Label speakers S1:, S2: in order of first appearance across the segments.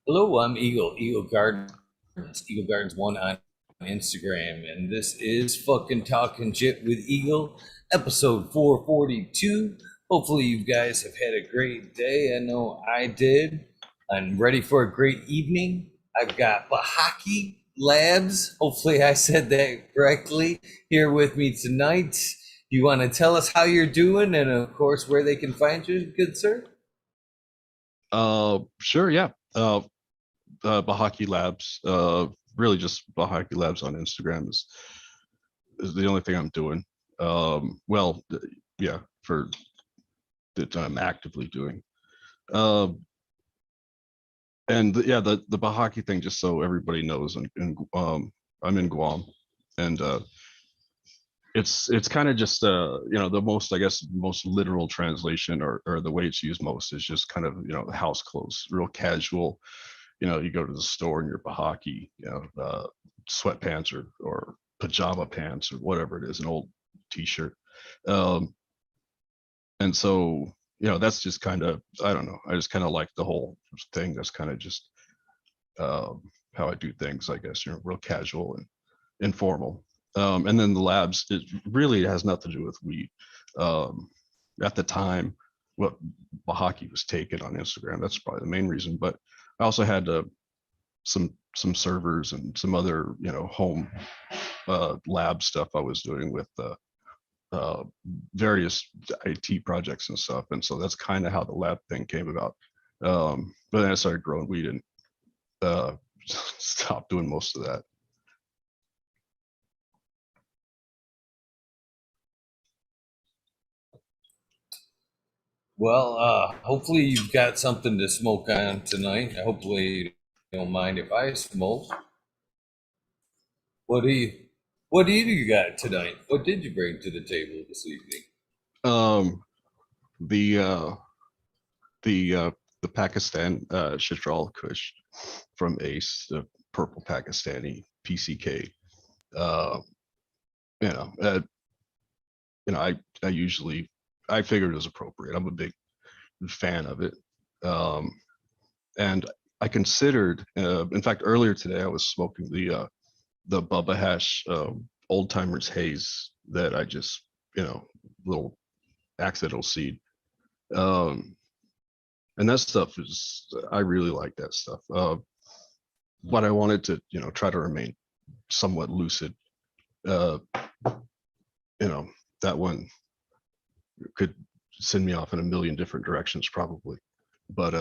S1: Hello, I'm Eagle Gardens, Eagle Gardens one on Instagram, and this is fucking talking shit with Eagle, episode 442. Hopefully, you guys have had a great day. I know I did. I'm ready for a great evening. I've got Bahaki Labs. Hopefully, I said that correctly. Here with me tonight. You want to tell us how you're doing, and of course, where they can find you, good sir?
S2: Sure, yeah. Bahaki Labs, really just Bahaki Labs on Instagram is the only thing I'm doing. Well, yeah, for that I'm actively doing. Um, and yeah, the Bahaki thing, just so everybody knows, and I'm in Guam, and it's kind of just the most, I guess, most literal translation, or the way it's used most is just kind of house clothes, real casual. You go to the store in your Bahaki, sweatpants or pajama pants or whatever it is, an old t-shirt. Um, and so, that's just kind of, I don't know. I just kind of like the whole thing. That's kind of just how I do things, I guess, real casual and informal. And then the labs, it really has nothing to do with weed. At the time, what Bahaki was taken on Instagram, that's probably the main reason. But I also had some servers and some other home lab stuff I was doing with uh, various IT projects and stuff, and so that's kind of how the lab thing came about. But then I started growing weed and uh, stopped doing most of that.
S1: Well, hopefully you've got something to smoke on tonight. Hopefully you don't mind if I smoke. What do you what do you got tonight? What did you bring to the table this evening?
S2: Um, the uh, the uh, the Pakistan Chitral Kush from Ace, the purple Pakistani PCK. Uh, you know, uh, I usually, I figured it was appropriate. I'm a big fan of it. Um, and I considered, in fact, earlier today I was smoking the Bubba Hash Old Timers Haze that I just, little accidental seed. Um, and that stuff is, I really like that stuff. But I wanted to, try to remain somewhat lucid. Uh, you know, that one could send me off in a million different directions probably. But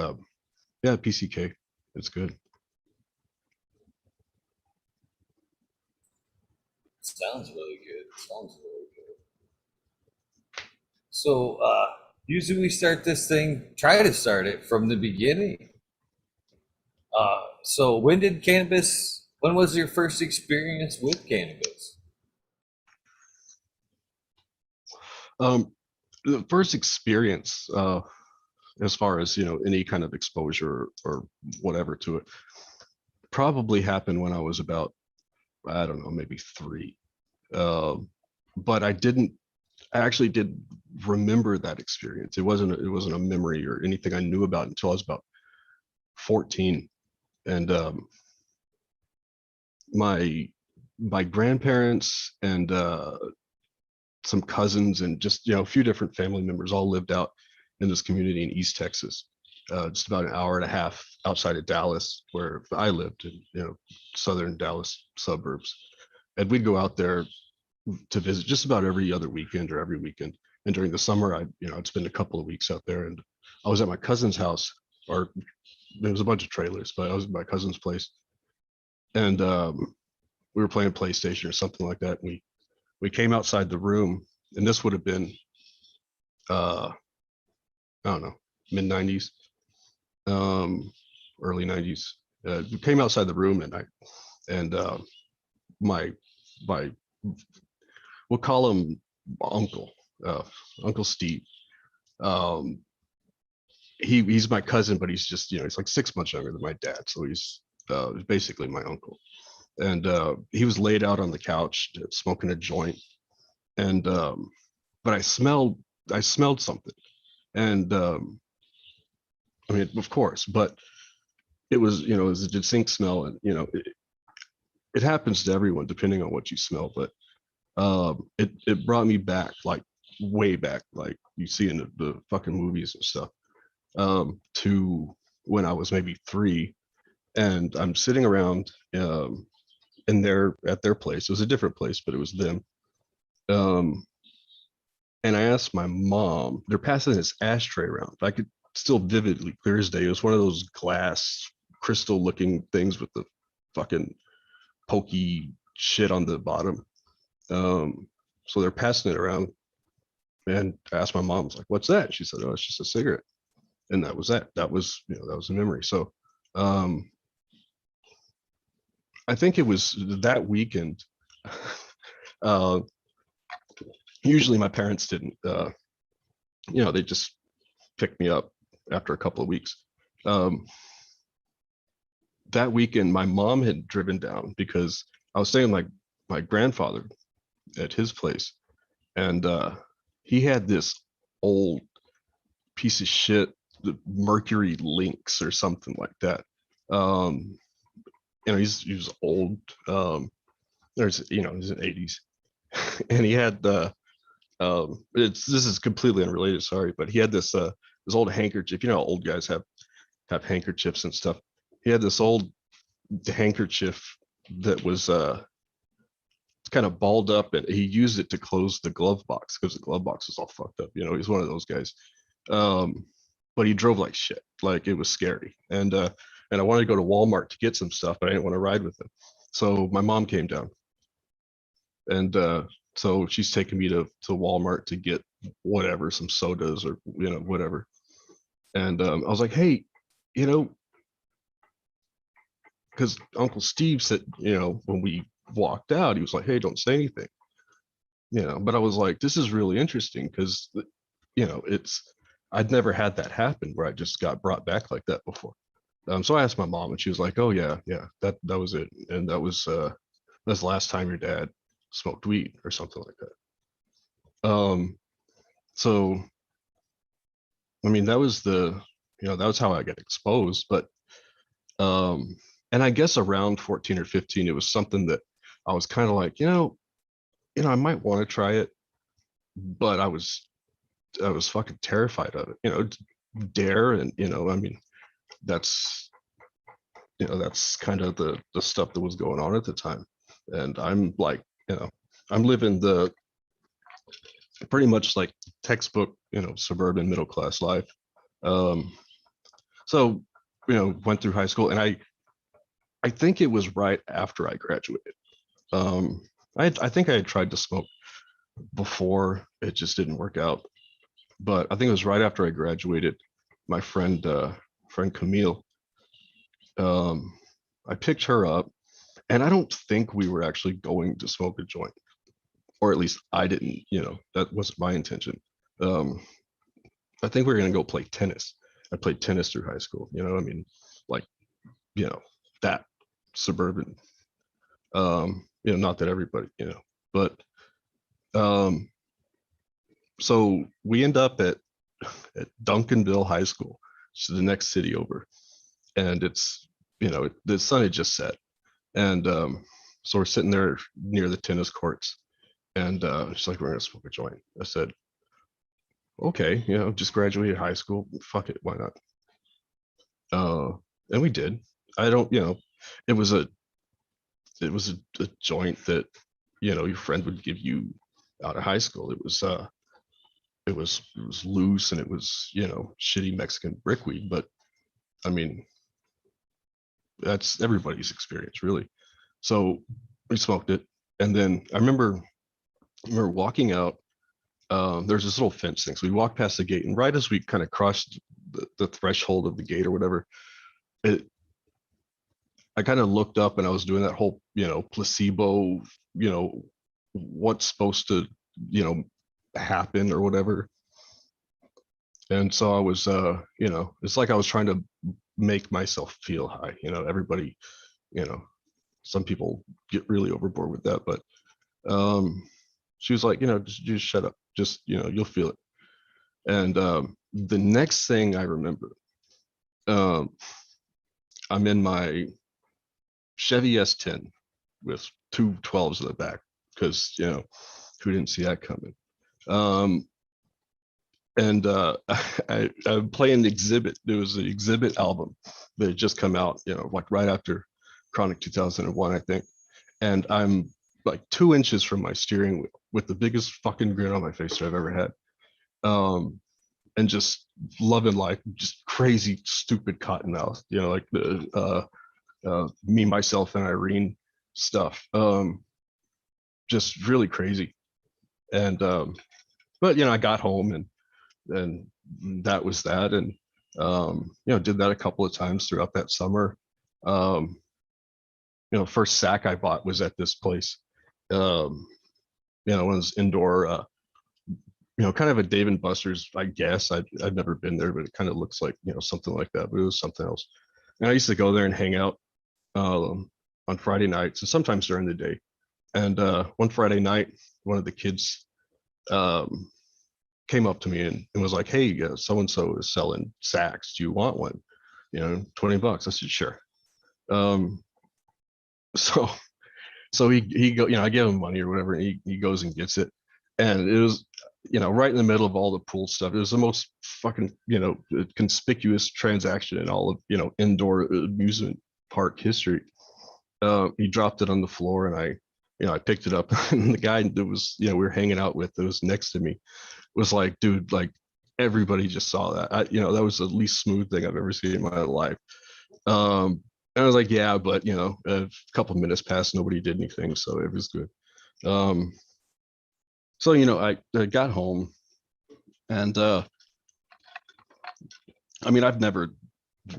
S2: yeah, PCK, it's good.
S1: Sounds really good. Sounds really good. So usually we start this thing, try to start it from the beginning. So when was your first experience with cannabis?
S2: Um, the first experience, as far as any kind of exposure or whatever to it, probably happened when I was about, I don't know, maybe three. Um, but I actually did remember that experience. It wasn't a memory or anything I knew about until I was about 14. And my my grandparents and some cousins and just a few different family members all lived out in this community in East Texas, just about an hour and a half outside of Dallas, where I lived in southern Dallas suburbs. And we'd go out there to visit just about every other weekend or every weekend. And during the summer, I'd spend a couple of weeks out there. And I was at my cousin's house, or there was a bunch of trailers, but I was at my cousin's place, and we were playing PlayStation or something like that. And we came outside the room, and this would have been uh, I don't know, mid '90s, um, early '90s. We came outside the room, and my my we'll call him uncle, uh, Uncle Steve. Um, he's my cousin, but he's just he's like 6 months younger than my dad, so he's basically my uncle. And he was laid out on the couch smoking a joint, and but I smelled something, and I mean, of course, but it was, it was a distinct smell, and it happens to everyone depending on what you smell, but it brought me back, like way back, like you see in the fucking movies and stuff, to when I was maybe 3, and I'm sitting around in their place. It was a different place, but it was them. Um, and I asked my mom. They're passing this ashtray around. I could still vividly clear as day. It was one of those glass crystal looking things with the fucking pokey shit on the bottom. So they're passing it around, and I asked my mom, I was like, "What's that?" She said, "Oh, it's just a cigarette." And that was that. That was that was a memory. So um, I think it was that weekend. uh, Usually my parents didn't. They just picked me up after a couple of weeks. Um, that weekend, my mom had driven down because I was staying with my grandfather at his place, and he had this old piece of shit, the Mercury Lynx or something like that. Um, he was old. There's he's in the 80s, and he had the this is completely unrelated, sorry, but he had this old handkerchief. You know how old guys have handkerchiefs and stuff. He had this old handkerchief that was kind of balled up, and he used it to close the glove box because the glove box was all fucked up. He's one of those guys. Um, but he drove like shit. Like it was scary. And I wanted to go to Walmart to get some stuff, but I didn't want to ride with him. So my mom came down, and so she's taking me to Walmart to get whatever, some sodas or whatever. And I was like, hey, you know, because Uncle Steve said, when we walked out, he was like, hey, don't say anything, But I was like, this is really interesting because, it's I'd never had that happen where I just got brought back like that before. So I asked my mom, and she was like, oh yeah, yeah, that was it, and that's the last time your dad smoked weed or something like that. So I mean, that was that was how I got exposed, but um, and I guess around 14 or 15, it was something that I was kind of like, I might want to try it, but I was fucking terrified of it, dare, and I mean, that's that's kind of the stuff that was going on at the time, and I'm like, I'm living the pretty much like textbook, suburban middle class life. Um, so went through high school, and I think it was right after I graduated. Um, I think I had tried to smoke before, it just didn't work out. But I think it was right after I graduated. My friend Camille, um, I picked her up, and I don't think we were actually going to smoke a joint, or at least I didn't. That wasn't my intention. Um, I think we were gonna go play tennis. I played tennis through high school. I mean, like you know that suburban. Not that everybody, but um, so we end up at Duncanville High School, which is the next city over, and it's the sun had just set, and so we're sitting there near the tennis courts, and she's like, "We're gonna smoke a joint." I said, "Okay, just graduated high school, fuck it, why not?" Uh, and we did. I don't, it was a a joint that your friend would give you out of high school. It was loose, and it was shitty Mexican brickweed, but I mean that's everybody's experience, really. So we smoked it, and then I remember walking out. There's this little fence thing, so we walked past the gate, and right as we kind of crossed the threshold of the gate or whatever, it I kind of looked up, and I was doing that whole placebo, you know what's supposed to you know happen or whatever. And so I was it's like I was trying to make myself feel high. Everybody, you know some people get really overboard with that, but um she was like, just shut up, just you'll feel it. And the next thing I remember, um I'm in my Chevy S10 with two 12s in the back because, who didn't see that coming? Um, and I'm playing the Exhibit. There was an Exhibit album that had just come out, like right after Chronic 2001, I think. And I'm like 2 inches from my steering wheel with the biggest fucking grin on my face that I've ever had. And just loving life, just crazy, stupid cottonmouth, like the me, myself, and Irene stuff. Just really crazy. And but I got home and that was that. And did that a couple of times throughout that summer. Um, first sack I bought was at this place. Um, it was indoor. Kind of a Dave and Buster's, I guess. I've never been there, but it kind of looks like something like that. But it was something else. And I used to go there and hang out on Friday nights and sometimes during the day. And one Friday night, one of the kids um, came up to me and was like, "Hey, so and so is selling sacks. Do you want one? $20." I said, "Sure." Um, so he go, I gave him money or whatever, and he goes and gets it, and it was right in the middle of all the pool stuff. It was the most fucking conspicuous transaction in all of indoor amusement park history. He dropped it on the floor, and I picked it up, and the guy that was we were hanging out with that was next to me was like, "Dude, like everybody just saw that. That was the least smooth thing I've ever seen in my life." And I was like, "Yeah, but a couple minutes passed, nobody did anything, so it was good." Um, so I got home, and I mean, I've never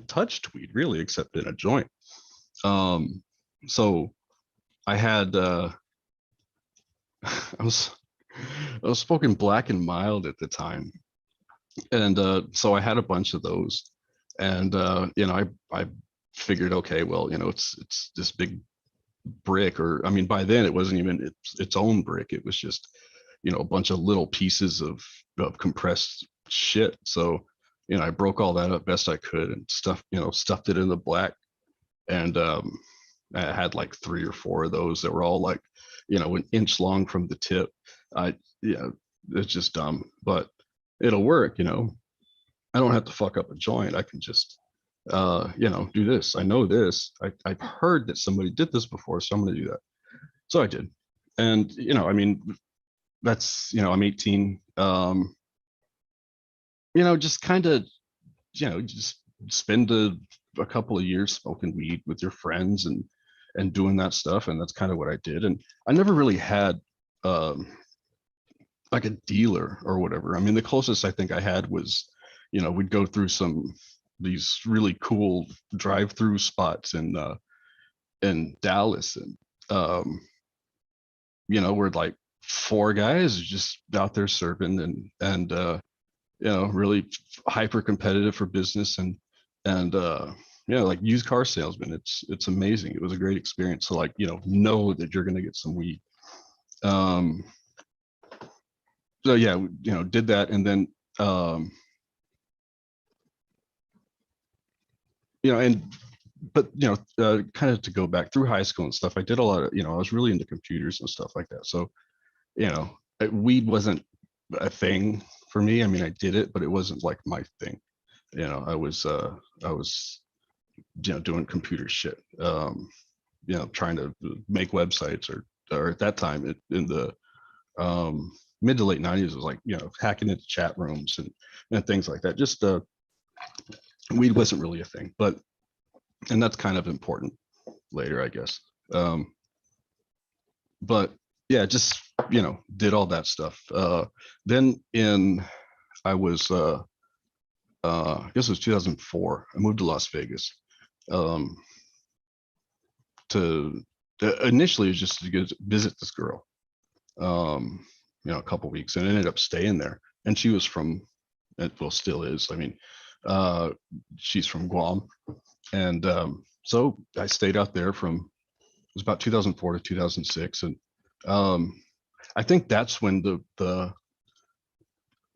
S2: touched weed really, except in a joint. Um, so I had I was I was smoking Black and Mild at the time, and so I had a bunch of those, and I figured, okay, well, it's this big brick, or I mean, by then it wasn't even its own brick. It was just a bunch of little pieces of compressed shit. So I broke all that up best I could and stuffed it in the black, and I had like 3 or 4 of those that were all like an inch long from the tip. I Yeah, it's just dumb, but it'll work. I don't have to fuck up a joint. I can just do this. I know this. I've heard that somebody did this before, so I'm going to do that. So I did. And I mean, that's I'm 18. Just kind of just spend a couple of years smoking weed with your friends and doing that stuff, and that's kind of what I did. And I never really had um like a dealer or whatever. I mean, the closest I think I had was we'd go through these really cool drive-through spots in Dallas, and we're like 4 guys just out there serving, and really hyper competitive for business, and like used car salesman. It's amazing. It was a great experience to like know that you're going to get some weed. um so yeah, did that, and then um and but kind of to go back through high school and stuff, I did a lot of I was really into computers and stuff like that. So weed wasn't a thing for me. I mean, I did it, but it wasn't like my thing. I was doing computer shit, trying to make websites, or at that time in the mid to late 90s, it was like hacking into chat rooms and things like that. Just weed wasn't really a thing, and that's kind of important later, I guess. But yeah, just did all that stuff. Then in I was I guess it was 2004. I moved to Las Vegas. Um, to Initially it was just to go visit this girl, um, a couple weeks, and I ended up staying there. And she was from, well, still is. I mean, uh, she's from Guam, and so I stayed out there from, it was about 2004 to 2006, and um, I think that's when the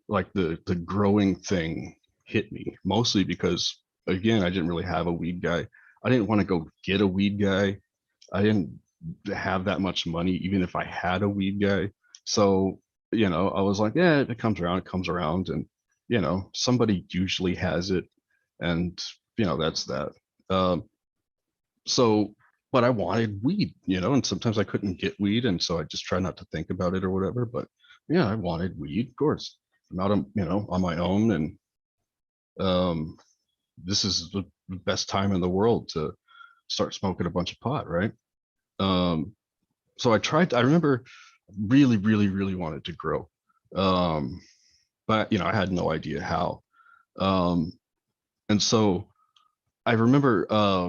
S2: like the growing thing hit me, mostly because again I didn't really have a weed guy. I didn't want to go get a weed guy. I didn't have that much money, even if I had a weed guy. So, I was like, yeah, if it comes around, it comes around. And, somebody usually has it. And, that's that. Um, so, but I wanted weed, and sometimes I couldn't get weed. And so I just try not to think about it or whatever. But yeah, I wanted weed, of course. I'm out on, on my own. And um, this is the best time in the world to start smoking a bunch of pot, right? Um, so I remember really, really, really wanted to grow. Um, but I had no idea how. Um, and so I remember I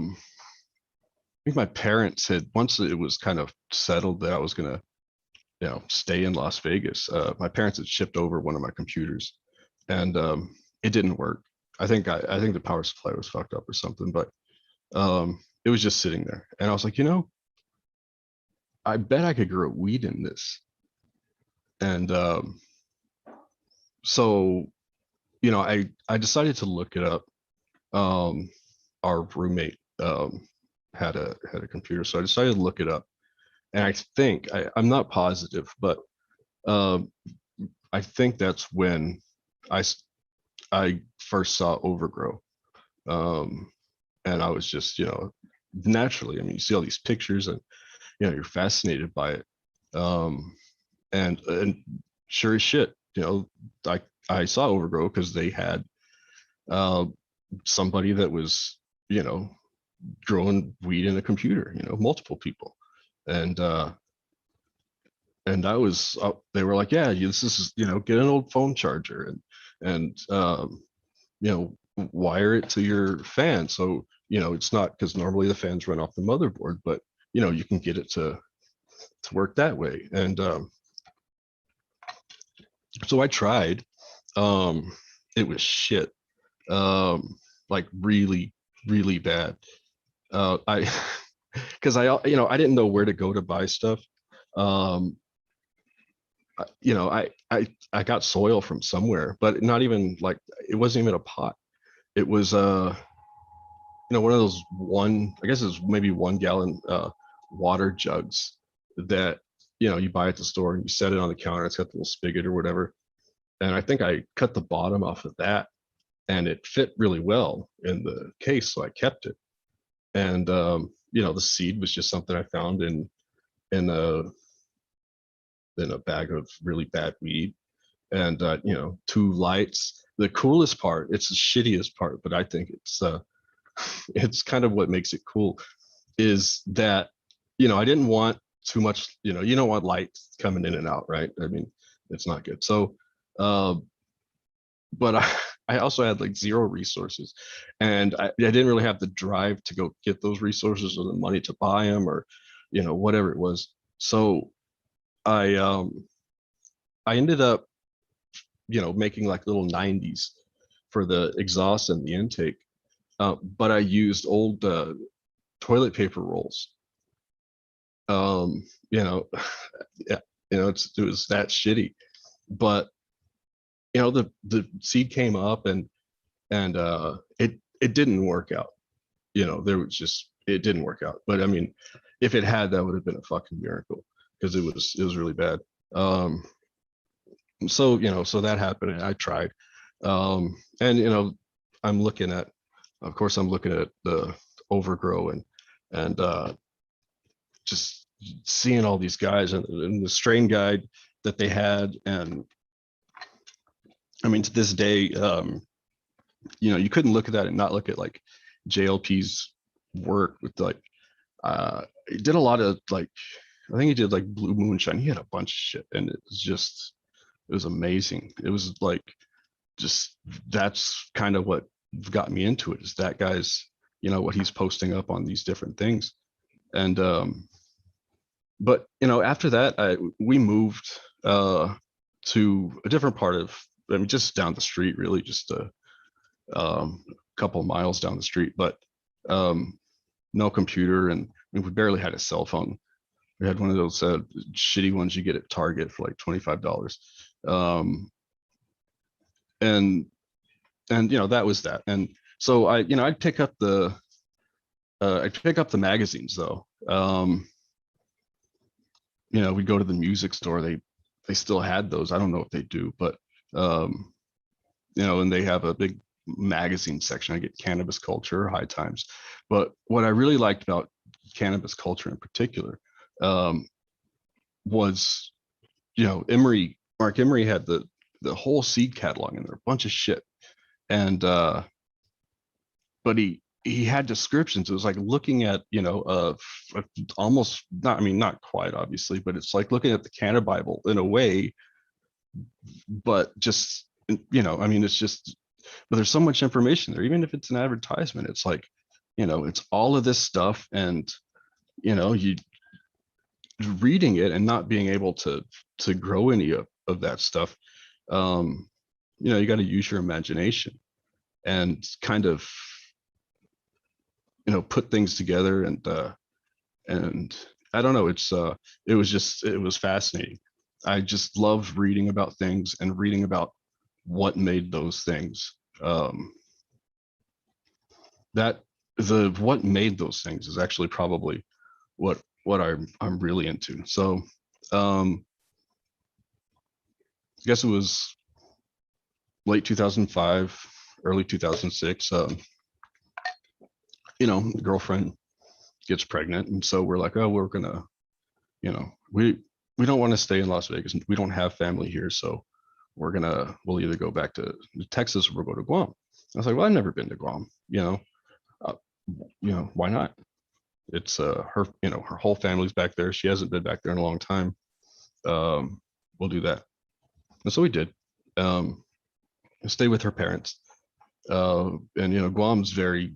S2: think my parents had, once it was kind of settled that I was gonna, stay in Las Vegas, my parents had shipped over one of my computers and it didn't work. I think the power supply was fucked up or something, but it was just sitting there. And I was like, I bet I could grow weed in this. And so I decided to look it up. Um, our roommate had a computer, so I decided to look it up. And I'm not positive, but um, I think that's when I I first saw overgrow. Um, and I was just naturally. I mean, you see all these pictures, and you're fascinated by it. Um, and sure as shit, I saw overgrow because they had uh, somebody that was you know growing weed in a computer, multiple people. And I was they were like, yeah, this is, get an old phone charger and wire it to your fan, so it's not, because normally the fans run off the motherboard, but you can get it to work that way. And so I tried. It was shit. Like really, really bad. I because I didn't know where to go to buy stuff. Um, I got soil from somewhere, but not even like, it wasn't even a pot. It was one of those, I guess it's maybe 1 gallon water jugs that you buy at the store, and you set it on the counter. It's got the little spigot or whatever. And I think I cut the bottom off of that, and it fit really well in the case, so I kept it. And the seed was just something I found in a bag of really bad weed. And 2 lights. The coolest part, it's the shittiest part, but I think it's kind of what makes it cool, is that I didn't want too much. You don't want light coming in and out, right? I mean, it's not good. So uh, but I also had like zero resources, and I didn't really have the drive to go get those resources or the money to buy them, or whatever it was. So I I ended up making like little 90s for the exhaust and the intake, but I used old toilet paper rolls. um yeah, it was that shitty. But the seed came up, and it didn't work out. There was just, it didn't work out. But I mean, if it had, that would have been a fucking miracle, because it was really bad. um so that happened, and I tried. And I'm looking at, of course, I'm looking at the overgrow, and just seeing all these guys, and the strain guide that they had. And I mean, to this day, you couldn't look at that and not look at like JLP's work with like, he did a lot of like, I think he did like blue moonshine. He had a bunch of shit, and it was amazing. It was like, just, that's kind of what got me into it, is that guy's, what he's posting up on these different things. And but after that, we moved to a different part of, I mean, just down the street, really, just a couple of miles down the street. But um no computer, and I mean, we barely had a cell phone. We had one of those shitty ones you get at Target for like $25. um and that was that. And so I'd pick up the I'd pick up the magazines though. We'd go to the music store. They still had those. I don't know if they do, but um, and they have a big magazine section. I get Cannabis Culture, High Times. But what I really liked about Cannabis Culture in particular um, was, Mark Emery had the whole seed catalog in there, a bunch of shit. And but he had descriptions. It was like looking at, almost not, I mean, not quite obviously, but it's like looking at the Canna Bible in a way, but just, I mean, it's just, but there's so much information there, even if it's an advertisement. It's like, it's all of this stuff, and you reading it and not being able to grow any of that stuff. um you got to use your imagination and kind of put things together, and I don't know, it was fascinating. I just loved reading about things and reading about what made those things. That the what made those things is actually probably what I'm really into. So I guess it was late 2005, early 2006. The girlfriend gets pregnant, and so we're like, oh, we're gonna, we don't want to stay in Las Vegas. We don't have family here, so we'll either go back to Texas or we'll go to Guam. I was like, well, I've never been to Guam. Uh, why not? It's her, her whole family's back there. She hasn't been back there in a long time. We'll do that. And so we did. Stay with her parents. And Guam's very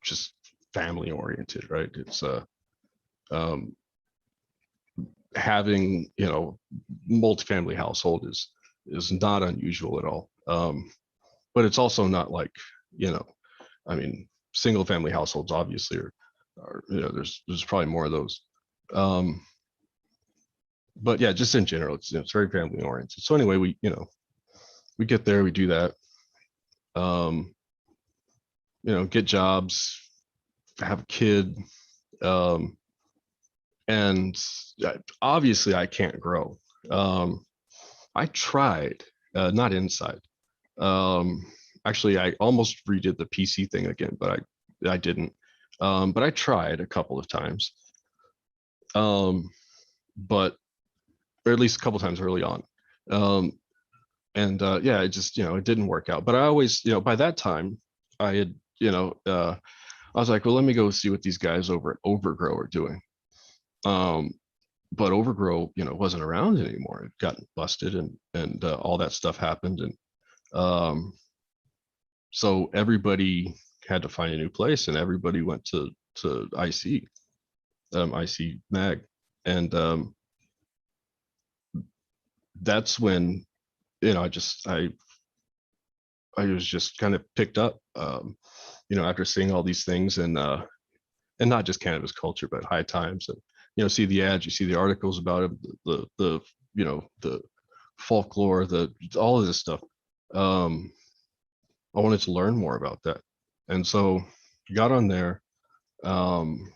S2: just family oriented, right? It's um, having multifamily household is not unusual at all. But it's also not like, I mean, single family households obviously are there's probably more of those. But yeah, just in general, it's very family oriented. So anyway, we get there, we do that, um, get jobs, have a kid, um, and obviously I can't grow. I tried, not inside. Um, Actually, I almost redid the PC thing again, but I didn't. But I tried a couple of times, but or at least a couple of times early on. Um, and yeah, it just it didn't work out. But I always, by that time, I had I was like, well, let me go see what these guys over at Overgrow are doing. Um, but Overgrow, wasn't around anymore. It got busted, and all that stuff happened, and um, so everybody had to find a new place, and everybody went to IC Mag, and that's when I was just kind of picked up, after seeing all these things, and not just Cannabis Culture, but High Times, and see the ads, you see the articles about it, the folklore, the all of this stuff. I wanted to learn more about that, and so got on there. Um,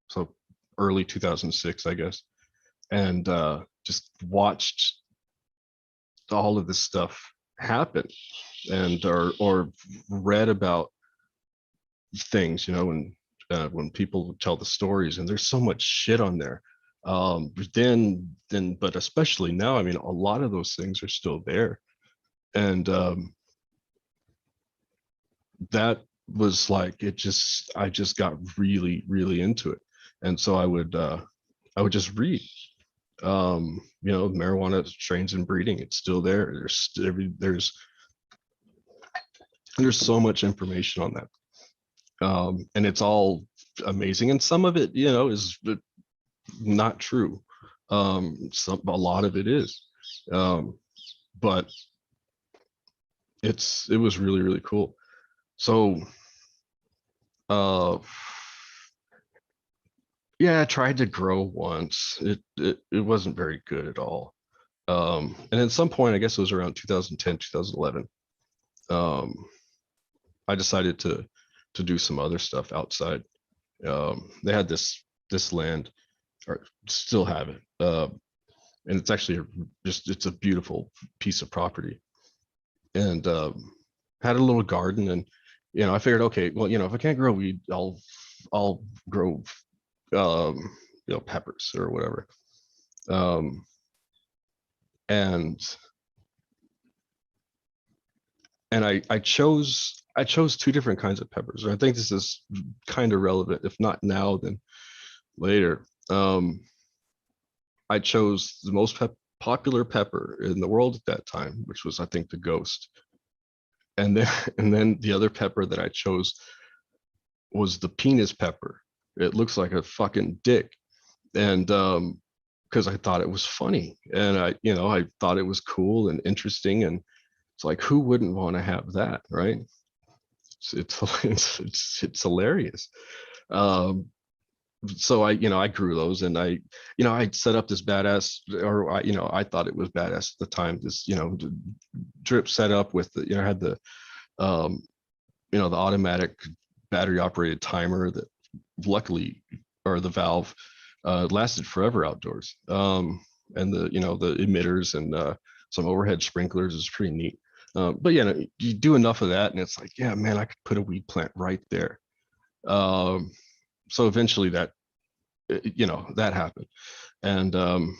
S2: so early 2006, I guess, and just watched all of this stuff happen, and or read about things, when people tell the stories, and there's so much shit on there. But especially now, I mean, a lot of those things are still there, and that was like, I just got really, really into it, and so I would just read. Marijuana strains and breeding, it's still there. There's so much information on that, and it's all amazing, and some of it is not true. A lot of it is, um, but it was really, really cool. So uh yeah, I tried to grow once. It wasn't very good at all. And at some point, I guess it was around 2010, 2011, um I decided to do some other stuff outside. They had this land, or still have it, and it's actually it's a beautiful piece of property, and had a little garden, and I figured, okay, well, if I can't grow weed, I'll grow peppers or whatever. Um, and I chose two different kinds of peppers. I think this is kind of relevant, if not now, then later. I chose the most popular pepper in the world at that time, which was, I think, the ghost. And then and then the other pepper that I chose was the penis pepper. It looks like a fucking dick. And because I thought it was funny, and I thought it was cool and interesting, and it's like, who wouldn't want to have that, right? It's hilarious. Um, so I grew those, and I set up this badass, or I thought it was badass at the time. This drip setup with I had um, the automatic battery operated timer that luckily, or the valve, lasted forever outdoors. And the emitters and some overhead sprinklers is pretty neat. But you do enough of that, and it's like, yeah, man, I could put a weed plant right there. Um, so eventually that happened, and I'm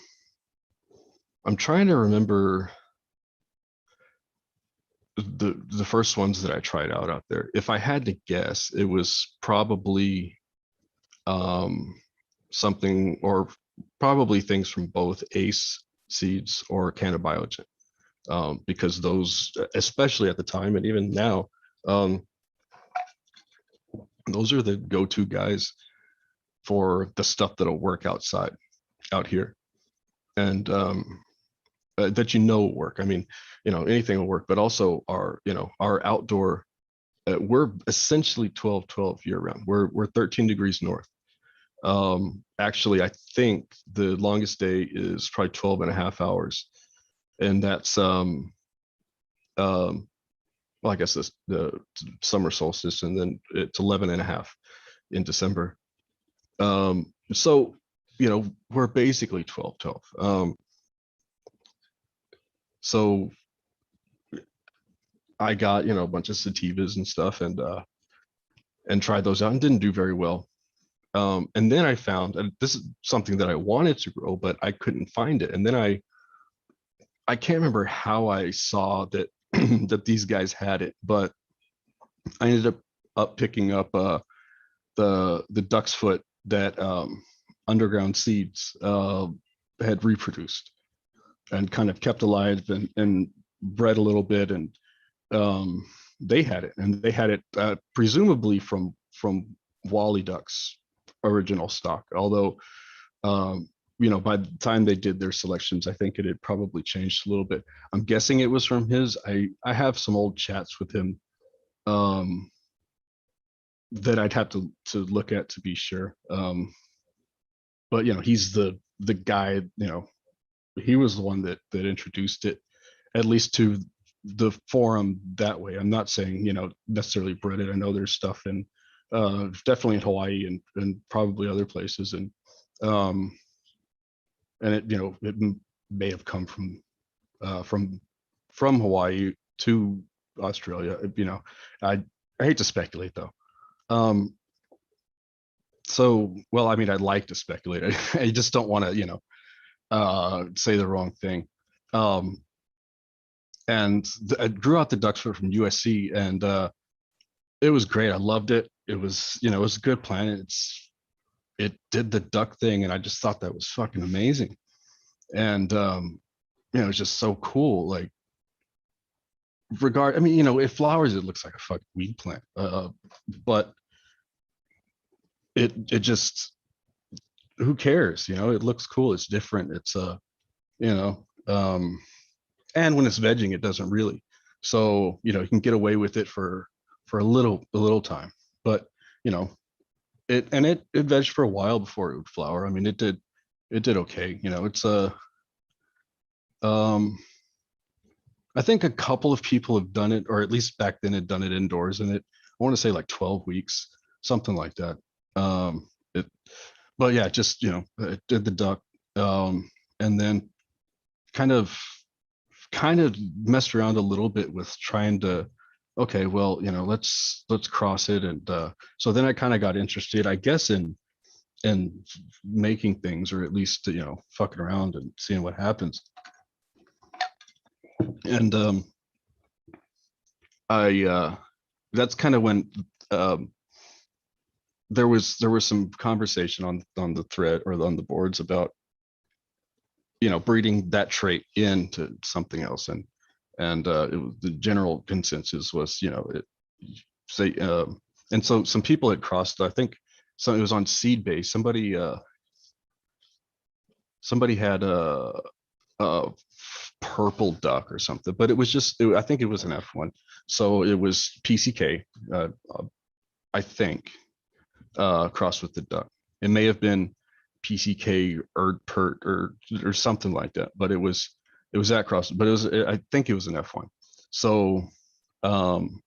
S2: trying to remember the first ones that I tried out there. If I had to guess, it was probably um, something, or probably things from both Ace Seeds or Cannabiogen, because those, especially at the time and even now, um, those are the go-to guys for the stuff that'll work out here, and that will work. I mean, anything will work, but also our outdoor. We're essentially 12-12 year round. We're 13 degrees north. Actually, I think the longest day is probably 12 and a half hours, and that's well, I guess this the summer solstice, and then it's 11 and a half in December. So we're basically 12-12. So I got a bunch of sativas and stuff, and tried those out, and didn't do very well. And then I found, and this is something that I wanted to grow, but I couldn't find it. And then I can't remember how I saw that that these guys had it, but I ended up picking up the duck's foot that Underground Seeds had reproduced and kind of kept alive, and bred a little bit, and they had it, and they had it presumably from Wally Duck's original stock. Although, by the time they did their selections, I think it had probably changed a little bit. I'm guessing it was from his. I have some old chats with him um, that I'd have to look at to be sure. But he's the guy. He was the one that introduced it, at least to the forum that way. I'm not saying necessarily bred it. I know there's stuff in definitely in Hawaii, and probably other places, um and it may have come from Hawaii to Australia. I hate to speculate though. um so, well, I mean, I'd like to speculate. I just don't want to say the wrong thing. um and I grew out the duck's foot from USC, and it was great. I loved it. It was a good plan. It did the duck thing, and I just thought that was fucking amazing. And it's just so cool. Like, I mean, it flowers, it looks like a fucking weed plant. But it just, who cares? It looks cool. It's different. It's you know, and when it's vegging, it doesn't really. So, you can get away with it for a little time. But, you know, it vegged for a while before it would flower. I mean, it did okay. It's um I think a couple of people have done it, or at least back then had done it indoors, and I want to say like 12 weeks, something like that. It, but yeah, just did the duck, and then kind of kind of messed around a little bit with trying to, okay, well, let's cross it. And so then I kind of got interested, I guess, in making things, or at least fucking around and seeing what happens. And I that's kind of when um there was some conversation on the thread or on the boards about breeding that trait into something else. And the general consensus was, it say and so some people had crossed, I think. So it was on seed base. Somebody had a purple duck or something, but it was just I think it was an F1. So it was PCK, I think, crossed with the duck. It may have been PCK or PERT or something like that, but it was that cross. But I think it was an F1. So um,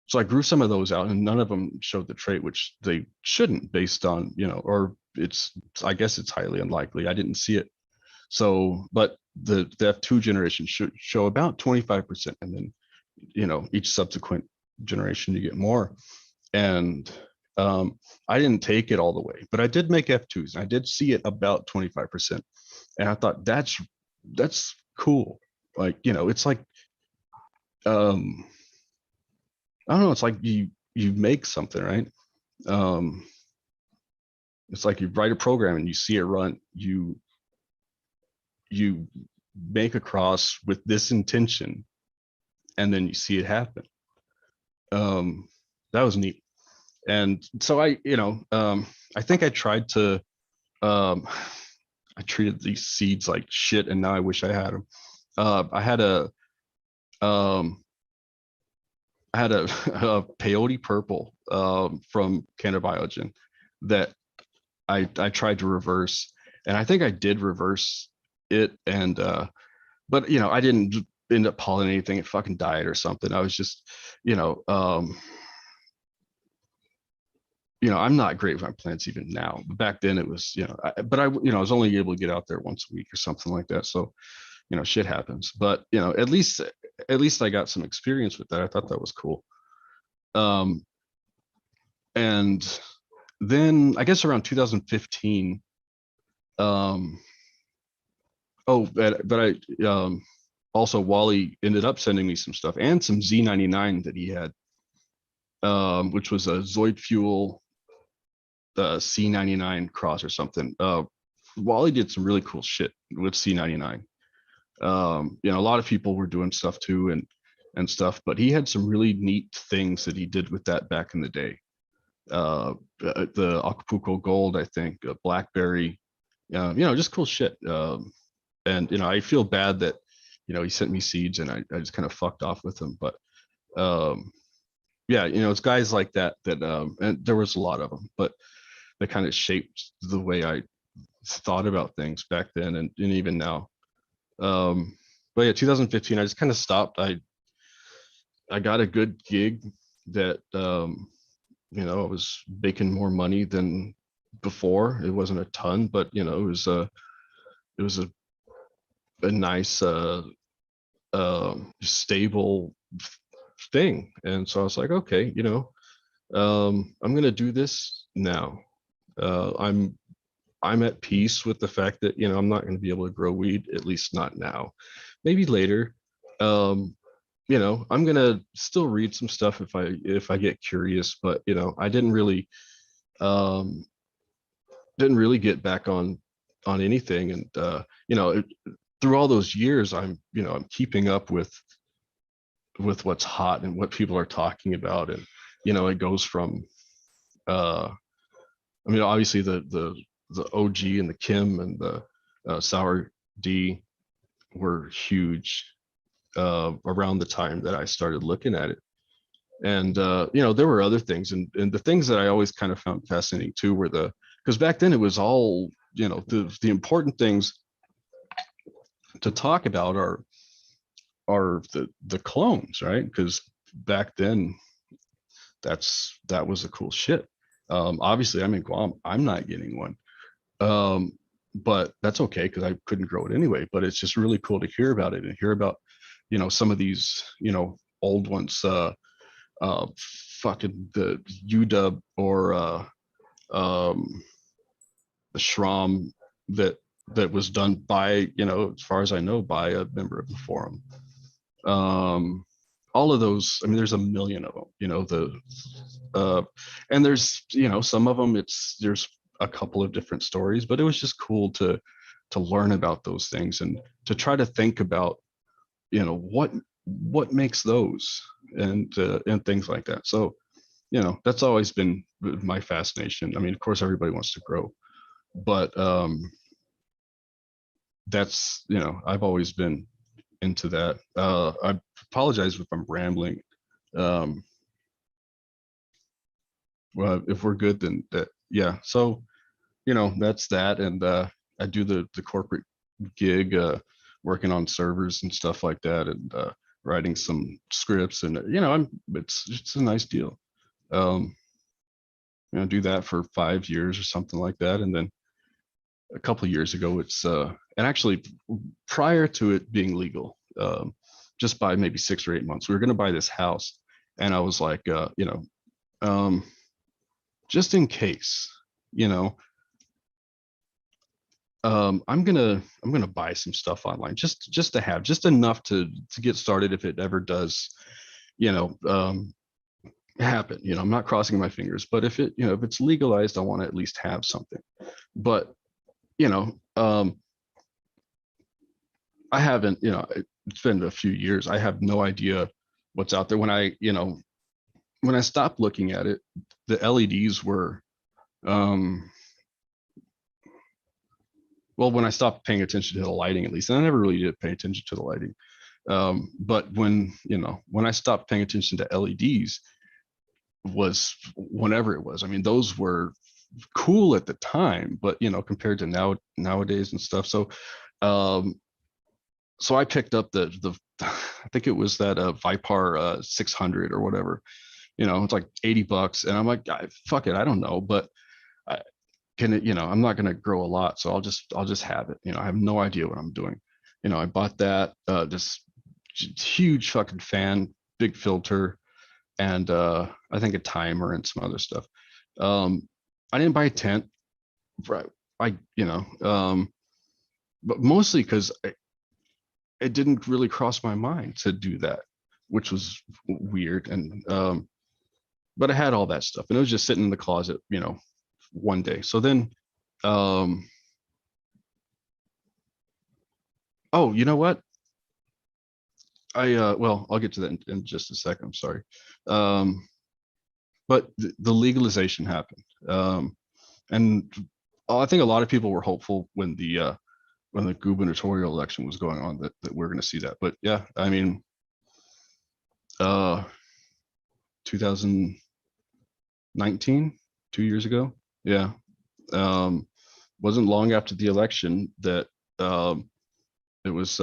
S2: so I grew some of those out, and none of them showed the trait, which they shouldn't, based on or I guess it's highly unlikely. I didn't see it. So, but the F2 generation should show about 25%, and then each subsequent generation you get more. And I didn't take it all the way, but I did make F2s, and I did see it about 25%. And I thought that's cool. Like, it's like um I don't know, it's like you make something, right? Um it's like you write a program and you see it run. You make a cross with this intention, and then you see it happen. That was neat. And so I think I tried to um I treated these seeds like shit, and now I wish I had them. I had um a a peyote purple from Canabiogen that I tried to reverse, and I think I did reverse it. And but I didn't end up pollinating anything. It fucking died or something. I was just, you know, um, I'm not great with my plants even now. But back then it was, but I was only able to get out there once a week or something like that. So, shit happens. But at least I got some experience with that. I thought that was cool. Um, and then I guess around 2015, um, but I also, Wally ended up sending me some stuff and some Z99 that he had, which was a Zoid Fuel C99 cross or something. Wally did some really cool shit with C99. A lot of people were doing stuff too, and stuff, but he had some really neat things that he did with that back in the day. The Acapulco Gold, I think, Blackberry, just cool shit. And I feel bad that he sent me seeds, and I just kind of fucked off with them. But um, yeah, it's guys like that and there was a lot of them, but they kind of shaped the way I thought about things back then, and even now. But yeah, 2015, I just kind of stopped. I got a good gig that I was making more money than before. It wasn't a ton, but it was a nice stable thing. And so I was like, okay, I'm gonna do this now. I'm at peace with the fact that I'm not going to be able to grow weed, at least not now. Maybe later. Um, I'm gonna still read some stuff if I get curious, but I um didn't really get back on anything. And through all those years, I'm keeping up with what's hot and what people are talking about. And it goes from uh obviously the OG and the Kim and the Sour D were huge around the time that I started looking at it. And there were other things, and the things that I always kind of found fascinating too were because back then it was all the important things to talk about are the clones, right? Because back then that was the cool shit. Obviously, I'm in Guam. I'm not getting one. Um, but that's okay because I couldn't grow it anyway. But it's just really cool to hear about it and hear about, some of these, old ones. Uh, Fucking the UW or um, the Shram that was done by, as far as I know, by a member of the forum. Um, all of those, I mean, there's a million of them, uh, and there's, some of them there's a couple of different stories, but it was just cool to learn about those things and to try to think about, what makes those and things like that. So, that's always been my fascination. I mean, of course, everybody wants to grow, but that's, I've always been into that. I apologize if I'm rambling. Um, well, if we're good, then that, yeah. So, that's that. And I do the corporate gig, working on servers and stuff like that, and writing some scripts. And, it's a nice deal. Um, do that for 5 years or something like that. And then a couple of years ago, and actually prior to it being legal, just by maybe 6 or 8 months, we were going to buy this house. And I was like, um, just in case, you know, I'm gonna buy some stuff online just to have just enough to get started if it ever does, you know, happen. I'm not crossing my fingers, but if it's legalized, I want to at least have something. But you know, I haven't, it's been a few years. I have no idea what's out there. When I stopped looking at it, the LEDs were, um, well, when I stopped paying attention to the lighting, at least, and I never really did pay attention to the lighting. But when I stopped paying attention to LEDs was whenever it was. I mean, those were cool at the time, but compared to nowadays and stuff. Um, so I picked up the I think it was that Vipar 600 or whatever. It's like $80, and I'm like, fuck it, I don't know, but I can it. I'm not gonna grow a lot, so I'll just have it. I have no idea what I'm doing. I bought that this huge fucking fan, big filter, and I think a timer and some other stuff. Um, I didn't buy a tent, right? I but mostly because it didn't really cross my mind to do that, which was weird. And but I had all that stuff, and it was just sitting in the closet, one day. So then, um, oh, you know what? Well, I'll get to that in just a second. I'm sorry. Um, but the legalization happened, and I think a lot of people were hopeful when the gubernatorial election was going on that we're going to see that. But yeah, I mean, uh, 2019, 2 years ago, yeah, um, wasn't long after the election that it was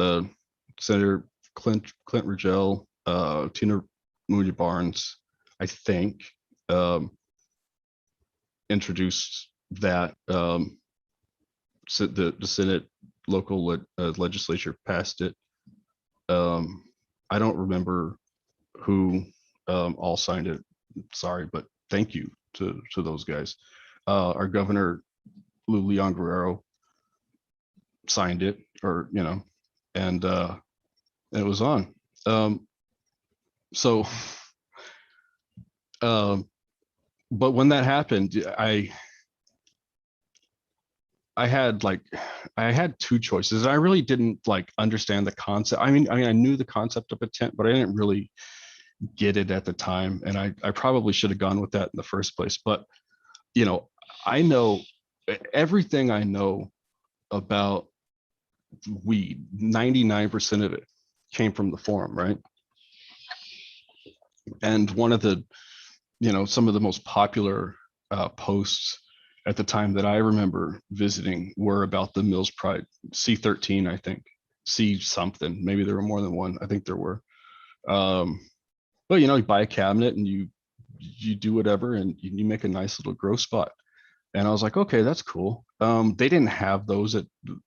S2: Senator Clint Rigel, Tina Moody Barnes, I think, um, introduced that. So the Senate local legislature passed it. I don't remember who all signed it. Sorry, but thank you to those guys. Our governor Lou Leon Guerrero signed it, or and it was on. So, um, but when that happened, I had like I had two choices. I really didn't like understand the concept. I knew the concept of a tent, but I didn't really get it at the time, and I probably should have gone with that in the first place. But you know, I know everything I know about weed. 99% of it came from the forum, right? And one of the some of the most popular posts at the time that I remember visiting were about the Mills Pride C13, I think. C something. Maybe there were more than one. I think there were. But you buy a cabinet and you you do whatever and you make a nice little grow spot. And I was like, okay, that's cool. They didn't have those at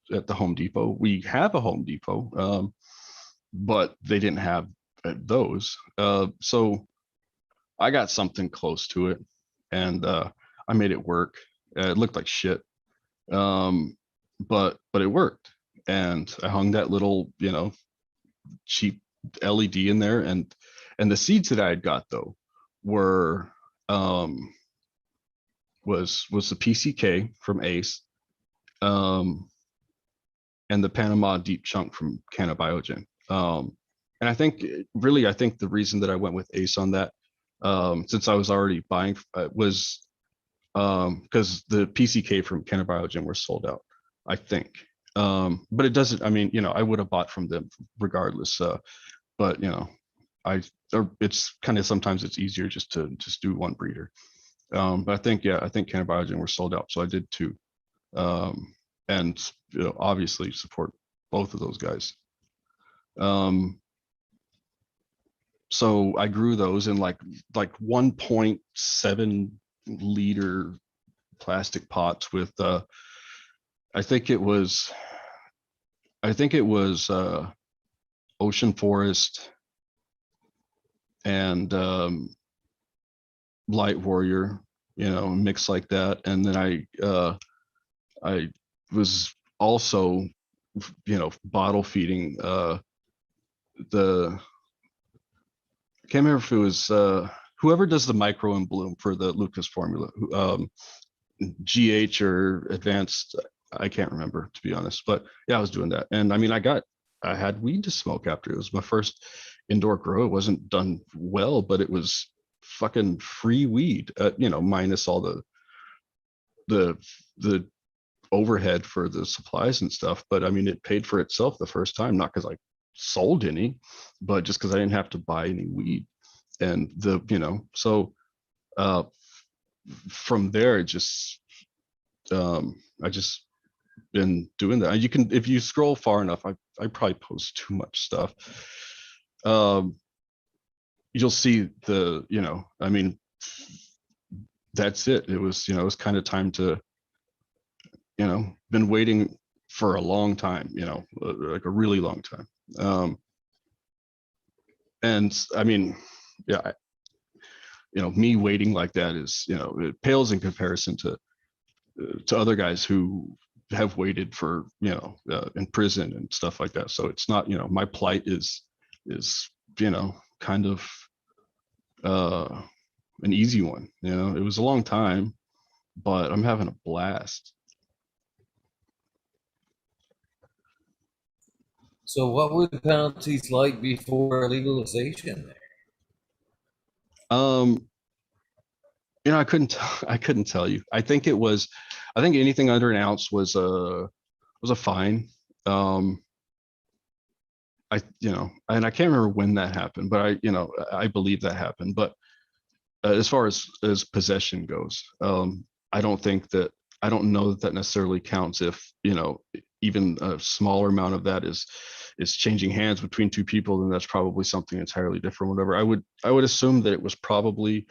S2: the Home Depot. We have a Home Depot, but they didn't have those. So I got something close to it, and I made it work. It looked like shit, but it worked. And I hung that little, cheap LED in there, and the seeds that I had got though were um, was the PCK from Ace, um, and the Panama Deep Chunk from Canabiogen. And I think the reason that I went with Ace on that, since I was already buying, was because the PCK from Canabiogen were sold out, I think. But it doesn't. I mean, I would have bought from them regardless. But I or it's kind of sometimes it's easier just to just do one breeder. But I think Canabiogen were sold out, so I did two. Um, and obviously support both of those guys. Um, so I grew those in like 1.7 liter plastic pots with I think it was Ocean Forest and Light Warrior, mix like that. And then I was also bottle feeding the I can't remember if it was whoever does the micro and bloom for the Lucas formula, GH or advanced. I can't remember, to be honest, but yeah, I was doing that. And I mean, I had weed to smoke after. It was my first indoor grow. It wasn't done well, but it was fucking free weed, minus all the the overhead for the supplies and stuff. But I mean, it paid for itself the first time, not because I sold any, but just because I didn't have to buy any weed. And so uh, from there, I just been doing that. You can, if you scroll far enough, I probably post too much stuff. Um, you'll see I mean, that's it. It was kind of time to, been waiting for a long time, like a really long time. And I mean, yeah, me waiting like that is, it pales in comparison to other guys who have waited for, in prison and stuff like that. So it's not, my plight is, kind of uh, an easy one. It was a long time, but I'm having a blast.
S1: So, what were the penalties like before legalization?
S2: Um, I couldn't tell you. I think anything under an ounce was a fine. Um, and I can't remember when that happened, but I believe that happened. But as far as possession goes, I don't think that I don't know that that necessarily counts if even a smaller amount of that is changing hands between two people. Then that's probably something entirely different. Whatever. I would assume that it was probably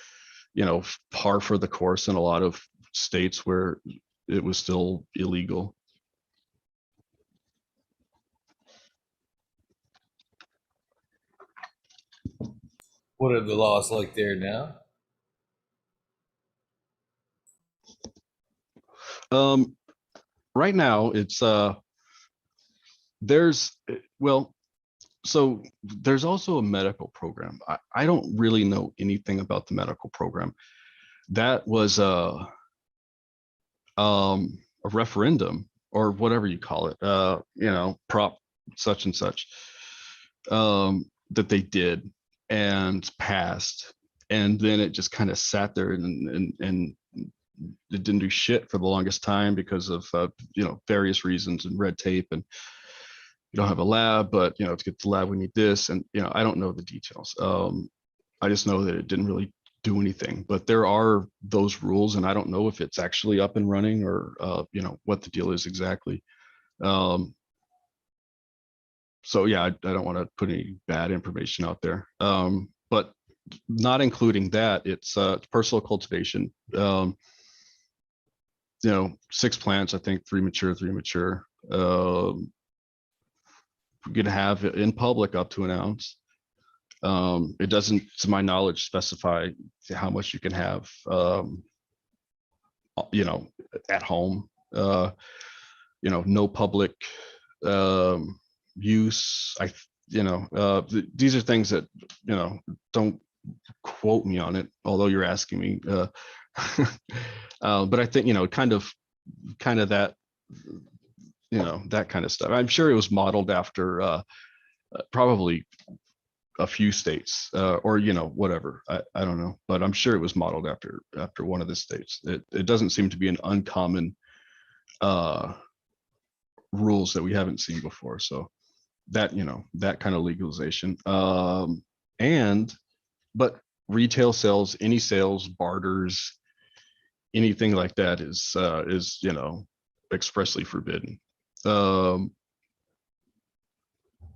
S2: par for the course in a lot of states where it was still illegal.
S1: What are the laws like there now?
S2: Um, right now, it's there's well, so there's also a medical program. I don't really know anything about the medical program. That was a referendum or whatever you call it, prop such and such, that they did and passed, and then it just kind of sat there and it didn't do shit for the longest time because of various reasons and red tape, and you don't have a lab, but to get the lab we need this, and I don't know the details. I just know that it didn't really do anything, but there are those rules, and I don't know if it's actually up and running or what the deal is exactly. um, so yeah, I don't want to put any bad information out there, but not including that, it's personal cultivation. 6 plants, I think, three mature. We can have it in public up to an ounce. It doesn't, to my knowledge, specify how much you can have, at home. No public use. These are things that, don't quote me on it, although you're asking me. But I think, kind of that, that kind of stuff. I'm sure it was modeled after probably a few states, or whatever. I don't know, but I'm sure it was modeled after one of the states. It doesn't seem to be an uncommon rules that we haven't seen before. So that, that kind of legalization. And but retail sales, any sales, barters, anything like that is expressly forbidden.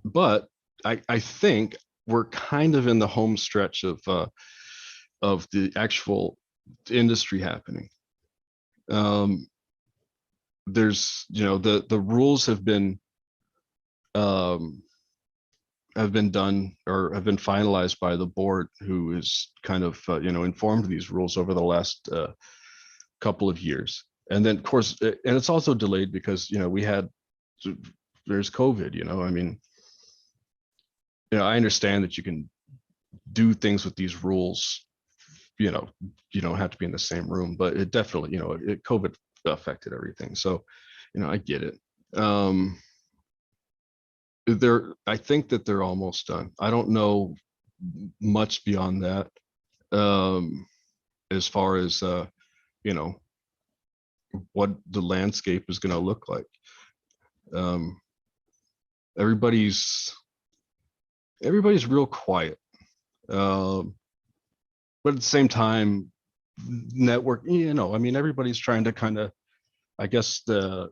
S2: But I think we're kind of in the home stretch of the actual industry happening. There's, the rules have been done or have been finalized by the board, who is kind of informed these rules over the last couple of years. And then, of course, and it's also delayed because there's COVID. I mean, I understand that you can do things with these rules. You don't have to be in the same room, but it definitely, COVID affected everything. So, I get it. I think that they're almost done. I don't know much beyond that, as far as what the landscape is going to look like. Everybody's real quiet, but at the same time, network. I mean, everybody's trying to kind of, I guess, do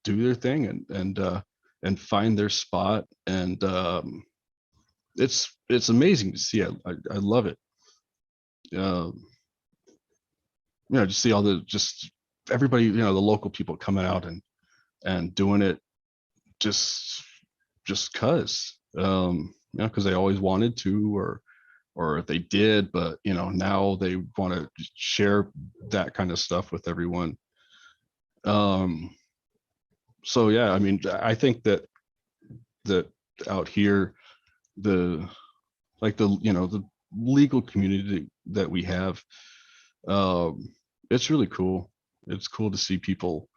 S2: their thing and find their spot. And it's amazing to see. I love it. Just see just everybody, the local people coming out and doing it just cause, because they always wanted to, or they did, but now they want to share that kind of stuff with everyone. So yeah, I mean, I think that out here, the legal community that we have, it's really cool. It's cool to see people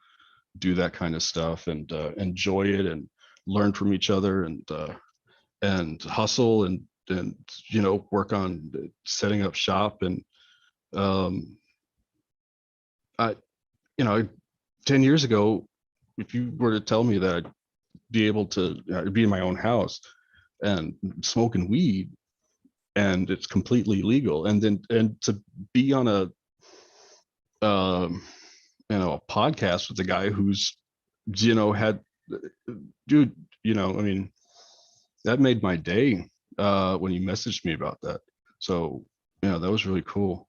S2: do that kind of stuff and enjoy it and learn from each other and hustle and work on setting up shop. And I 10 years ago, if you were to tell me that I'd be able to be in my own house and smoking weed and it's completely legal, and to be on a a podcast with a guy who's had, dude, I mean, that made my day when you messaged me about that. So that was really cool.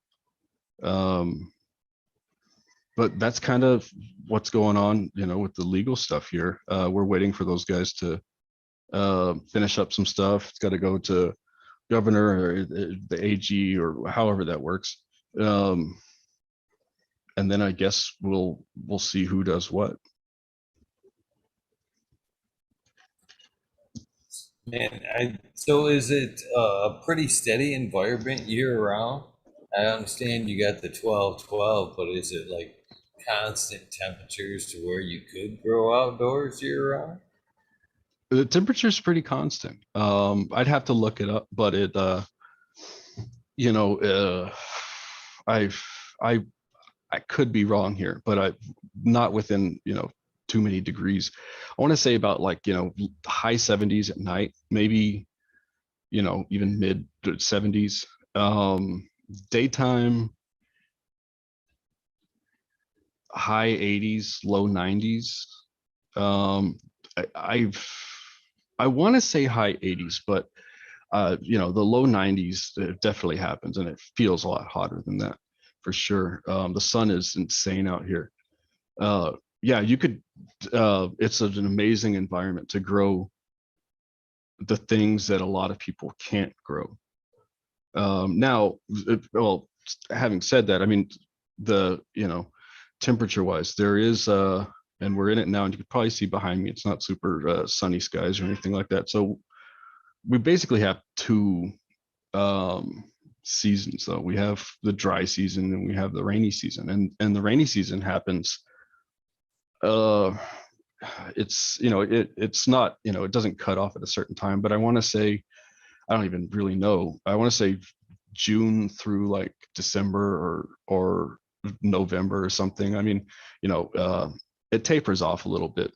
S2: But that's kind of what's going on, with the legal stuff here. We're waiting for those guys to finish up some stuff. It's got to go to governor or the AG or however that works. And then I guess we'll see who does what.
S1: Man, so is it a pretty steady environment year round? I understand you got the 12-12, but is it like constant temperatures to where you could grow outdoors year round?
S2: The temperature is pretty constant. I'd have to look it up, but it, you know, I've, I, I could be wrong here, but I not within, too many degrees. I want to say about like, high 70s at night, maybe, even mid 70s. Daytime, high 80s, low 90s. Um, I want to say high 80s, but The low 90s, it definitely happens, and it feels a lot hotter than that for sure. The sun is insane out here. Uh, yeah, you could. It's an amazing environment to grow the things that a lot of people can't grow. Now, well, having said that, I mean, the temperature wise, there is and we're in it now, and you could probably see behind me. It's not super sunny skies or anything like that. So we basically have two um, seasons, though. We have the dry season and we have the rainy season, and the rainy season happens. Uh, it's it's not it doesn't cut off at a certain time, but I want to say I don't even really know. I want to say June through like December or November or something. I mean, it tapers off a little bit.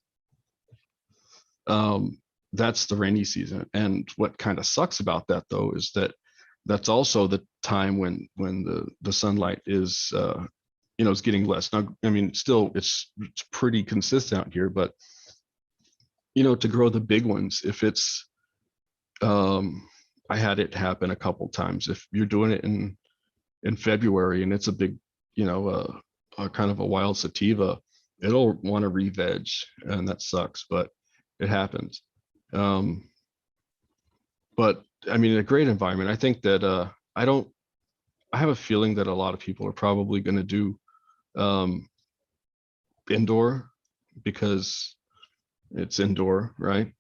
S2: Um, that's the rainy season, and what kind of sucks about that though is that that's also the time when the sunlight is is getting less. Now, I mean, still it's pretty consistent out here, but to grow the big ones, if it's um I had it happen a couple times. If you're doing it in February and it's a big, a kind of a wild sativa, it'll want to re-veg, and that sucks, but it happens. Um, but I mean, a great environment. I think that I don't. I have a feeling that a lot of people are probably going to do um, indoor because it's indoor, right?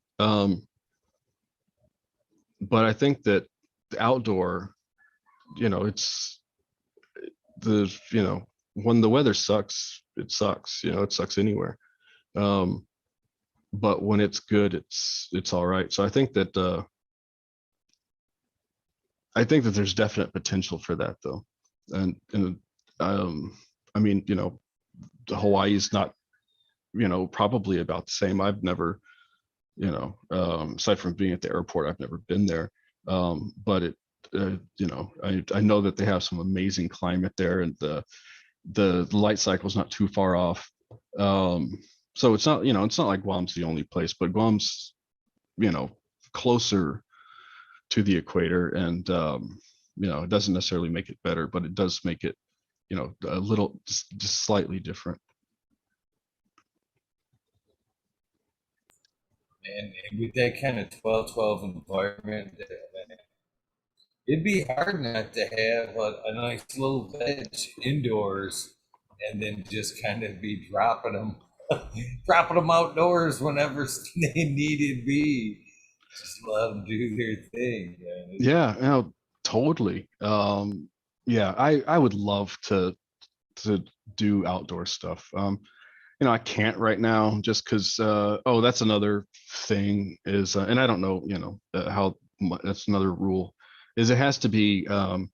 S2: But I think that the outdoor, it's the when the weather sucks, it sucks. It sucks anywhere. Um, but when it's good, it's all right. So I think that there's definite potential for that though, and I mean, Hawaii is not, probably about the same. I've never, aside from being at the airport, I've never been there. But I know that they have some amazing climate there, and the light cycle is not too far off. Um, so it's not like Guam's the only place, but Guam's, you know, closer to the equator, and it doesn't necessarily make it better, but it does make it, a little just slightly different.
S1: And with that kind of 12-12 environment, it'd be hard not to have a nice little veg indoors and then just kind of be dropping them, dropping them outdoors whenever they needed be. Just let them do their thing. Man.
S2: Yeah, totally. Yeah, I would love to do outdoor stuff. I can't right now just because. Oh, that's another thing is, and I don't know, how that's another rule is it has to be out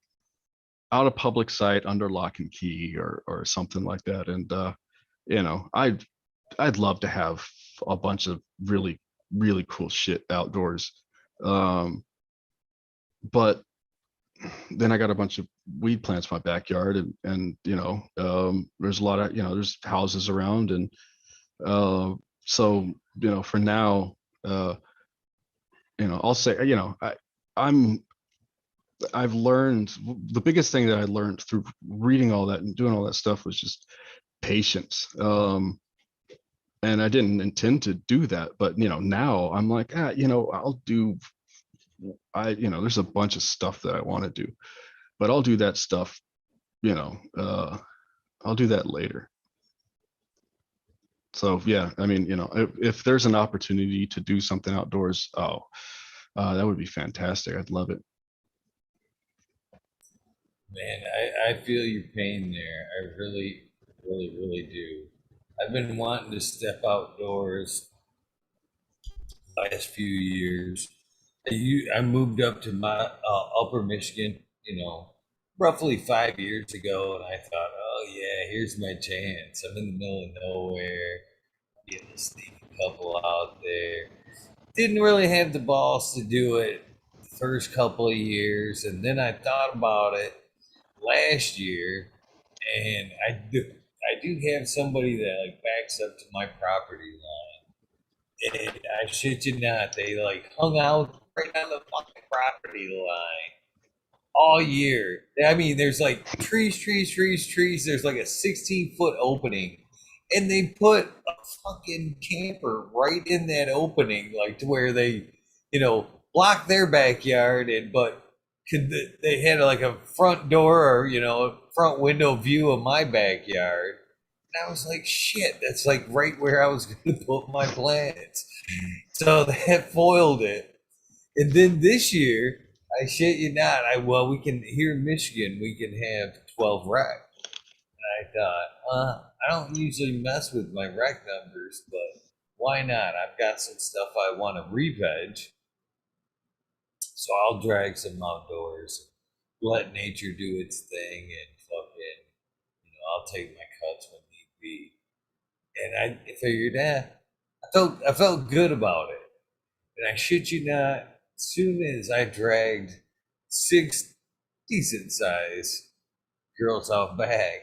S2: of public sight under lock and key or something like that. And I'd love to have a bunch of really really cool shit outdoors. Um, but then I got a bunch of weed plants in my backyard, and there's a lot of there's houses around, and uh, so for now, uh, I'll say I'm I've learned the biggest thing that I learned through reading all that and doing all that stuff was just patience. And I didn't intend to do that, but now I'm like, I'll do. There's a bunch of stuff that I want to do, but I'll do that stuff. You know, uh, I'll do that later. So yeah, I mean, if there's an opportunity to do something outdoors, that would be fantastic. I'd love it.
S1: Man, I feel your pain there. I really, really, really do. I've been wanting to step outdoors last few years. I moved up to my Upper Michigan, roughly 5 years ago, and I thought, oh yeah, here's my chance. I'm in the middle of nowhere, getting a sneaky couple out there. Didn't really have the balls to do it the first couple of years, and then I thought about it last year, and I do have somebody that like backs up to my property line. And I shit you not, they like hung out right on the fucking property line all year. I mean, there's like trees, trees, trees, trees. There's like a 16-foot opening, and they put a fucking camper right in that opening, like to where they, block their backyard, and but they had like a front door or a front window view of my backyard. And I was like, shit, that's like right where I was going to put my plants. So that foiled it. And then this year, I shit you not, we can here in Michigan we can have 12 rec. And I thought, I don't usually mess with my rec numbers, but why not? I've got some stuff I want to re-veg, so I'll drag some outdoors, let nature do its thing, and fucking, I'll take my cuts when need be. And I figured, I felt good about it. And I shit you not, as soon as I dragged 6 decent size girls off back,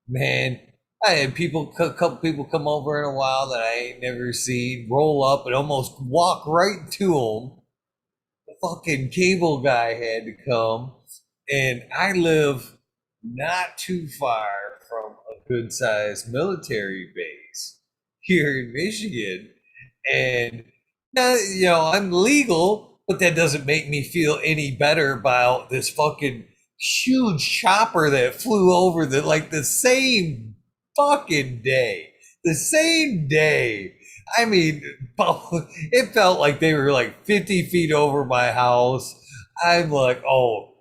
S1: man, I had a couple people come over in a while that I ain't never seen, roll up and almost walk right to them. The fucking cable guy had to come, and I live not too far from a good sized military base here in Michigan. And I'm legal, but that doesn't make me feel any better about this fucking huge chopper that flew over the same fucking day. The same day. I mean, it felt like they were like 50 feet over my house. I'm like, oh,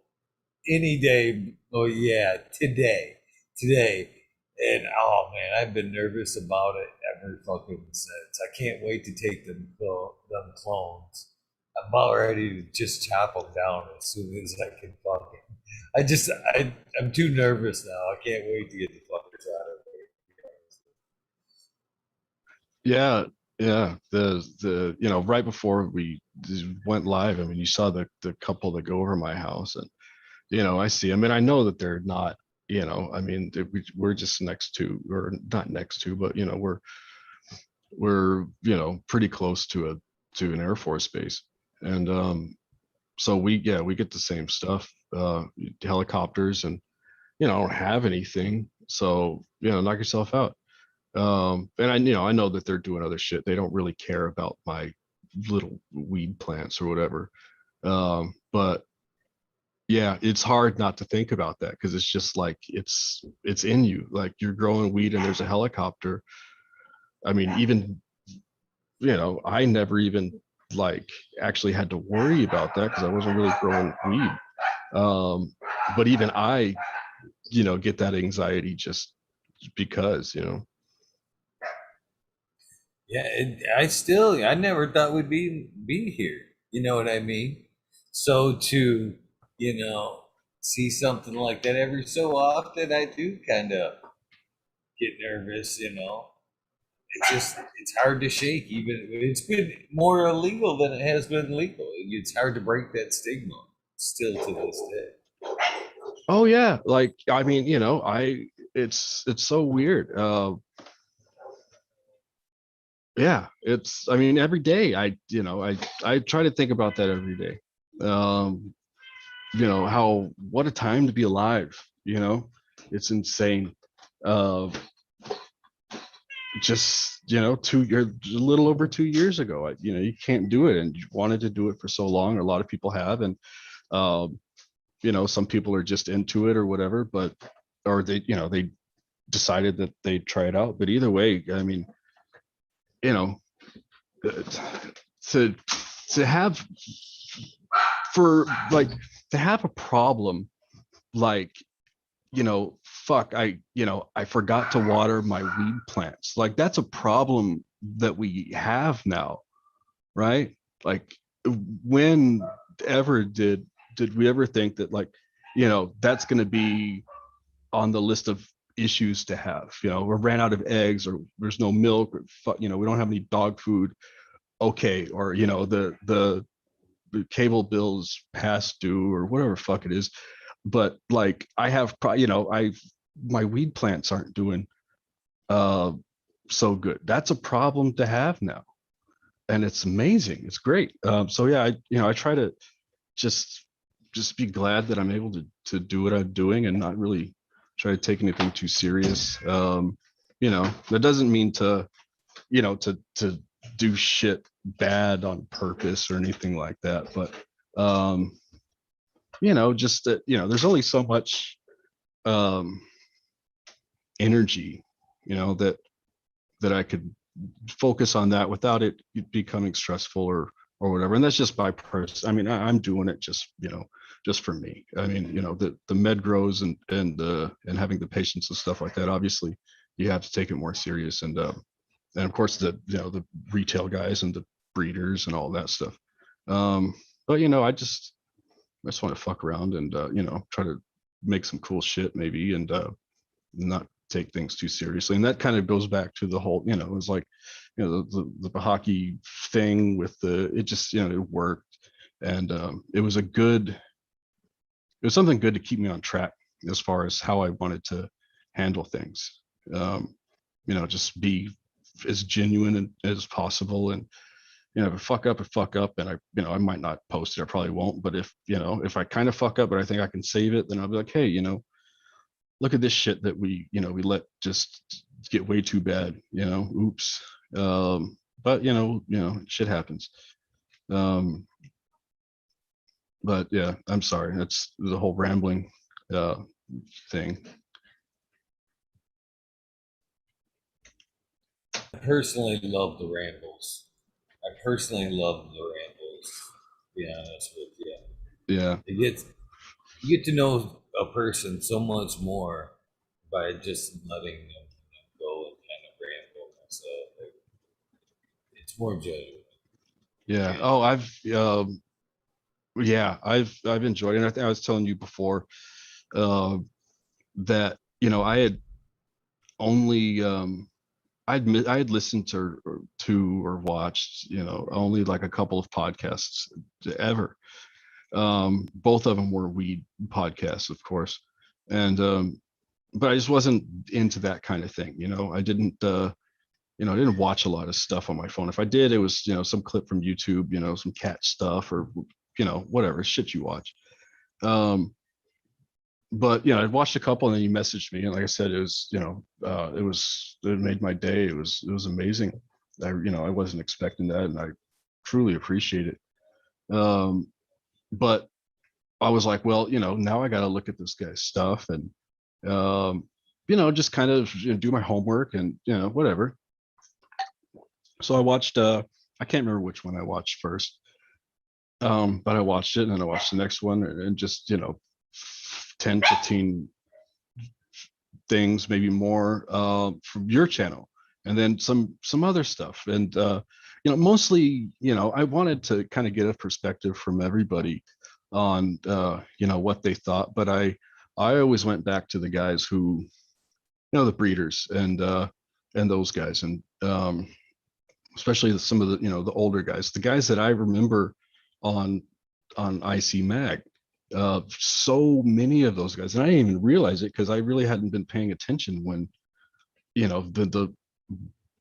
S1: any day. Oh yeah, today. And oh man, I've been nervous about it ever fucking since. I can't wait to take them clones. I'm about ready to just chop them down as soon as I can fucking. I'm too nervous now. I can't wait to get the fuckers out of
S2: Yeah, yeah. The right before we went live, I mean, you saw the couple that go over my house, and I see them, and I know that they're not. I mean, we're just next to, or not next to, but we're pretty close to an Air Force base, and so we get the same stuff, helicopters, and I don't have anything, so knock yourself out. And I know that they're doing other shit. They don't really care about my little weed plants or whatever. But yeah, it's hard not to think about that, because it's just like it's in you. Like, you're growing weed and there's a helicopter. I mean, even I never even like actually had to worry about that because I wasn't really growing weed. But even I, get that anxiety just because.
S1: Yeah, I never thought we'd be here. You know what I mean? So to, you know, see something like that every so often, I do kind of get nervous. It's hard to shake. Even it's been more illegal than it has been legal. It's hard to break that stigma still to this day.
S2: Oh yeah, like, I mean, it's so weird. Yeah, I mean, every day I try to think about that every day. Um, how, what a time to be alive, it's insane. Uh, just, 2 years, a little over 2 years ago, you can't do it, and you wanted to do it for so long, or a lot of people have, and um, some people are just into it or whatever, but, or they decided that they'd try it out. But either way, I mean, you know, to to have for like to have a problem, like, fuck, I forgot to water my weed plants. Like, that's a problem that we have now, right? Like, when ever did we ever think that, like, that's going to be on the list of issues to have? We ran out of eggs, or there's no milk, or we don't have any dog food. Okay. Or the cable bills past due, or whatever fuck it is. But like, I have I my weed plants aren't doing uh so good. That's a problem to have now. and it's amazing. It's great. So yeah, I try to just just be glad that I'm able to do what I'm doing and not really try to take anything too serious. That doesn't mean to do shit bad on purpose or anything like that. But um, just that, there's only so much um energy, that I could focus on that without it becoming stressful or whatever. And that's just my person. I mean, I'm doing it just for me. I mean, the med grows and having the patients and stuff like that. Obviously, you have to take it more serious, and of course the retail guys and the breeders and all that stuff. Um, but I just want to fuck around and try to make some cool shit maybe and not take things too seriously. And that kind of goes back to the whole, it's like, the Bahaki thing with it just, it worked. And it was something good to keep me on track as far as how I wanted to handle things. Um, just be as genuine as possible. And, if I fuck up, I fuck up, and I might not post it. I probably won't. But if I kind of fuck up, but I think I can save it, then I'll be like, hey, look at this shit that we let just get way too bad, oops. But shit happens. um but yeah, I'm sorry, that's the whole rambling uh thing.
S1: I personally love the rambles. I personally love the rambles. To be honest with you,
S2: Yeah,
S1: it gets you get to know a person so much more by just letting them go and kind of ramble. So it's more genuine.
S2: yeah.
S1: Yeah.
S2: Oh, I've enjoyed it. And I think I was telling you before uh that I had only I had listened to or watched only like a couple of podcasts ever. Both of them were weed podcasts, of course. And but I just wasn't into that kind of thing. I didn't watch a lot of stuff on my phone. If I did, it was some clip from YouTube, some cat stuff, or whatever shit you watch. um but I watched a couple, and then you messaged me, and like I said, it made my day. It was amazing. I wasn't expecting that, and I truly appreciate it. But I was like, well, now I got to look at this guy's stuff and, just kind of do my homework and, whatever. So I watched, I can't remember which one I watched first, but I watched it, and then I watched the next one, and just, 10, 15 things, maybe more, from your channel, and then some other stuff. And, mostly, I wanted to kind of get a perspective from everybody on, what they thought. But I always went back to the guys who, the breeders and those guys. And especially some of the older guys, the guys that I remember on IC Mag. So many of those guys, and I didn't even realize it because I really hadn't been paying attention when the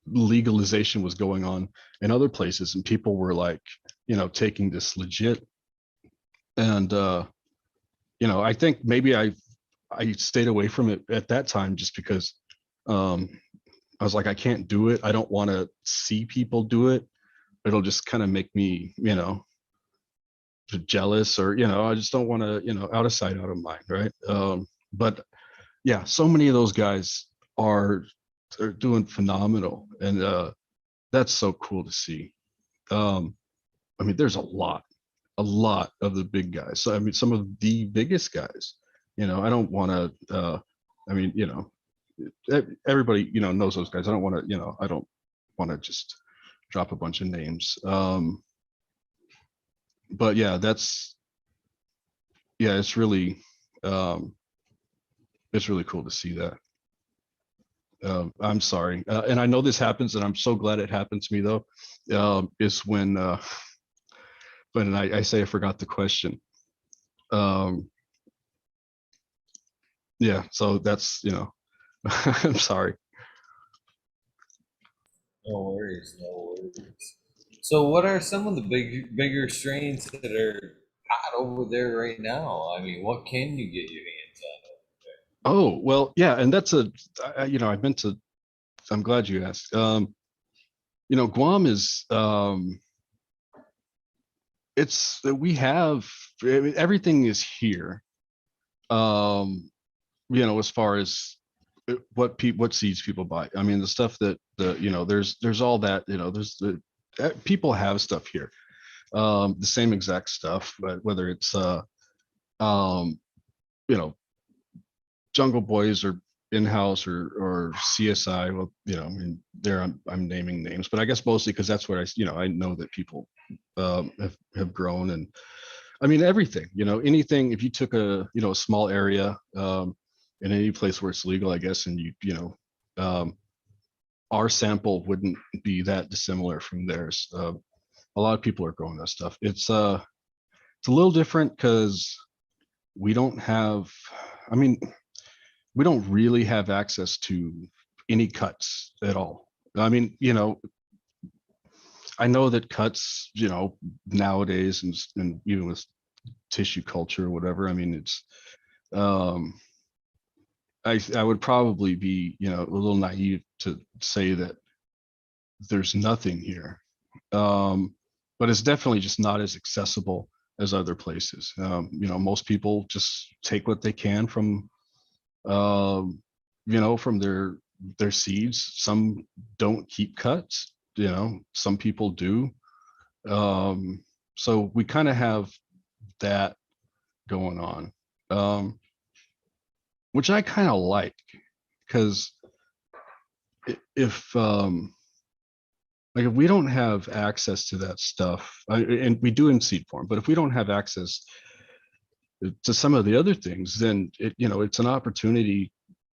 S2: legalization was going on in other places, and people were like, taking this legit. And I think maybe I stayed away from it at that time just because um I was like, I can't do it. I don't want to see people do it. It'll just kind of make me, jealous, or I just don't want to, out of sight, out of mind, right? But yeah, so many of those guys are are doing phenomenal, and that's so cool to see. um I mean, there's a lot of the big guys. So I mean, some of the biggest guys. I don't want to. I mean, everybody knows those guys. I don't want to. I don't want to just drop a bunch of names. But yeah, it's really, um, it's really cool to see that. I'm sorry, and I know this happens, and I'm so glad it happened to me though. Is when I say I forgot the question. Um, yeah, so that's I'm sorry.
S1: No worries, no worries. So, what are some of the bigger strains that are hot over there right now? I mean, what can you get your hands
S2: Oh, well, yeah, and that's I meant to. I'm glad you asked. Guam is it's we have I mean, everything is here. Um, as far as what seeds people buy. I mean, the stuff that there's all that, there's the people have stuff here. The same exact stuff, but whether it's um, you know, Jungle Boys or in-house or CSI. Well, I mean, there I'm naming names, but I guess mostly because that's what I know that people have grown. And I mean everything, anything. If you took a small area in any place where it's legal, I guess, and our sample wouldn't be that dissimilar from theirs. A lot of people are growing that stuff. It's a little different because we don't have. I mean, we don't really have access to any cuts at all. I mean, I know that cuts, nowadays and even with tissue culture or whatever, I mean, um, I would probably be, a little naive to say that there's nothing here. But it's definitely just not as accessible as other places. Most people just take what they can um, from their seeds. Some don't keep cuts, some people do. Um, so we kind of have that going on, um, which I kind of like because if like if we don't have access to that stuff, and we do in seed form, but if we don't have access to some of the other things, then it's an opportunity.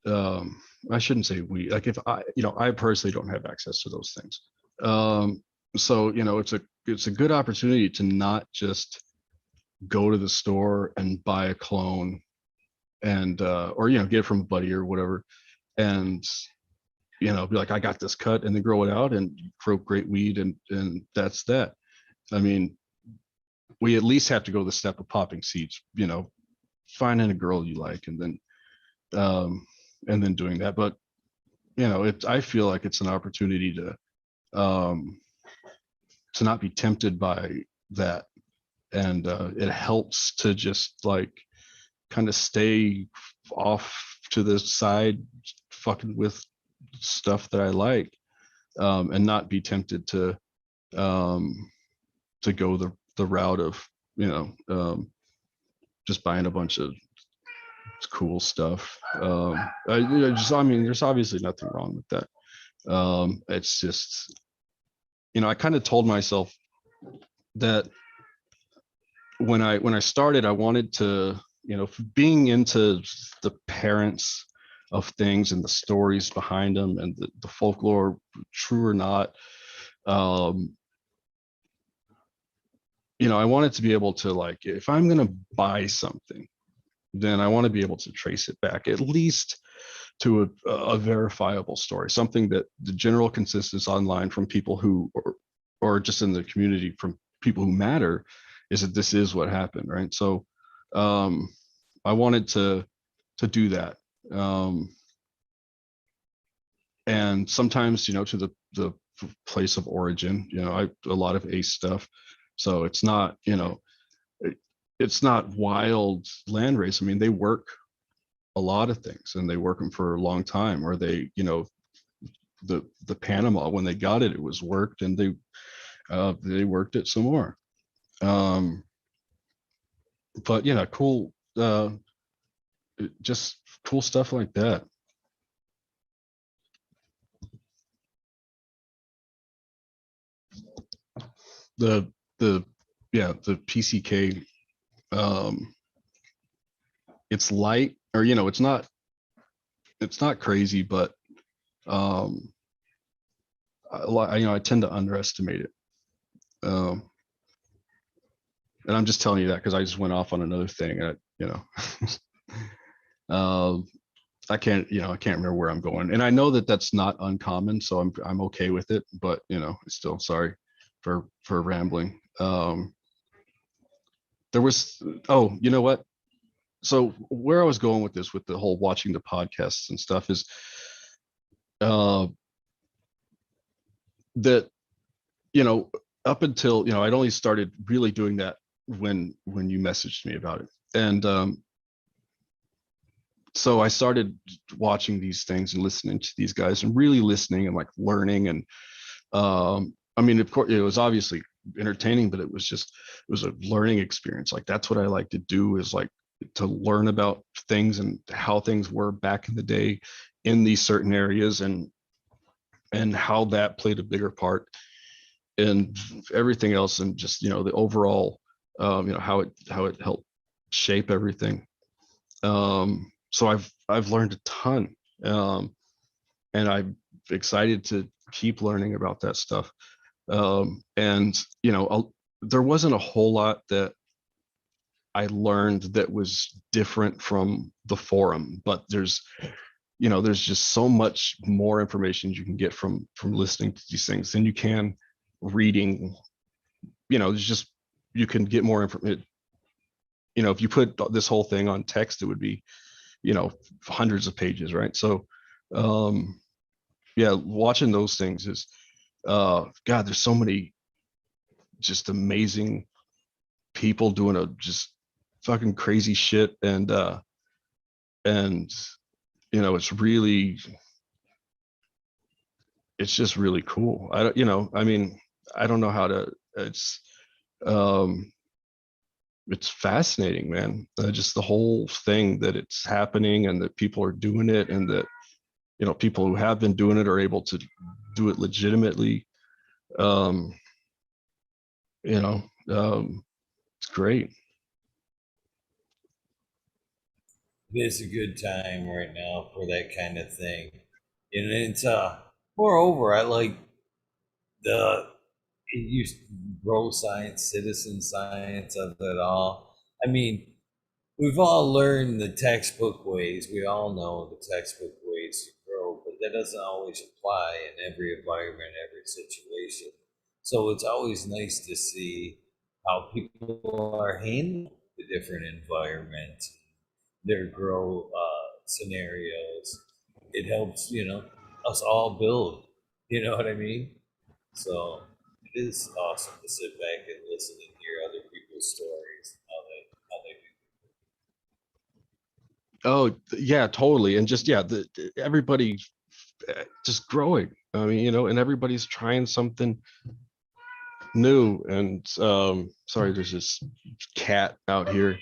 S2: I shouldn't say we, like if I personally don't have access to those things. Um, so it's a good opportunity to not just go to the store and buy a clone and or get it from a buddy or whatever, and be like, I got this cut, and then grow it out and grow great weed, and that's that. I mean, we at least have to go the step of popping seeds, finding a girl you like, um and then doing that. But I feel like it's an opportunity um to not be tempted by that. And it helps to just like kind of stay off to the side, fucking with stuff that I like, and not be tempted um to go the route of just buying a bunch of cool stuff. I mean, there's obviously nothing wrong with that. It's just, I kind of told myself that when I started, I wanted to, being into the parents of things and the stories behind them and the folklore, true or not. Um, I wanted to be able to, like, if I'm gonna buy something, then I want to be able to trace it back at least to a verifiable story, something that the general consensus online from people who, or just in the community from people who matter, is that this is what happened, right? So um, I wanted to do that, and sometimes to the place of origin. A lot of ace stuff, so it's not it, it's not wild land race. I mean, they work a lot of things and they work them for a long time, or the Panama, when they got it, it was worked, and they worked it some more. Um, but cool, just cool stuff like that. The the yeah, the PCK, um, it's light, or it's not crazy, but um, I tend to underestimate it. Um, and I'm just telling you that because I just went off on another thing. um, I can't remember where I'm going, and I know that that's not uncommon, so I'm okay with it. But still, sorry. for rambling. There was, oh, you know what? So where I was going with this, with the whole watching the podcasts and stuff, is uh, that, you know, up until, you know, I'd only started really doing that when you messaged me about it, and so I started watching these things and listening to these guys and really listening and like learning. And I mean, of course, it was obviously entertaining, but it was a learning experience. Like that's what I like to do, is like to learn about things and how things were back in the day in these certain areas, and how that played a bigger part in everything else, and just, you know, the overall, you know, how it helped shape everything. So I've learned a ton, um, and I'm excited to keep learning about that stuff. And you know, there wasn't a whole lot that I learned that was different from the forum, but there's, you know, there's just so much more information you can get from listening to these things than you can reading. You know, there's just, you can get more information. You know, if you put this whole thing on text, it would be, you know, hundreds of pages, right? So um yeah, watching those things is, god, there's so many just amazing people doing a just fucking crazy shit. And you know, it's just really cool. I don't, you know, I mean, I don't know how to, um it's fascinating, man. Just the whole thing that it's happening and that people are doing it, and that, you know, people who have been doing it are able to do it legitimately. um you know, it's great.
S1: It is a good time right now for that kind of thing. And it's moreover, I like the it used grow science, citizen science of it all. I mean, we've all learned the textbook ways. We all know the textbook ways to grow, but that doesn't always apply in every environment, every situation. So it's always nice to see how people are handling the different environments, their grow scenarios. It helps, you know, us all build. You know what I mean? So it is awesome to sit back and listen and hear other people's stories, how they
S2: Oh yeah, totally. And just, yeah, everybody just growing. I mean, you know, and everybody's trying something new. And sorry, there's this cat out here.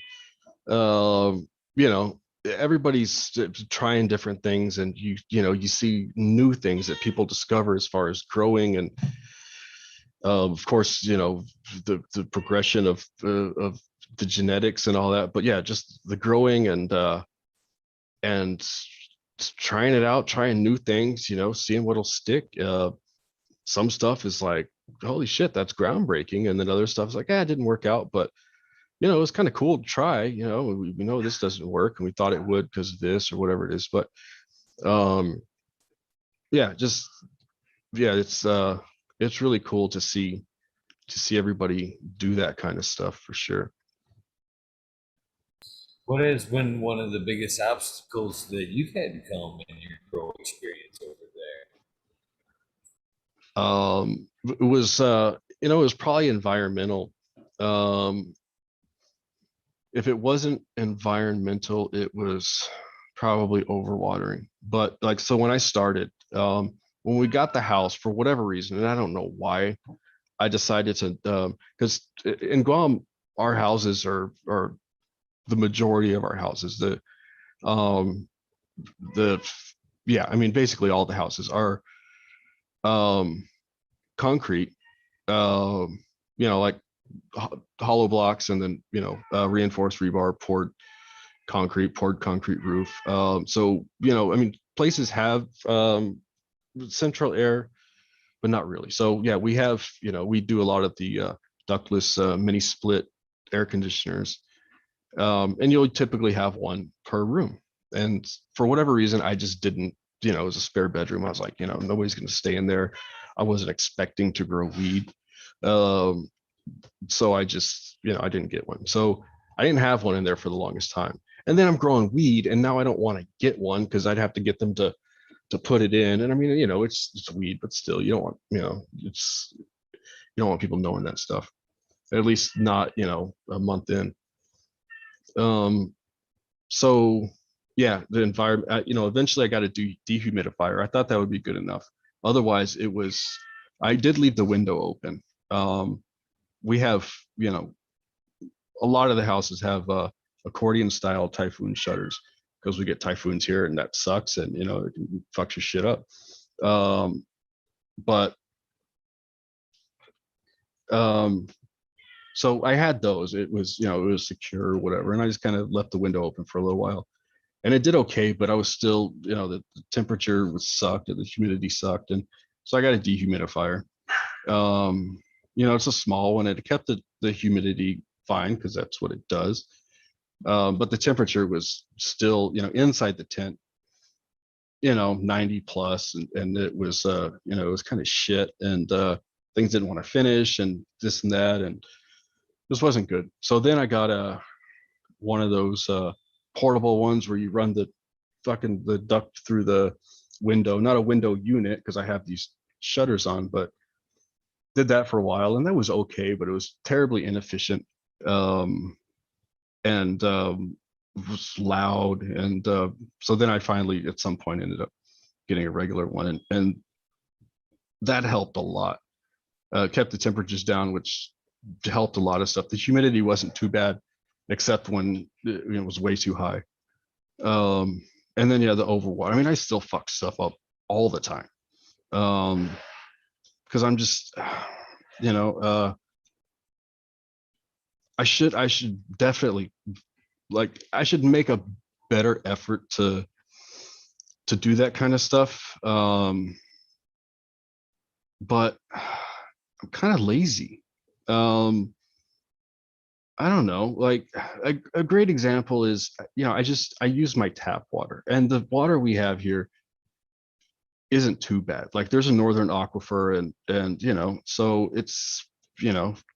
S2: You know, everybody's trying different things, and you know, you see new things that people discover as far as growing. And of course, you know, the progression of the genetics and all that. But yeah, just the growing, and trying it out, trying new things, you know, seeing what'll stick. Some stuff is like, holy shit, that's groundbreaking. And then other stuff is like, it didn't work out, but you know, it was kind of cool to try. You know, we know this doesn't work, and we thought it would because of this or whatever it is. But um, yeah, just, yeah, it's really cool to see everybody do that kind of stuff for sure.
S1: What has been one of the biggest obstacles that you've had to come in your grow experience over there?
S2: It was, you know, it was probably environmental. Um, if it wasn't environmental, it was probably overwatering. But like, so when I started, when we got the house, for whatever reason, and I don't know why, I decided to, because in Guam, our houses are the majority of our houses. Um, the, yeah, I mean, basically all the houses are um, concrete, you know, like hollow blocks, and then, you know, reinforced rebar, poured concrete roof. So, you know, I mean, places have central air, but not really. So yeah, we have, you know, we do a lot of the ductless mini split air conditioners, and you'll typically have one per room. And for whatever reason, I just didn't, you know, it was a spare bedroom. I was like, you know, nobody's going to stay in there. I wasn't expecting to grow weed. Um, so I just, I didn't get one. So I didn't have one in there for the longest time. And then I'm growing weed, and now I don't want to get one because I'd have to get them to put it in. And I mean, it's weed, but still, you don't want, you don't want people knowing that stuff. At least not, a month in. Um, so yeah, the environment, eventually I got a dehumidifier. I thought that would be good enough. Otherwise, I did leave the window open. We have, a lot of the houses have accordion style typhoon shutters because we get typhoons here and that sucks, and it can fuck your shit up. Um, but um, so I had those. It was, it was secure or whatever, and I just kind of left the window open for a little while, and it did okay. But I was still, the temperature was sucked and the humidity sucked, and so I got a dehumidifier. Um, it's a small one. It kept the humidity fine because that's what it does. But the temperature was still, inside the tent, 90 plus, and it was, it was kind of shit, and things didn't want to finish, and this and that, and this wasn't good. So then I got one of those portable ones where you run the duct through the window, not a window unit because I have these shutters on, but did that for a while, and that was okay, but it was terribly inefficient. And was loud, and so then I finally at some point ended up getting a regular one, and that helped a lot. Kept the temperatures down, which helped a lot of stuff. The humidity wasn't too bad, except when it was way too high. And then yeah, the overwater. I mean, I still fuck stuff up all the time, because I'm just, you know, I should definitely, like, I should make a better effort to do that kind of stuff. But I'm kind of lazy. Um, I don't know. Like a great example is, I use my tap water, and the water we have here isn't too bad. Like there's a northern aquifer, and so it's,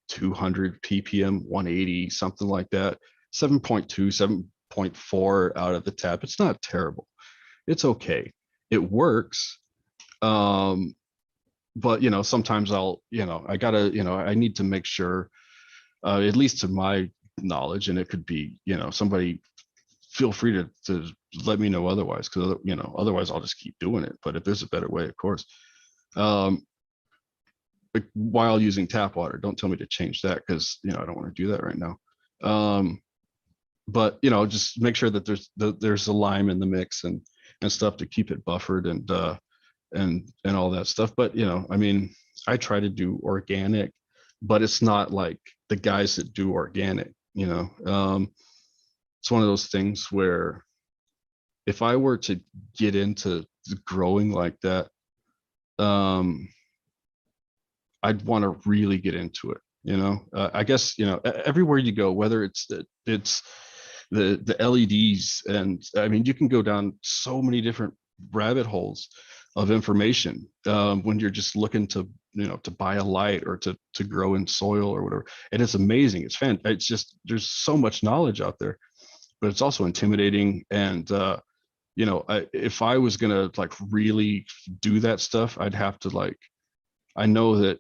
S2: 200 ppm, 180, something like that. 7.2, 7.4 out of the tap. It's not terrible. It's okay. It works. Um, but sometimes I gotta, I need to make sure, at least to my knowledge, and it could be, somebody feel free to let me know otherwise, because otherwise I'll just keep doing it. But if there's a better way, of course. um while using tap water, don't tell me to change that, because I don't want to do that right now. But just make sure that there's a lime in the mix, and stuff to keep it buffered, and all that stuff. But I mean, I try to do organic, but it's not like the guys that do organic. It's one of those things where if I were to get into growing like that, um, I'd want to really get into it. I guess everywhere you go, whether it's the LEDs, and I mean, you can go down so many different rabbit holes of information, when you're just looking to buy a light or to grow in soil or whatever. And it's amazing. It's just, there's so much knowledge out there, but it's also intimidating. And if I was gonna like really do that stuff, I'd have to, like, I know that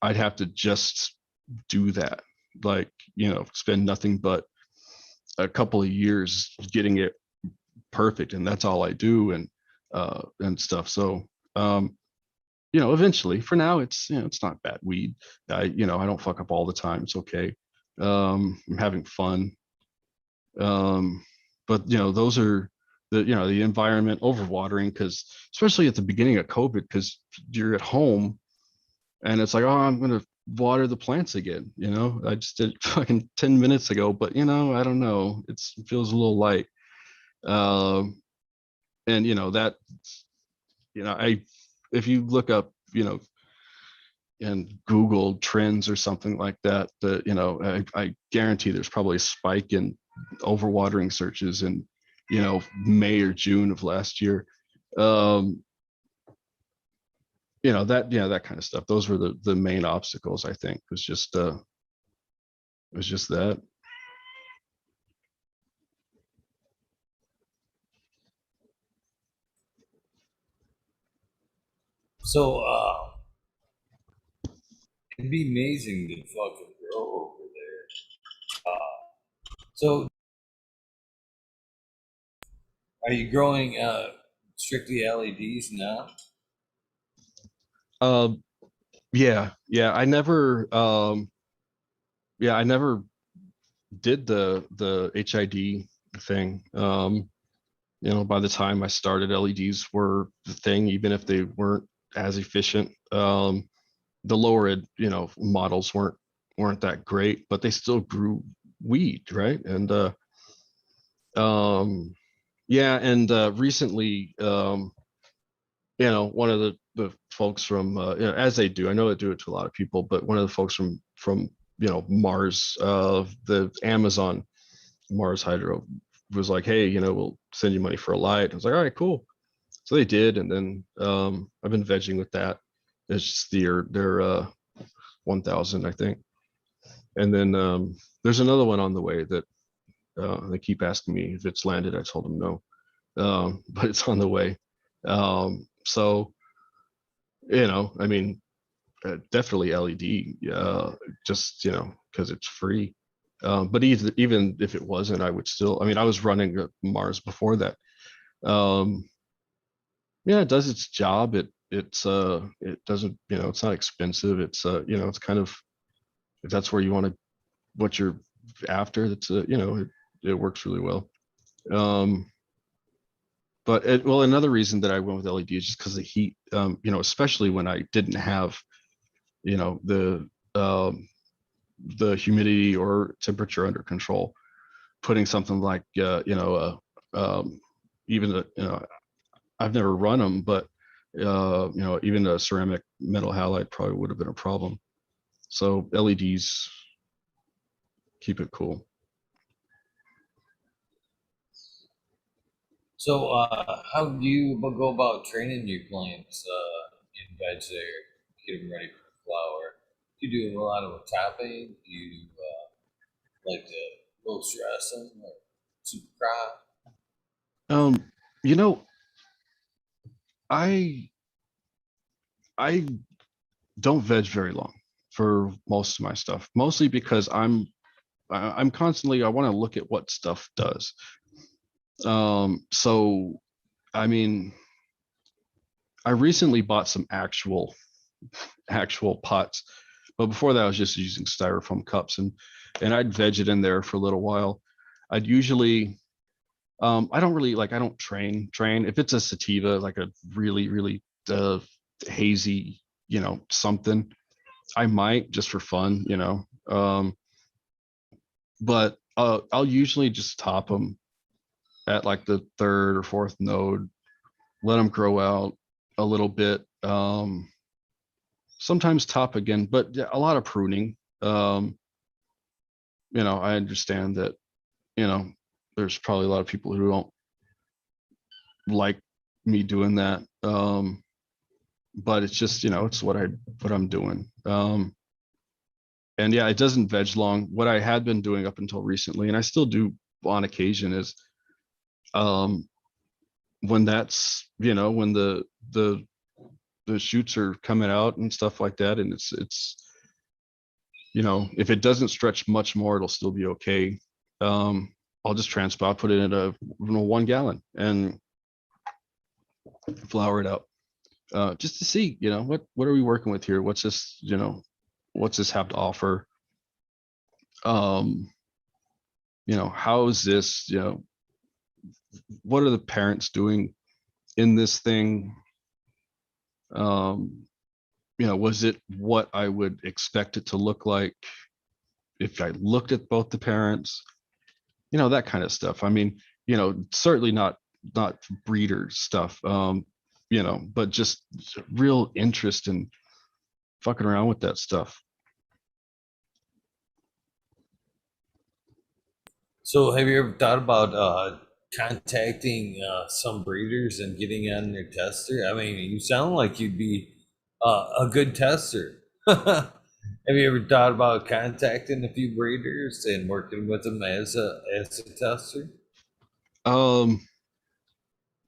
S2: I'd have to just do that, like, spend nothing but a couple of years getting it perfect, and that's all I do, and stuff. So eventually, for now, it's not bad weed. I don't fuck up all the time. It's okay. I'm having fun. But those are the environment, overwatering, because especially at the beginning of COVID, because you're at home and it's like, oh, I'm gonna water the plants again. I just did fucking 10 minutes ago, but I don't know. It feels a little light. Um, and that, I if you look up, and Google trends or something like that, I guarantee there's probably a spike in overwatering searches in, May or June of last year. Um, that kind of stuff. Those were the main obstacles. I think was just that.
S1: So it'd be amazing to fucking grow over there. So are you growing strictly LEDs now?
S2: Uh, yeah, yeah. I never did the HID thing. By the time I started, LEDs were the thing, even if they weren't as efficient. The lower end, models weren't that great, but they still grew weed, right? And um, yeah, and recently, one of the folks from as they do, I know they do it to a lot of people, but one of the folks from Mars, the Amazon Mars Hydro was like, hey, we'll send you money for a light. I was like, all right, cool. So they did, and then I've been vegging with that. It's just their 1000, I think. And then there's another one on the way that they keep asking me if it's landed. I told them no, but it's on the way. So I mean, definitely LED, just because it's free. But even if it wasn't, I would still. I mean, I was running Mars before that. Um, yeah, it does its job. It doesn't, it's not expensive. It's kind of, if that's where you want to, what you're after, it works really well. Um, well, another reason that I went with LED is just because of the heat. Especially when I didn't have, you know, the humidity or temperature under control. Putting something like, even I've never run them, but even a ceramic metal halide probably would have been a problem. So LEDs keep it cool.
S1: So how do you go about training your plants in veg there, get them ready for the flower? Do you do a lot of tapping? Do you like to low stress them or super crop?
S2: Um, you know, I I don't veg very long for most of my stuff, mostly because I'm constantly, I want to look at what stuff does. So I mean, I recently bought some actual pots, but before that I was just using styrofoam cups, and I'd veg it in there for a little while. I'd usually I don't really like, I don't train. If it's a sativa, like a really uh hazy, something, I might just for fun, but I'll usually just top them at like the third or fourth node, let them grow out a little bit. Sometimes top again, but yeah, a lot of pruning. I understand that, you know, there's probably a lot of people who don't like me doing that. But it's just, it's what I'm doing. And yeah, it doesn't veg long. What I had been doing up until recently, and I still do on occasion, is um when that's, when the shoots are coming out and stuff like that, and it's if it doesn't stretch much more, it'll still be okay. um I'll just transpout, put it in a 1 gallon and flour it out, just to see, what are we working with here, what's this have to offer. um how is this, what are the parents doing in this thing? um was it what I would expect it to look like if I looked at both the parents? That kind of stuff. I mean, certainly not breeder stuff, but just real interest in fucking around with that stuff.
S1: So have you ever thought about contacting some breeders and getting on their tester? I mean, you sound like you'd be a good tester. Have you ever thought about contacting a few breeders and working with them as a tester?
S2: Um,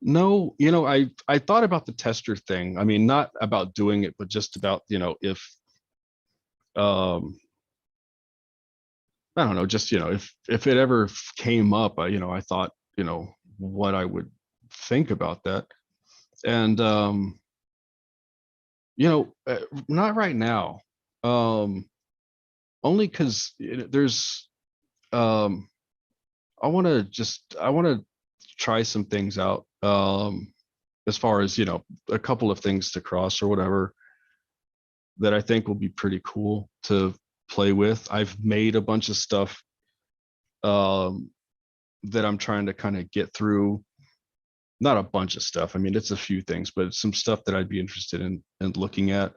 S2: no, I thought about the tester thing. I mean, not about doing it, but just about, if um I don't know, just if it ever came up, I thought, what I would think about that. And not right now. Um, only because there's um I want to try some things out. As far as, a couple of things to cross or whatever that I think will be pretty cool to play with. I've made a bunch of stuff um that I'm trying to kind of get through. Not a bunch of stuff. I mean, it's a few things, but it's some stuff that I'd be interested in looking at,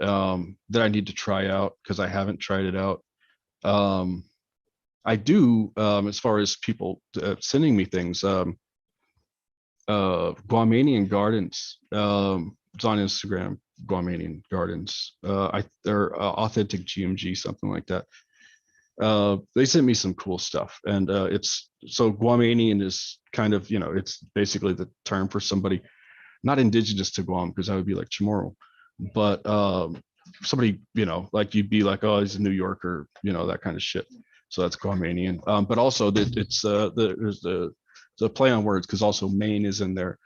S2: that I need to try out because I haven't tried it out. Um, I do, as far as people sending me things, Guamanian Gardens. It's on Instagram, Guamanian Gardens. They're authentic GMG, something like that. They sent me some cool stuff, and it's so Guamanian is kind of, it's basically the term for somebody not indigenous to Guam, because that would be like Chamorro, but somebody, like you'd be like, oh, he's a New Yorker, that kind of shit. So that's Guamanian. But also that it's there's the play on words, because also Maine is in there.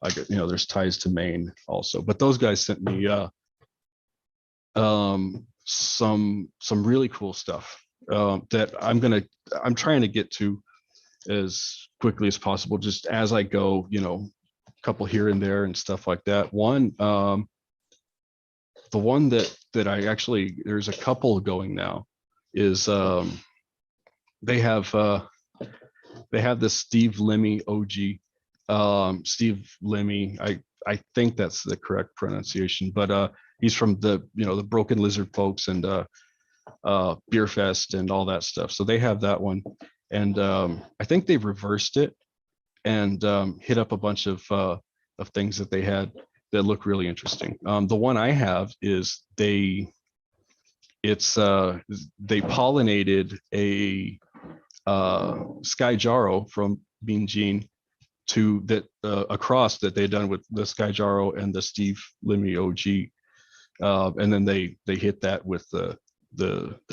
S2: Like, there's ties to Maine also. But those guys sent me some really cool stuff that I'm trying to get to as quickly as possible, just as I go, a couple here and there and stuff like that. The one that I actually, there's a couple going now, is they have they have this Steve Lemmy OG. Steve Lemmy, I think that's the correct pronunciation, but he's from the Broken Lizard folks, and Beer Fest and all that stuff. So they have that one, and I think they've reversed it and hit up a bunch of things that they had that look really interesting. The one I have is they pollinated a Sky Jarro from Bean Gene to that a cross that they done with the Sky Jarro and the Steve Lemmy OG, and then they hit that with the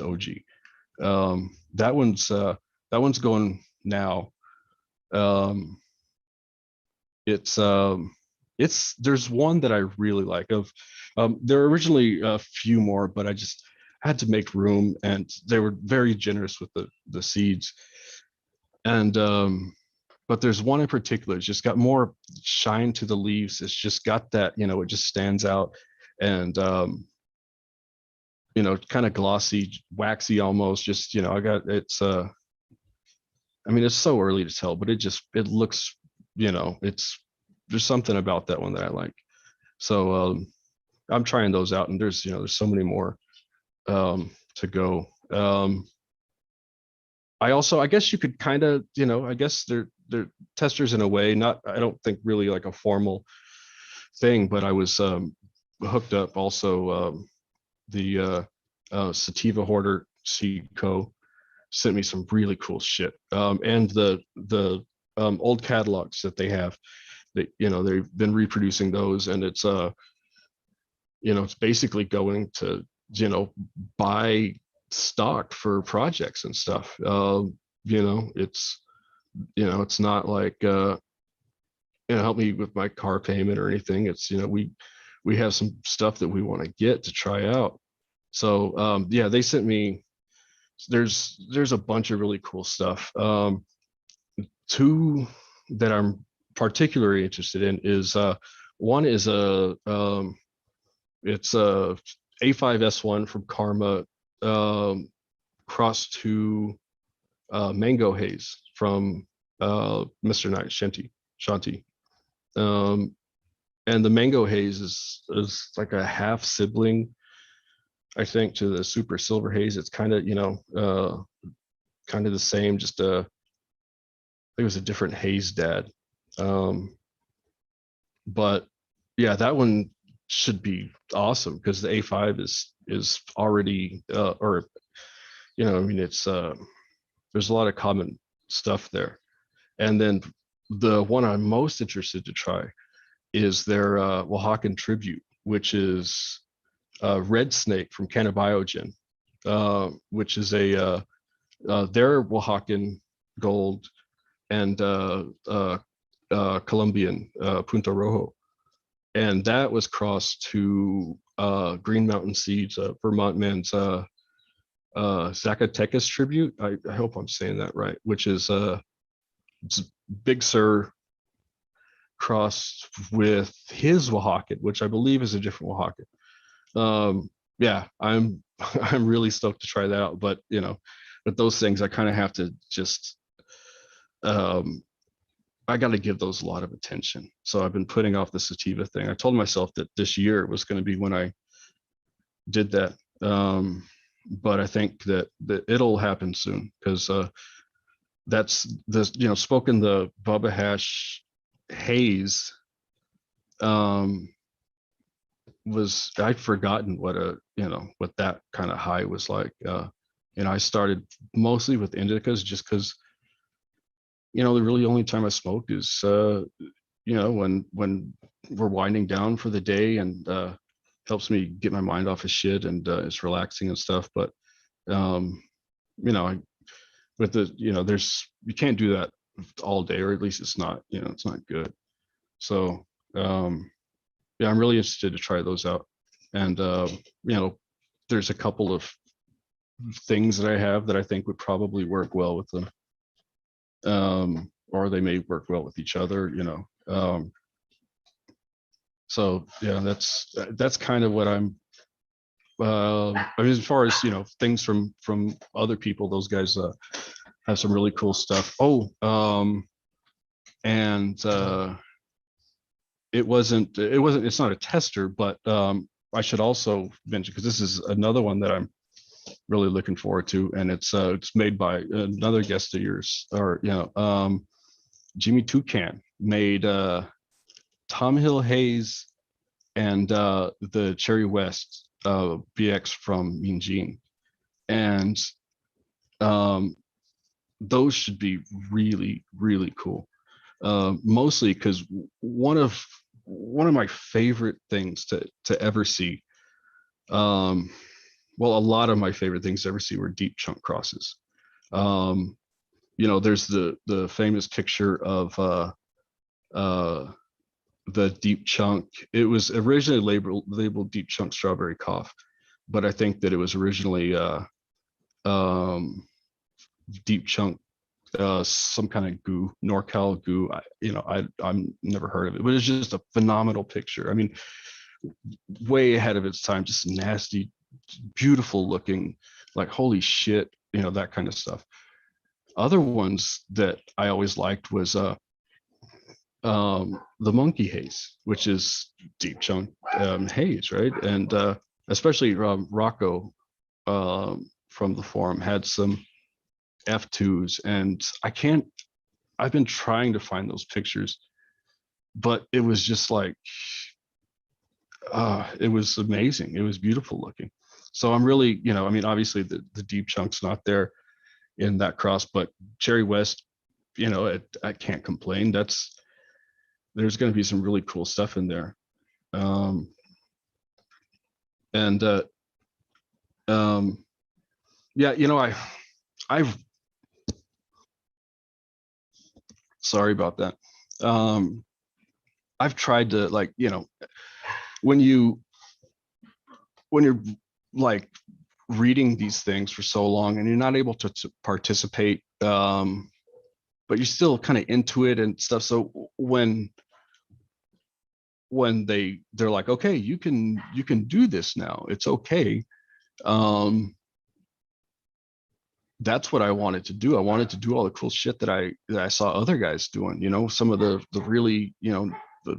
S2: OG. That one's going now. Um, it's there's one that I really like. There are originally a few more, but I just had to make room, and they were very generous with the seeds. And but there's one in particular. It's just got more shine to the leaves. It's just got that, it just stands out, and kind of glossy, waxy almost. Just, I got it's I mean, it's so early to tell, but it looks, it's there's something about that one that I like. So I'm trying those out, and there's so many more to go. I guess you could kind of, I guess they're testers in a way. Not, I don't think really like a formal thing, but I was hooked up also. The Sativa Hoarder Seed Co. sent me some really cool shit, and the old catalogs that they have. They've been reproducing those, and it's basically going to, buy stock for projects and stuff. It's not like help me with my car payment or anything. It's, we have some stuff that we want to get to try out. So yeah, they sent me, there's a bunch of really cool stuff. Two that I'm particularly interested in is one is it's a A5S1 from Karma, crossed to Mango Haze from Mr. Knight Shanti. Um, and the Mango Haze is like a half sibling, I think, to the Super Silver Haze. It's kind of, kind of the same, just it was a different haze dad. But yeah, that one should be awesome because the A5 is already or I mean it's there's a lot of common stuff there. And then the one I'm most interested to try is their Oaxacan tribute, which is Red Snake from Cannabiogen, which is their Oaxacan gold and Colombian Punto Rojo. And that was crossed to Green Mountain Seeds, Vermont Man's Zacatecas tribute. I hope I'm saying that right, which is Big Sur crossed with his Oaxacan, which I believe is a different Oaxacan. Yeah, I'm I'm really stoked to try that out. But with those things, I kind of have to just um, I got to give those a lot of attention. So I've been putting off the sativa thing. I told myself that this year was going to be when I did that. But I think that it'll happen soon because that's the smoking the Bubba Hash haze was I'd forgotten what that kind of high was like. I started mostly with indicas just because the really only time I smoke is when we're winding down for the day and helps me get my mind off of shit and it's relaxing and stuff. But I with the there's you can't do that all day, or at least it's not good. So yeah, I'm really interested to try those out. And there's a couple of things that I have that I think would probably work well with them. Or they may work well with each other, so yeah, that's kind of what I'm I mean, as far as things from other people, those guys have some really cool stuff. And it's not a tester, but I should also mention, because this is another one that I'm really looking forward to, and it's made by another guest of yours, or Jimmy Toucan made Tom Hill Hayes and the Cherry West BX from Mean Gene, and those should be really really cool. Mostly because one of my favorite things to ever see, well, a lot of my favorite things to ever see were deep chunk crosses. There's the famous picture of the deep chunk. It was originally labeled deep chunk strawberry cough, but I think that it was originally deep chunk some kind of goo, NorCal goo. I'm never heard of it, but it's just a phenomenal picture. I mean, way ahead of its time, just nasty, beautiful looking, like holy shit, that kind of stuff. Other ones that I always liked was the monkey haze, which is deep chunk haze, right? And especially Rocco from the forum had some F2s, and I've been trying to find those pictures, but it was just like it was amazing. It was beautiful looking. So I'm really, I mean, obviously the deep chunk's not there in that cross, but Cherry West, I can't complain. There's going to be some really cool stuff in there. And yeah, I've sorry about that. I've tried to, like, when you're like reading these things for so long and you're not able to participate, but you're still kind of into it and stuff. So when they're like, okay, you can do this now, it's okay. That's what I wanted to do. I wanted to do all the cool shit that I saw other guys doing, some of the really, the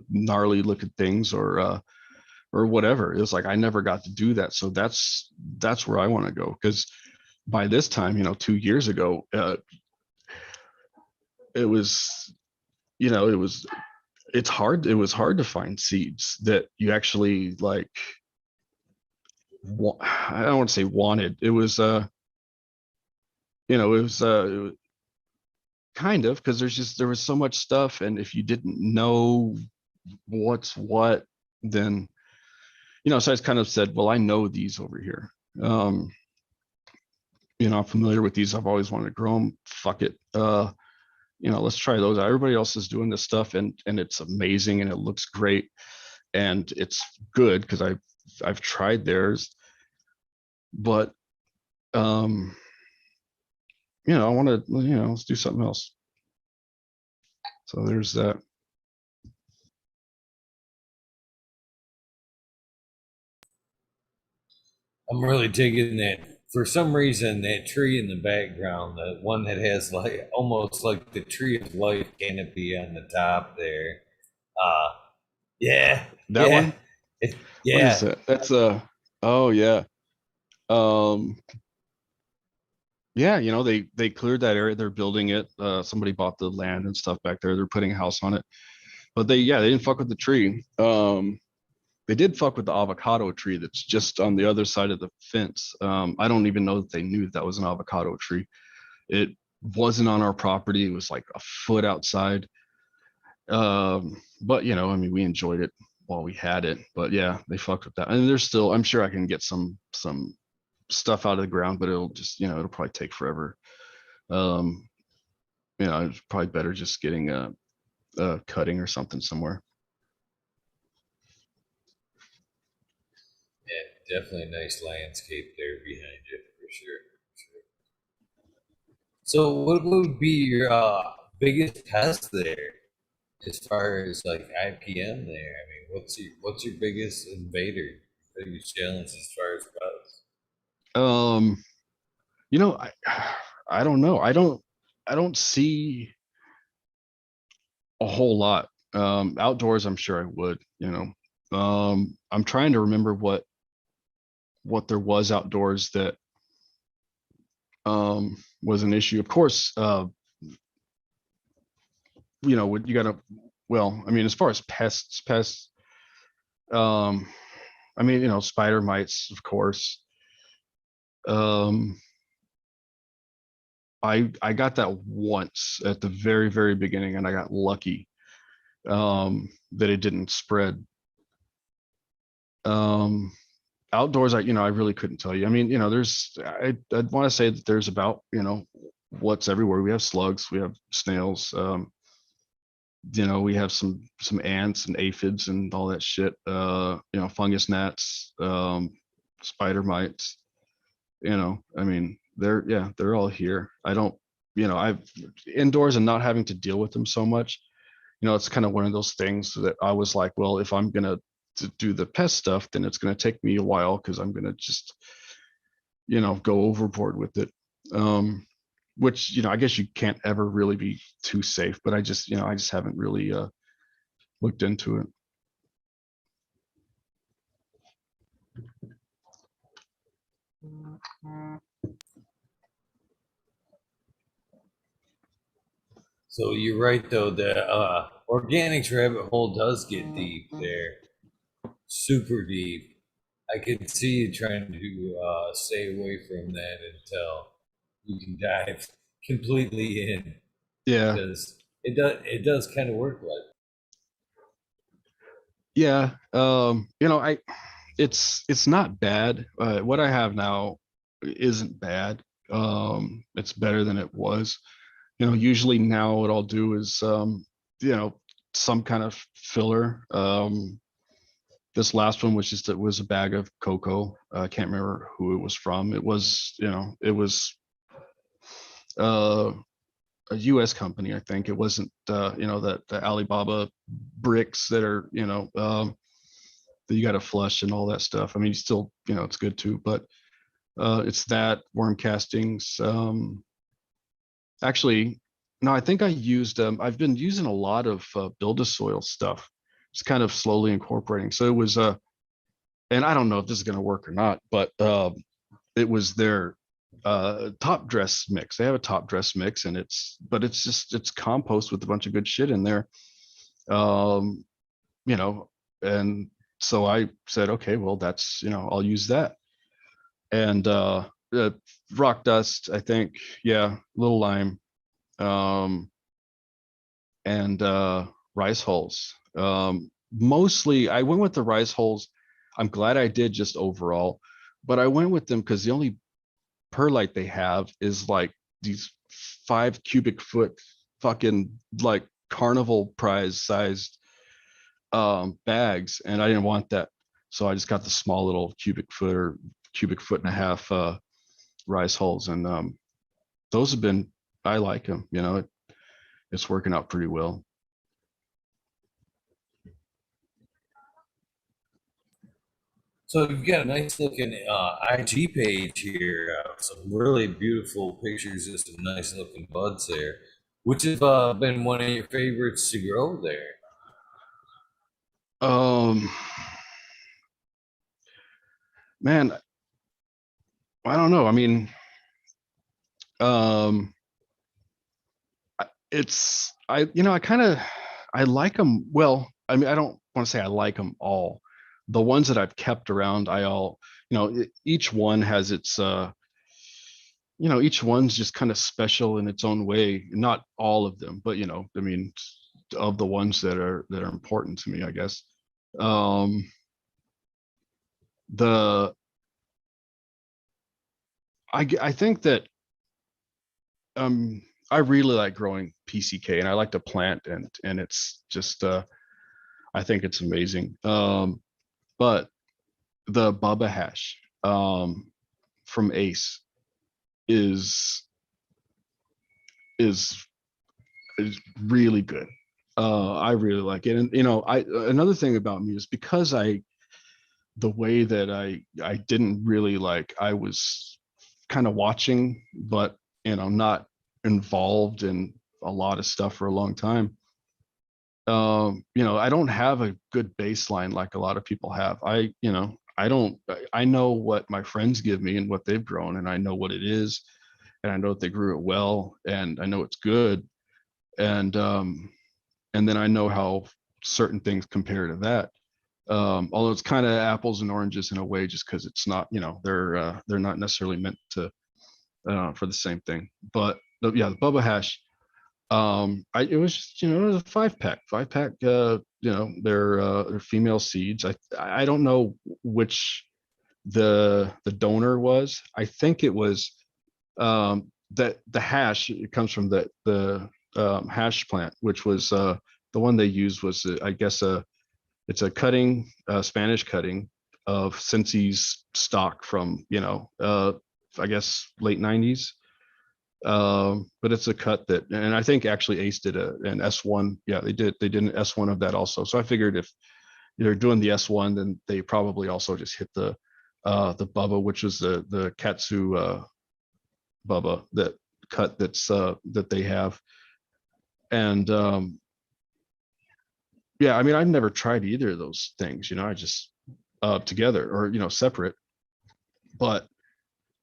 S2: gnarly looking things, or whatever. It was like I never got to do that. So that's where I want to go. Because by this time, 2 years ago, it was it's hard. It was hard to find seeds that you actually like. I don't want to say wanted. It was, it was kind of because there was so much stuff, and if you didn't know what's what, then so I just kind of said, well, I know these over here. Um, I'm familiar with these. I've always wanted to grow them. Fuck it. Let's try those out. Everybody else is doing this stuff, and it's amazing, and it looks great, and it's good because I've tried theirs, but um, I want to, let's do something else. So there's that.
S1: I'm really digging that. For some reason, that tree in the background, the one that has like almost like the tree of life canopy on the top there. Uh yeah,
S2: That
S1: yeah,
S2: one. What is
S1: yeah.
S2: that? That's a. Oh yeah. Um, yeah. They cleared that area. They're building it. Somebody bought the land and stuff back there. They're putting a house on it. But they didn't fuck with the tree. They did fuck with the avocado tree that's just on the other side of the fence. I don't even know that they knew that was an avocado tree. It wasn't on our property. It was like a foot outside. But I mean, we enjoyed it while we had it. But yeah, they fucked with that. And there's still, I'm sure I can get some stuff out of the ground, but it'll just, it'll probably take forever. Um, it's probably better just getting a cutting or something somewhere.
S1: Yeah, definitely a nice landscape there behind you for sure. So, what would be your biggest test there as far as like IPM there? I mean, what's your biggest invader, biggest challenge as far as bugs?
S2: Um, you know, I I don't know. I don't see a whole lot. Outdoors, I'm sure I would, I'm trying to remember what there was outdoors that was an issue. Of course, what you gotta, well, I mean, as far as pests, um, I mean, spider mites, of course. Um, I got that once at the very, very beginning, and I got lucky that it didn't spread. Um, Outdoors, I really couldn't tell you. I mean, I'd want to say that there's about, what's everywhere. We have slugs, we have snails, we have some ants and aphids and all that shit. Fungus gnats, spider mites. I mean, they're all here. I don't, I've indoors and not having to deal with them so much. It's kind of one of those things that I was like, well, if I'm gonna to do the pest stuff, then it's gonna take me a while because I'm gonna just, go overboard with it. Um, which, I guess you can't ever really be too safe, but I just haven't really looked into it.
S1: So you're right though. The organics rabbit hole does get deep there, super deep. I can see you trying to stay away from that until you can dive completely in
S2: Yeah,
S1: because it does kind of work like.
S2: yeah. It's not bad. What I have now isn't bad. It's better than it was. Usually now what I'll do is, you know, some kind of filler. This last one was just, it was a bag of cocoa. I can't remember who it was from. It was uh, a U.S. company, I think. It wasn't, that the Alibaba bricks that are, that you got to flush and all that stuff. I mean, still, it's good too, but it's that worm castings. Actually, no, I think I've been using a lot of build a soil stuff. It's kind of slowly incorporating. So it was, and I don't know if this is going to work or not, but it was their top dress mix. They have a top dress mix, and it's compost with a bunch of good shit in there. Um, you know, and so I said, okay, well, that's, I'll use that. And uh, rock dust, I think, yeah, little lime, um, and rice hulls. Mostly, I went with the rice hulls. I'm glad I did just overall, but I went with them because the only perlite they have is like these 5 cubic foot fucking like carnival prize sized bags, and I didn't want that, so I just got the small little cubic foot or cubic foot and a half rice hulls, and those have been, I like them. It's working out pretty well.
S1: So you've got a nice looking IG page here. Some really beautiful pictures of some nice looking buds there. Which have been one of your favorites to grow there?
S2: um Man, I don't know. I mean, um I kind of, I like them. Well, I mean, I don't want to say I like them all. The ones that I've kept around, I all, each one has its each one's just kind of special in its own way. Not all of them, but I mean, of the ones that are important to me, I guess. Um, the I think that um I really like growing PCK, and I like to plant, and it's just I think it's amazing. But the Baba hash from Ace is is is really good. I really like it, and I another thing about me is because the way that I didn't really like, I was kind of watching, but not involved in a lot of stuff for a long time. I don't have a good baseline like a lot of people have. I don't, I know what my friends give me and what they've grown, and I know what it is, and I know that they grew it well, and I know it's good. And and then I know how certain things compare to that. Although it's kind of apples and oranges in a way, just because it's not, they're not necessarily meant to for the same thing. But yeah, the Bubba hash, it was just, it was a 5 pack, 5 pack, they're female seeds. I don't know which the donor was. I think it was that the hash, it comes from the hash plant, which was the one they used was I guess it's a cutting, Spanish cutting of Cincy's stock from, I guess late 90s. But it's a cut that, and I think actually Ace did an S1. Yeah, they did an S1 of that also. So I figured if they're doing the S1, then they probably also just hit the Bubba, which is the Katsu Bubba, that cut that they have. And yeah, I mean, I've never tried either of those things. I just together, or separate. But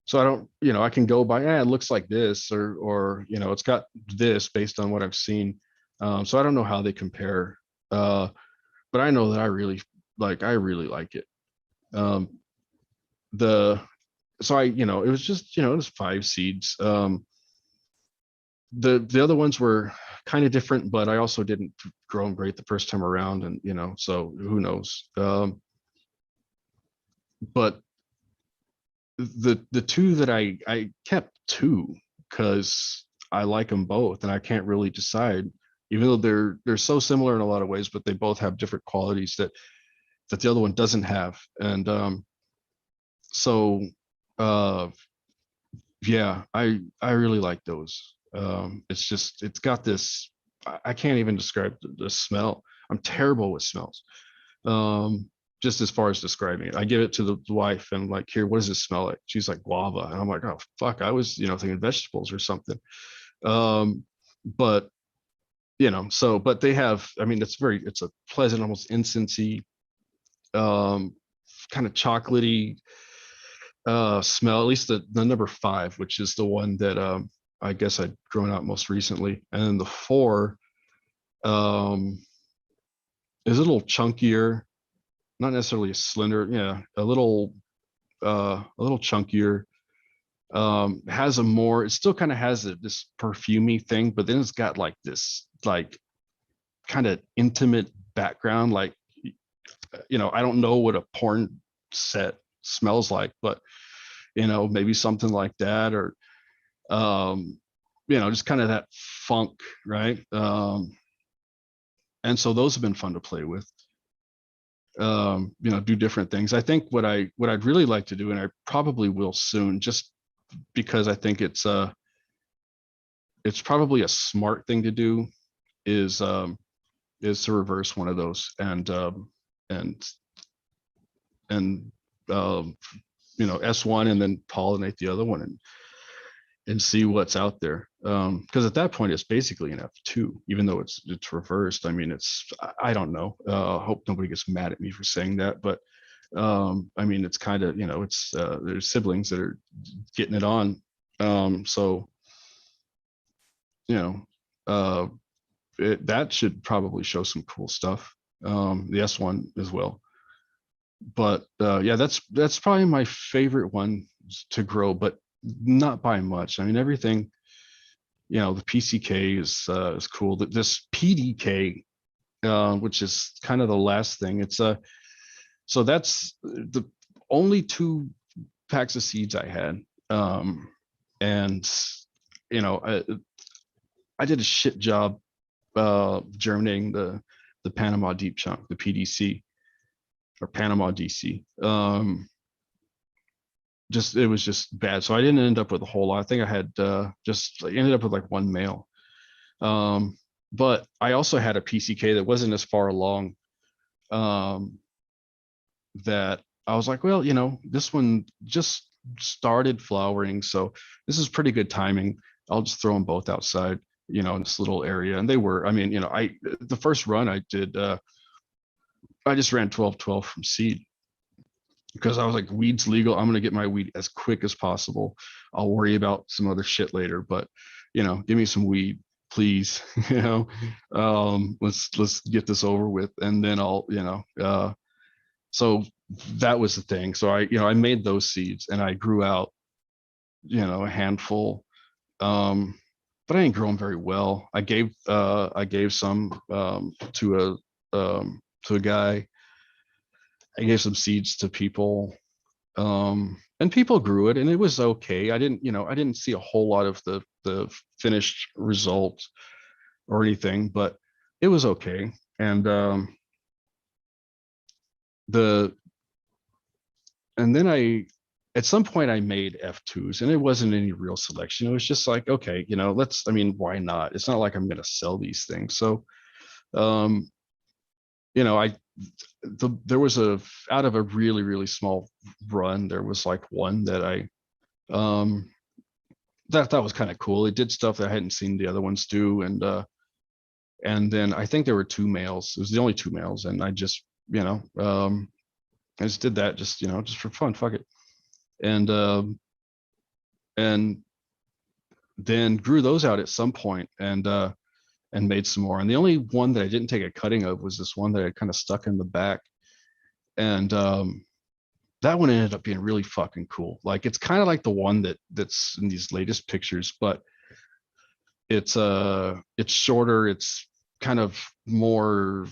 S2: so I don't, I can go by, it looks like this, or it's got this based on what I've seen. So I don't know how they compare, but I know that I really like it. Um, the so it was just, it was 5 seeds. The other ones were kind of different, but I also didn't grow them great the first time around, and so who knows. But the two that I kept two because I like them both, and I can't really decide, even though they're so similar in a lot of ways, but they both have different qualities that the other one doesn't have. And so uh yeah, I really like those. It's just, it's got this, I can't even describe the smell. I'm terrible with smells. Um, just as far as describing it, I give it to the wife and like, here, what does it smell like? She's like, guava, and I'm like, oh fuck, I was thinking vegetables or something. Um, but but they have, I mean, it's a pleasant, almost incensey, um, kind of chocolatey smell. At least the number 5, which is the one that I guess I'd grown out most recently, and then the 4, um is a little chunkier, not necessarily a slender, yeah, a little chunkier. Has a more, it still kind of has this perfumey thing, but then it's got like this like kind of intimate background. Like, I don't know what a porn set smells like, but maybe something like that, or just kind of that funk, right? And so those have been fun to play with. Do different things. I think what I'd really like to do, and I probably will soon, just because I think it's probably a smart thing to do, is to reverse one of those and and um, S1 and then pollinate the other one and see what's out there. Because at that point it's basically an F2, even though it's reversed. I mean, I don't know. Hope nobody gets mad at me for saying that, but I mean, it's kind of, it's there's siblings that are getting it on. So you know, uh, that should probably show some cool stuff. The S1 as well. But yeah, that's probably my favorite one to grow, but not by much. I mean, everything, the PCK is cool. This PDK, which is kind of the last thing. So that's the only two packs of seeds I had, and I did a shit job germinating the Panama deep chunk, the PDC, or Panama DC. Just it was just bad. So I didn't end up with a whole lot. I think I had ended up with like one male. But I also had a PCK that wasn't as far along, that I was like, well, this one just started flowering, so this is pretty good timing. I'll just throw them both outside, in this little area. And they were, I mean, the first run I did, I just ran 12-12 from seed, because I was like, weed's legal. I'm gonna get my weed as quick as possible. I'll worry about some other shit later, but give me some weed, please. Let's get this over with, and then I'll, so that was the thing. So I made those seeds and I grew out, a handful. But I didn't grow them very well. I gave some to a guy. I gave some seeds to people, and people grew it, and it was okay. I didn't see a whole lot of the finished result or anything, but it was okay. And the and then at some point I made F2s, and it wasn't any real selection. It was just like, okay, I mean, why not? It's not like I'm going to sell these things. So, um, I there was out of a really, really small run, there was like one that I that was kind of cool. It did stuff that I hadn't seen the other ones do. And then I think there were two males. It was the only two males. And I just did that just for fun. Fuck it. And and then grew those out at some point, and made some more. And the only one that I didn't take a cutting of was this one that I kind of stuck in the back. And that one ended up being really fucking cool. Like, it's kind of like the one that's in these latest pictures, but it's shorter. It's kind of more,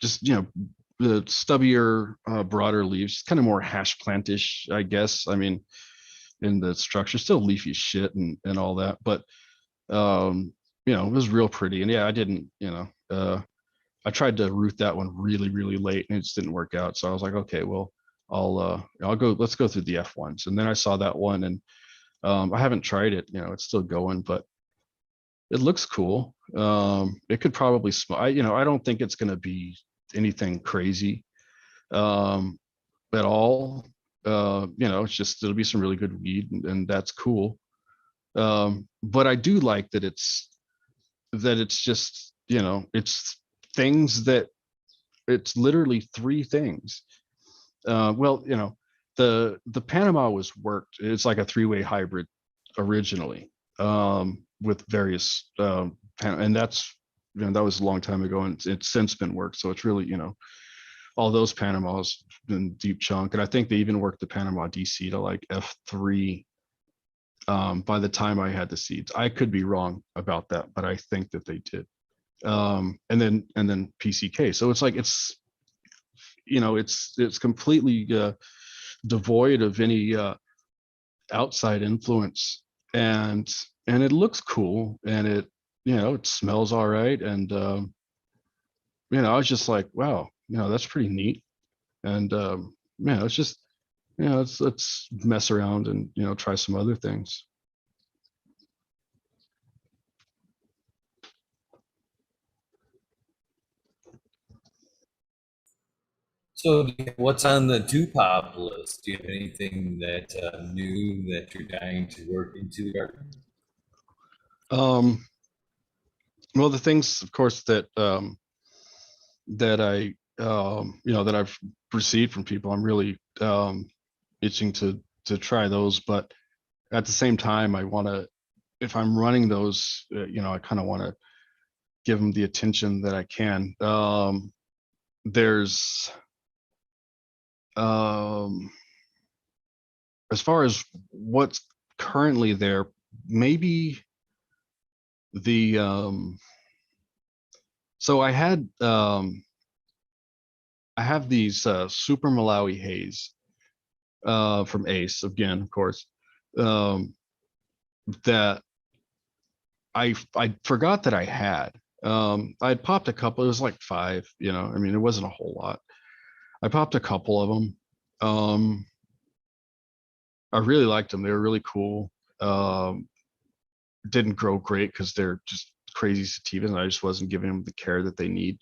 S2: just the stubbier, broader leaves, kind of more hash plantish, I guess. I mean, in the structure, still leafy shit and all that, but it was real pretty. And yeah, I didn't, I tried to root that one really, really late, and it just didn't work out. So I was like, okay, well, I'll go, let's go through the F1s. And then I saw that one, and I haven't tried it, it's still going, but it looks cool. It could probably I don't think it's going to be anything crazy at all. It's just, it'll be some really good weed, and that's cool. But I do like that it's just, it's things that it's literally three things. Well, the Panama was worked. It's like a three-way hybrid originally. with various and that's that was a long time ago, and it's since been worked. So it's really all those Panamas in deep chunk, and I think they even worked the Panama DC to like F3 by the time I had the seeds. I could be wrong about that, but I think that they did. And then PCK. So it's like it's completely devoid of any outside influence, and it looks cool, and it smells all right, and I was just like, wow, that's pretty neat, and it's just let's mess around and try some other things.
S1: So, what's on the two pop list? Do you have anything that new that you're dying to work into the garden?
S2: Um, well, the things, of course, that I that I've received from people, I'm really itching to try those. But at the same time, I want to, if I'm running those, I kind of want to give them the attention that I can. There's um, as far as what's currently there, maybe the so I have these super Malawi haze from Ace again, of course, um, that I forgot that I had. I'd popped a couple. It was like five. I mean, it wasn't a whole lot. I popped a couple of them. Um, I really liked them. They were really cool. Um, didn't grow great because they're just crazy sativas, and I just wasn't giving them the care that they need.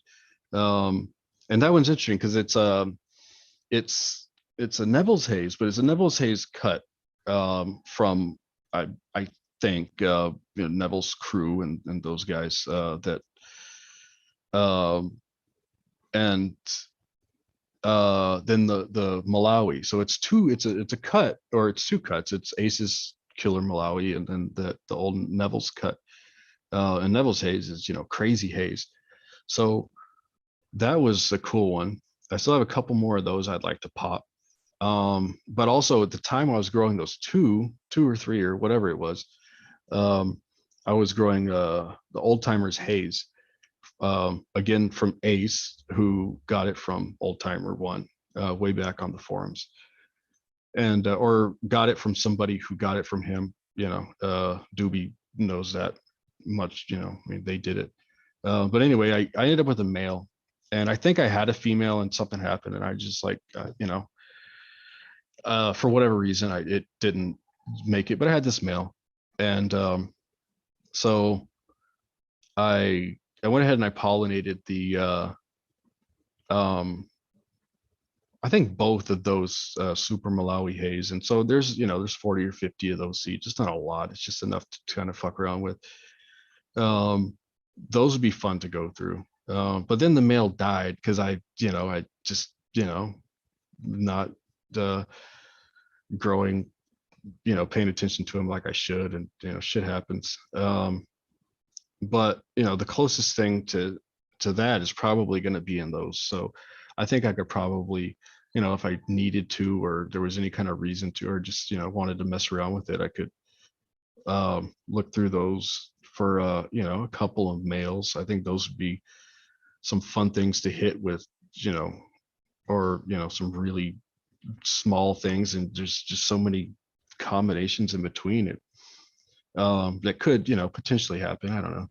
S2: Um, and that one's interesting because it's it's a Neville's haze, but it's a Neville's haze cut from I think Neville's crew and those guys that um, and then the Malawi. So it's a cut, or it's two cuts. It's Ace's Killer Malawi, and then the old Neville's cut. And Neville's haze is crazy haze. So that was a cool one. I still have a couple more of those I'd like to pop. But also at the time I was growing those two or three or whatever it was, um, I was growing the Old Timers Haze, again from Ace, who got it from Old Timer One way back on the forums, and or got it from somebody who got it from him. Doobie knows that much. I mean, they did it. But anyway, I ended up with a male, and I think I had a female, and something happened, and I just like for whatever reason, it didn't make it, but I had this male, and so I went ahead and I pollinated the um, I think both of those super Malawi haze, and so there's 40 or 50 of those seeds, just not a lot. It's just enough to kind of fuck around with. Um, those would be fun to go through. But then the male died because I just not uh, growing, paying attention to him like I should, and shit happens. But the closest thing to that is probably going to be in those. So I think I could probably, if I needed to, or there was any kind of reason to, or just wanted to mess around with it, I could look through those for a couple of males. I think those would be some fun things to hit with, or some really small things, and there's just so many combinations in between it that could potentially happen. I don't know.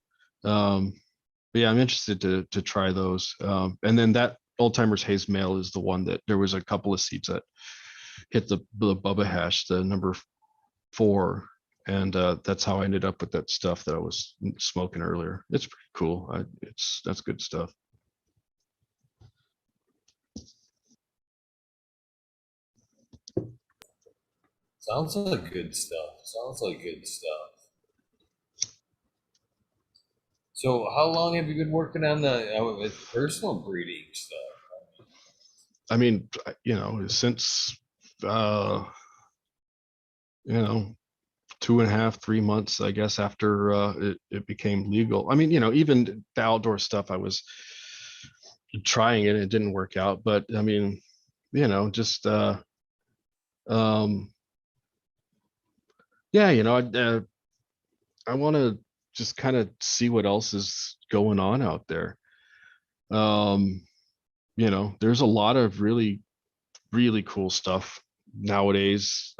S2: But yeah, I'm interested to try those. And then that Old Timers Haze male is the one that there was a couple of seeds that hit the Bubba hash, the number 4, and that's how I ended up with that stuff that I was smoking earlier. It's pretty cool. That's good stuff.
S1: Sounds like good stuff. Sounds like good stuff. So, how long have you been working on the with personal breeding stuff?
S2: I mean, since uh, you know 2.5, 3 months, I guess, after it became legal. I mean, even the outdoor stuff, I was trying it and it didn't work out. But I mean, just um, yeah, I want to just kind of see what else is going on out there. Um, there's a lot of really, really cool stuff nowadays.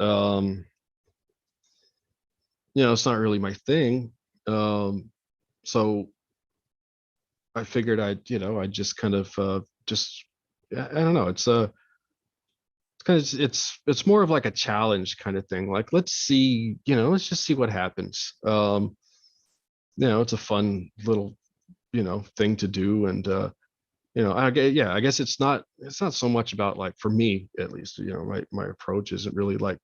S2: It's not really my thing. So I figured I'd just kind of just I don't know. It's kind of it's more of like a challenge kind of thing. Like let's see, let's just see what happens. It's a fun little thing to do, and I guess it's not so much about, like, for me at least, my approach isn't really like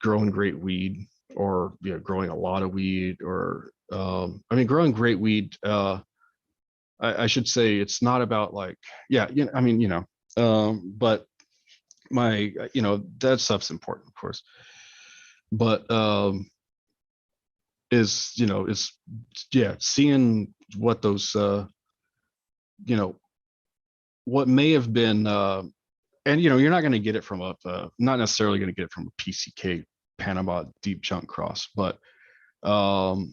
S2: growing great weed, or growing a lot of weed, or I mean growing great weed. I should say it's not about, like, yeah, I mean, but my that stuff's important, of course, but is yeah, seeing what those you know what may have been, and you're not going to get it from not necessarily going to get it from a PCK Panama deep chunk cross, but um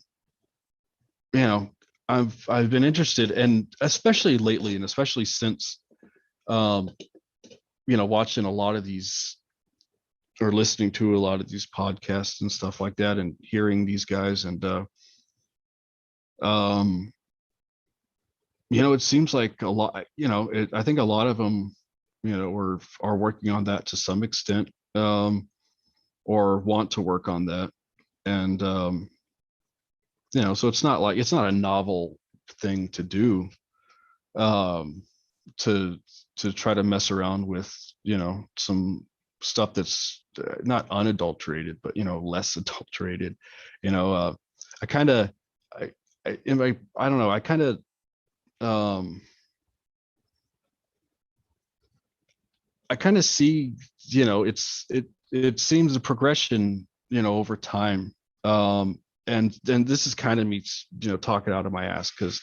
S2: you know I've been interested, and especially lately, and especially since um watching a lot of these, or listening to a lot of these podcasts and stuff like that, and hearing these guys, and um it seems like a lot, I think a lot of them are working on that to some extent, or want to work on that. And so it's not a novel thing to do, um to try to mess around with some stuff that's not unadulterated, but less adulterated. you know uh I kind of I don't know, I kind of um see, it seems a progression, over time. And then this is kind of me, talking out of my ass, because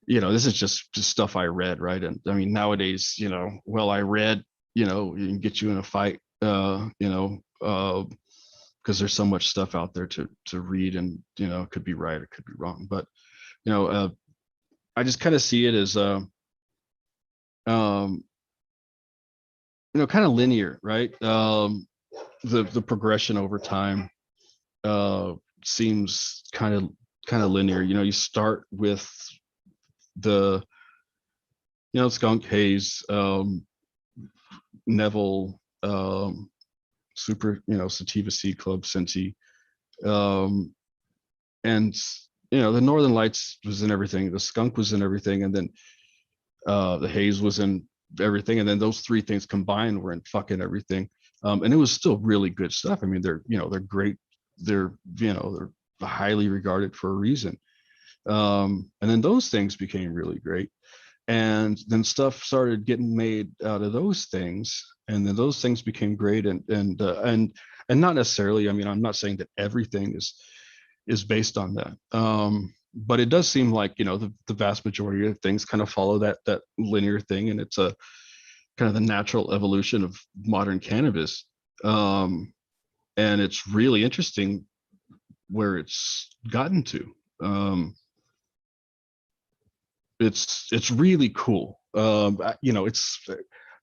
S2: this is just stuff I read, right? And I mean, nowadays, well, I read, you can get you in a fight, because there's so much stuff out there to read, and it could be right, it could be wrong, but you know, uh, I just kind of see it as um, kind of linear, right? The progression over time uh, seems kind of linear. You start with the skunk haze, Neville, super, sativa seed club, Cincy, um, and the Northern Lights was in everything, the skunk was in everything, and then the haze was in everything, and then those three things combined were in fucking everything. And it was still really good stuff. I mean, they're great. They're highly regarded for a reason. And then those things became really great, and then stuff started getting made out of those things, and then those things became great, and not necessarily, I mean, I'm not saying that everything is based on that, but it does seem like the vast majority of things kind of follow that linear thing, and it's a kind of the natural evolution of modern cannabis. um, and it's really interesting where it's gotten to. um, it's really cool. It's,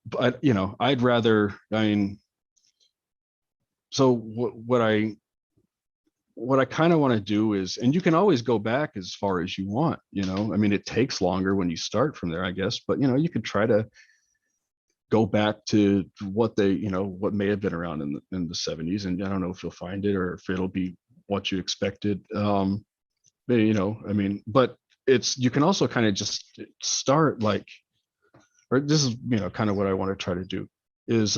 S2: but I'd rather, I mean, so what I kind of want to do is, and you can always go back as far as you want, I mean, it takes longer when you start from there, I guess, but you could try to go back to what may have been around in the 70s, and I don't know if you'll find it or if it'll be what you expected. But, I mean, but you can also kind of just start, like, or this is kind of what I want to try to do is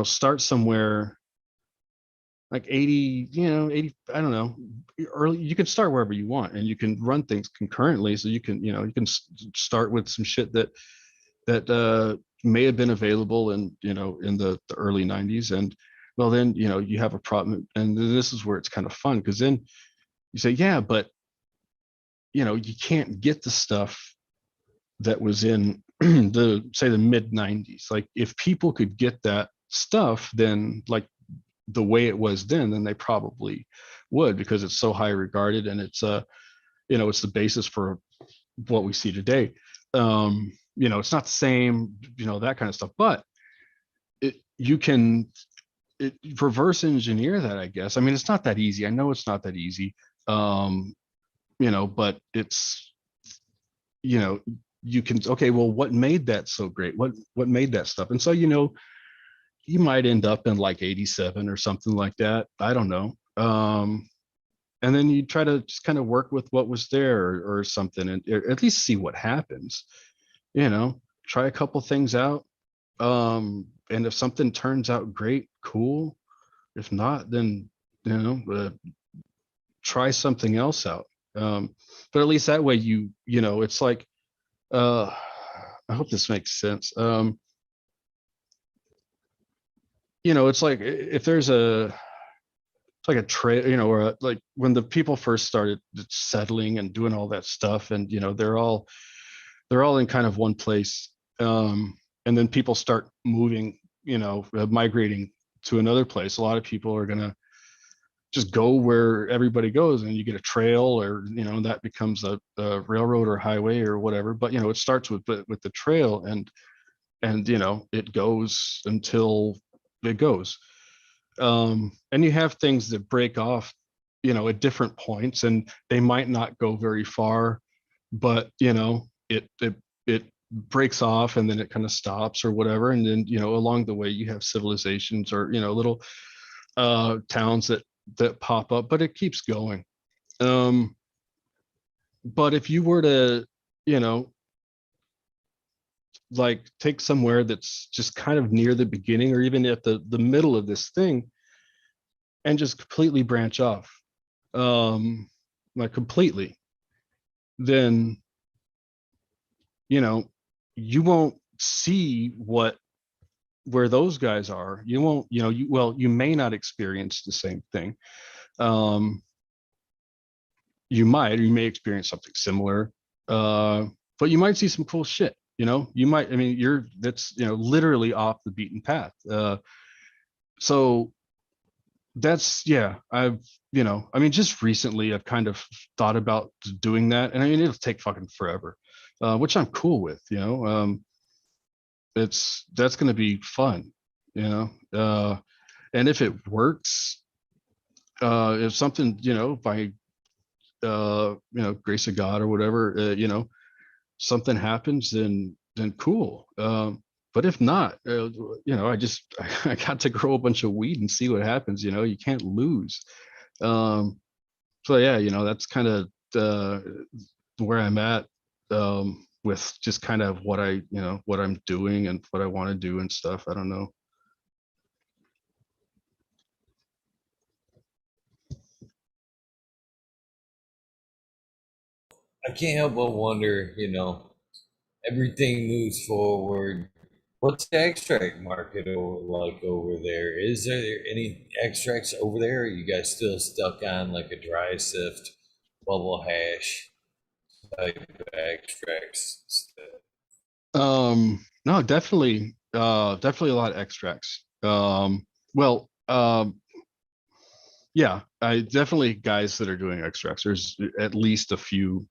S2: start somewhere like 80, 80, I don't know, early. You can start wherever you want, and you can run things concurrently, so you can start with some shit that may have been available in the early 90s, and Well, then, you have a problem. And this is where it's kind of fun because then you say, yeah, but, you can't get the stuff that was in the, say, the mid 90s. Like, if people could get that stuff, then, like, the way it was then they probably would, because it's so high regarded, and it's the basis for what we see today. It's not the same, that kind of stuff, but you can reverse engineer that, I guess. I mean, it's not that easy. I know it's not that easy. Um, but it's, you know, you can, okay, well, what made that so great? What made that stuff? And so, you might end up in like 87 or something like that. I don't know. And then you try to just kind of work with what was there, or something, and at least see what happens. Try a couple things out. And if something turns out great, cool. If not, then try something else out. But at least that way, it's like, uh, I hope this makes sense. It's like, if there's it's like a trail, or like when the people first started settling and doing all that stuff, and they're all in kind of one place. And then people start moving, migrating to another place. A lot of people are gonna just go where everybody goes, and you get a trail, or that becomes a railroad or highway or whatever. But it starts with the trail, and it goes until it goes. And you have things that break off, at different points, and they might not go very far, but it breaks off, and then it kind of stops or whatever. And then along the way, you have civilizations, or little towns that pop up, but it keeps going. um but if you were to, you know like, take somewhere that's just kind of near the beginning, or even at the middle of this thing, and just completely branch off, like, completely, then you know you won't see where those guys are. You won't, you may not experience the same thing. um you may experience something similar, uh but you might see some cool shit. You might, I mean, that's, literally off the beaten path. So that's, yeah, I mean, just recently I've kind of thought about doing that, and I mean, it'll take fucking forever, which I'm cool with. That's going to be fun. you know and if it works, if something, by grace of God or whatever, something happens, then cool. But if not, I just I got to grow a bunch of weed and see what happens. You can't lose. um so yeah, that's kind of where I'm at, with just kind of what I'm doing and what I want to do and stuff. I don't know.
S1: I can't help but wonder, everything moves forward. What's the extract market like over there? Is there any extracts over there? Or are you guys still stuck on like a dry sift, bubble hash type extracts?
S2: No, definitely a lot of extracts. Well, yeah, I definitely, guys that are doing extracts. There's at least a few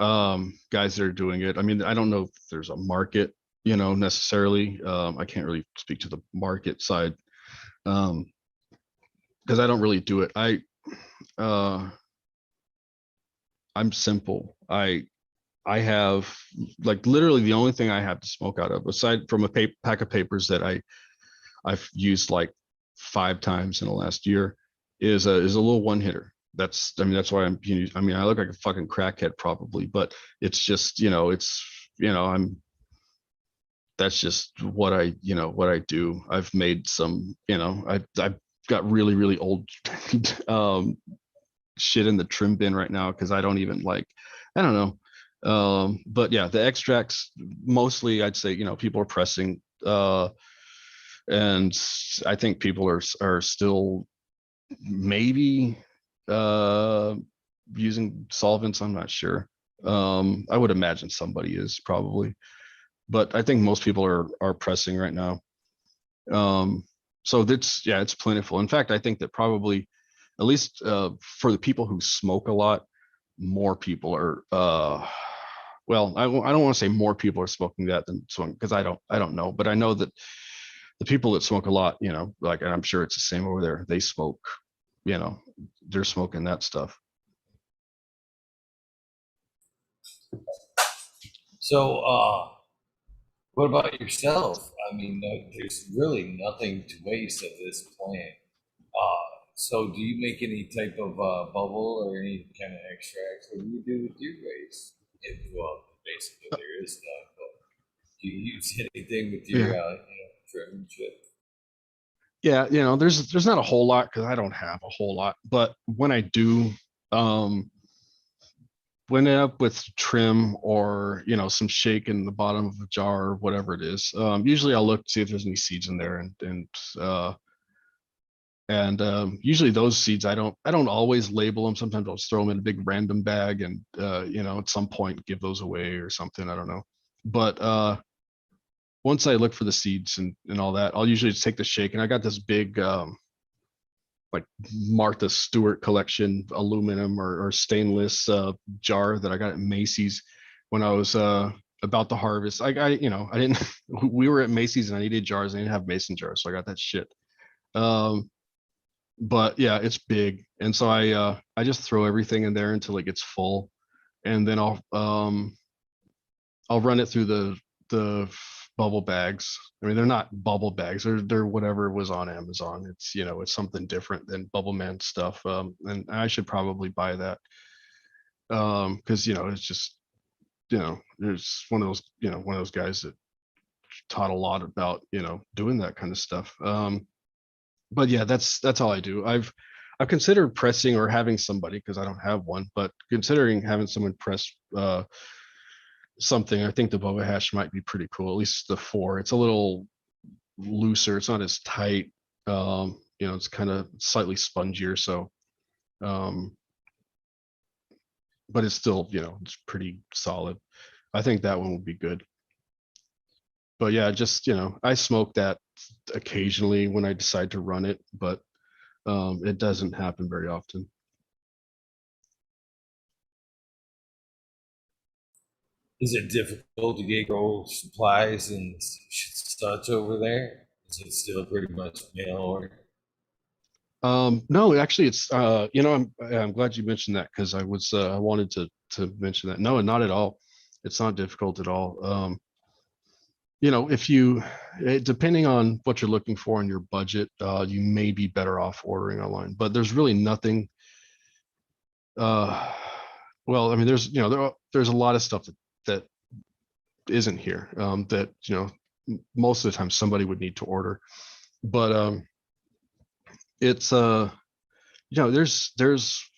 S2: guys that are doing it. I mean, I don't know if there's a market, necessarily. I can't really speak to the market side, um because I don't really do it. Uh I'm simple. I have, like, literally the only thing I have to smoke out of, aside from a pack of papers that I've used like 5 times in the last year, is a little one hitter. I mean, that's why I mean, I look like a fucking crackhead probably, but it's just, I'm that's just what I do. I've made some, I've got really, really old um shit in the trim bin right now, because I don't even like, I don't know. But yeah, the extracts, mostly I'd say, people are pressing, And I think people are still maybe uh using solvents. I'm not sure. I would imagine somebody is probably, but I think most people are pressing right now. Um, so that's, yeah, it's plentiful. In fact, I think that probably, at least for the people who smoke a lot, more people are. Well, I don't want to say more people are smoking that than smoking, because I don't know, but I know that the people that smoke a lot, like, and I'm sure it's the same over there. They smoke, you know, they're smoking that stuff.
S1: So, what about yourself? I mean, there's really nothing to waste at this plant. So do you make any type of bubble or any kind of extracts? What do you do with your waste? Well, basically there is none, but do you use anything with your
S2: Yeah,
S1: trim and shit?
S2: yeah, there's not a whole lot because I don't have a whole lot, but when I do, um, when up with trim or some shake in the bottom of a jar or whatever it is, usually I'll look to see if there's any seeds in there, and usually those seeds I don't always label them. Sometimes I'll just throw them in a big random bag and at some point give those away or something. I don't know, but once I look for the seeds and all that, I'll usually just take the shake, and I got this big like Martha Stewart collection aluminum or stainless jar that I got at Macy's when I was about to harvest. I didn't. We were at Macy's and I needed jars. I didn't have mason jars, so I got that shit. Um, but yeah, it's big, and so I just throw everything in there until it gets full, and then I'll run it through the bubble bags. I mean, they're not bubble bags. They're whatever was on Amazon. It's something different than Bubble Man stuff. And I should probably buy that. Because it's just there's one of those guys that taught a lot about doing that kind of stuff. But yeah, that's all I do. I've considered pressing or having somebody, because I don't have one, but considering having someone press something. I think the boba hash might be pretty cool. At least the four. It's a little looser. It's not as tight. It's kind of slightly spongier. So, um, but it's still, it's pretty solid. I think that one would be good. But yeah, just I smoke that occasionally when I decide to run it, but it doesn't happen very often.
S1: Is it difficult to get grow supplies and such over there? Is it still pretty much mail order?
S2: No, actually, it's I'm glad you mentioned that, because I wanted to mention that. No, not at all. It's not difficult at all. If you depending on what you're looking for in your budget, you may be better off ordering online. But there's really nothing. Uh, well, I mean, there's a lot of stuff that isn't here, that most of the time somebody would need to order. But it's there's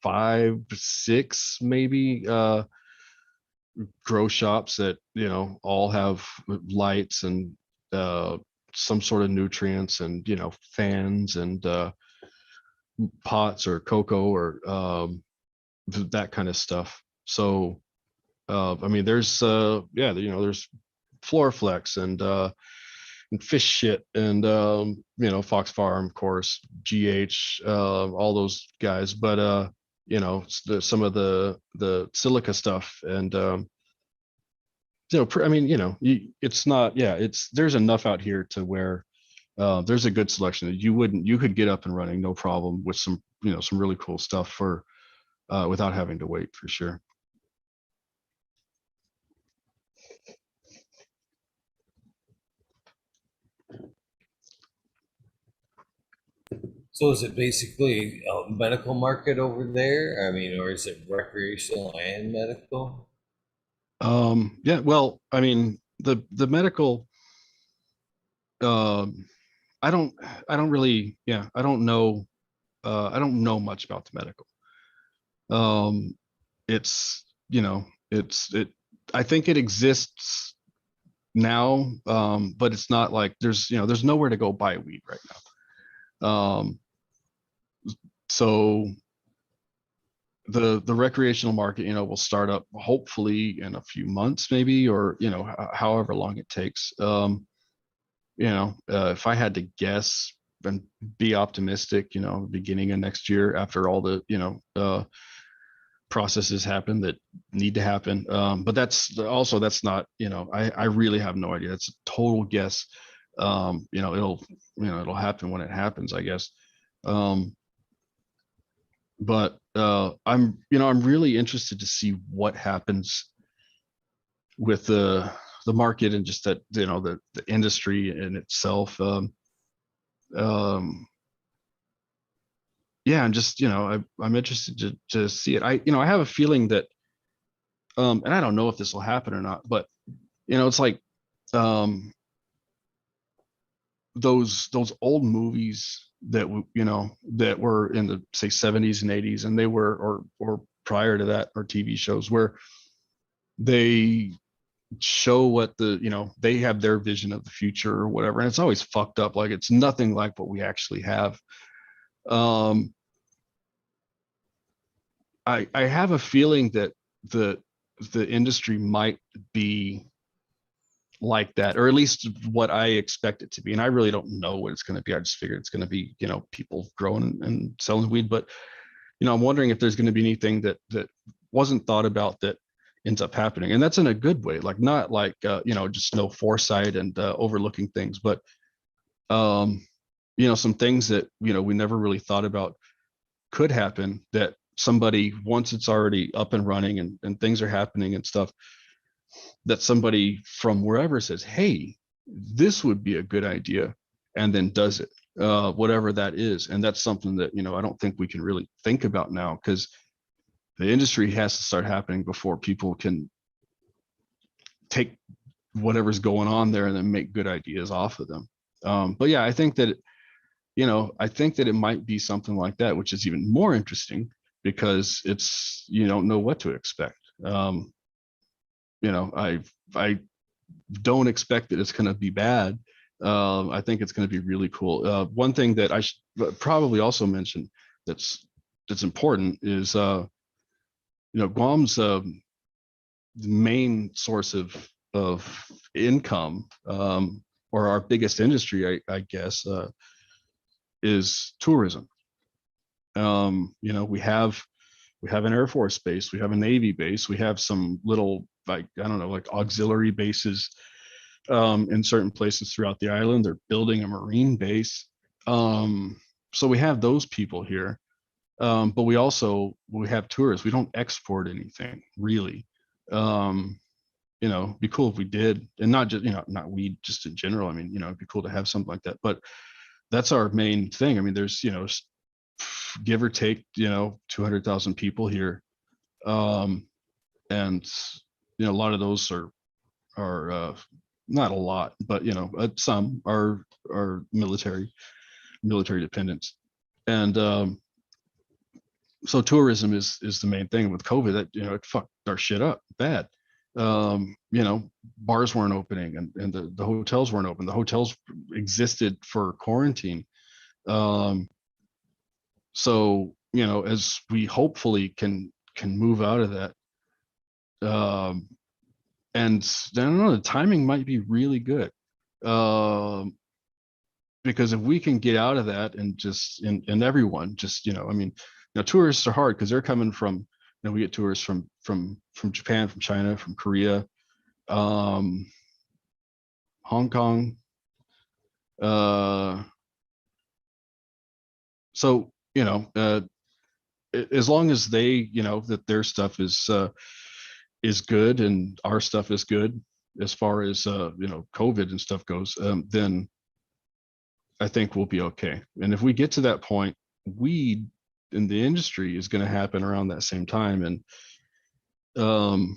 S2: 5, 6 maybe grow shops that all have lights and some sort of nutrients and fans and pots or cocoa or that kind of stuff. So I mean, there's yeah, there's Floraflex and fish shit and Fox Farm, of course, GH, all those guys. But some of the silica stuff and I mean, it's not, yeah, there's enough out here to where there's a good selection that you could get up and running no problem with some really cool stuff for without having to wait, for sure.
S1: So is it basically a medical market over there? I mean, or is it recreational and medical?
S2: Yeah, well, I mean, the medical, um I don't really, yeah, I don't know much about the medical. um it's, it's it I think it exists now, but it's not like there's nowhere to go buy weed right now. So the recreational market, will start up hopefully in a few months, maybe, or however long it takes. If I had to guess and be optimistic, beginning of next year, after all the processes happen that need to happen. But that's not, I really have no idea. It's a total guess. It'll happen when it happens, I guess. But I'm really interested to see what happens with the market, and just that, the industry in itself. Um, yeah, and just, I'm interested to see it. I have a feeling that, and I don't know if this will happen or not, but it's like, um, those old movies that were in the, say, 70s and 80s, and they were, or prior to that, or TV shows where they show what they have their vision of the future or whatever, and it's always fucked up. Like, it's nothing like what we actually have. um I have a feeling that the the industry might be like that, or at least what I expect it to be. And I really don't know what it's going to be. I just figured it's going to be, people growing and selling weed. But I'm wondering if there's going to be anything that wasn't thought about that ends up happening, and that's in a good way. Like, not like just no foresight and overlooking things, but some things that we never really thought about could happen, that somebody, once it's already up and running, and things are happening and stuff, that somebody from wherever says, hey, this would be a good idea, and then does it, whatever that is. And that's something that I don't think we can really think about now, because the industry has to start happening before people can take whatever's going on there and then make good ideas off of them. But yeah, I think that it might be something like that, which is even more interesting, because it's, you don't know what to expect. I don't expect that it's going to be bad. I think it's going to be really cool. One thing that I should probably also mention that's important is, Guam's main source of income, or our biggest industry, I guess, is tourism. We have an Air Force base, we have a Navy base, we have some little, like, I don't know, like auxiliary bases in certain places throughout the island. They're building a Marine base. So we have those people here. But we have tourists. We don't export anything really. It'd be cool if we did, and not just, not weed, just in general. I mean, it'd be cool to have something like that. But that's our main thing. I mean, there's, give or take, 200,000 people here. And a lot of those are not a lot, but some are military dependents. And so tourism is the main thing. With COVID, that it fucked our shit up bad. Bars weren't opening, and the hotels weren't open. The hotels existed for quarantine. So as we hopefully can move out of that, and I don't know, the timing might be really good. Because if we can get out of that, and just, and everyone just, I mean, tourists are hard, because they're coming from, we get tourists from Japan, from China, from Korea, Hong Kong. So as long as they, that their stuff is good, and our stuff is good, as far as COVID and stuff goes, then I think we'll be okay. And if we get to that point, weed in the industry is going to happen around that same time. And um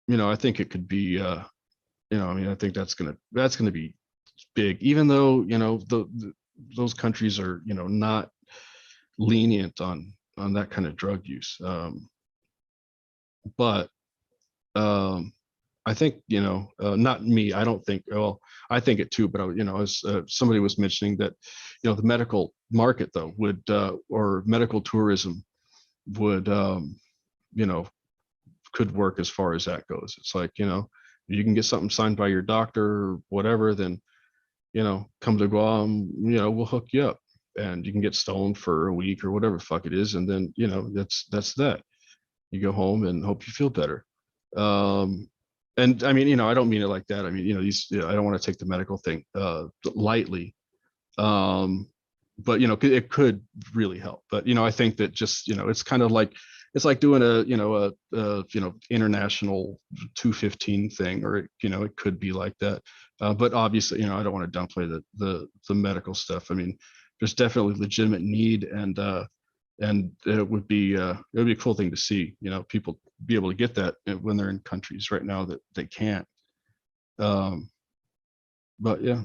S2: I think it could be, I mean, I think that's gonna be big, even though those countries are, not lenient on that kind of drug use. But um I think, not me. I don't think, well, I think it too, but as somebody was mentioning that, the medical market though would, or medical tourism would, you know, could work as far as that goes. It's like, you can get something signed by your doctor or whatever, then, come to Guam, we'll hook you up and you can get stoned for a week or whatever the fuck it is. And then, that's that. You go home and hope you feel better. Um, and I mean, I don't mean it like that. I mean, I don't want to take the medical thing lightly. Um, but it could really help. But I think that just it's kind of like it's like doing a international 215 thing, or it could be like that. But obviously, I don't want to downplay the medical stuff. I mean, there's definitely legitimate need, and it would be a cool thing to see. People be able to get that when they're in countries right now that they can't. Um, but yeah.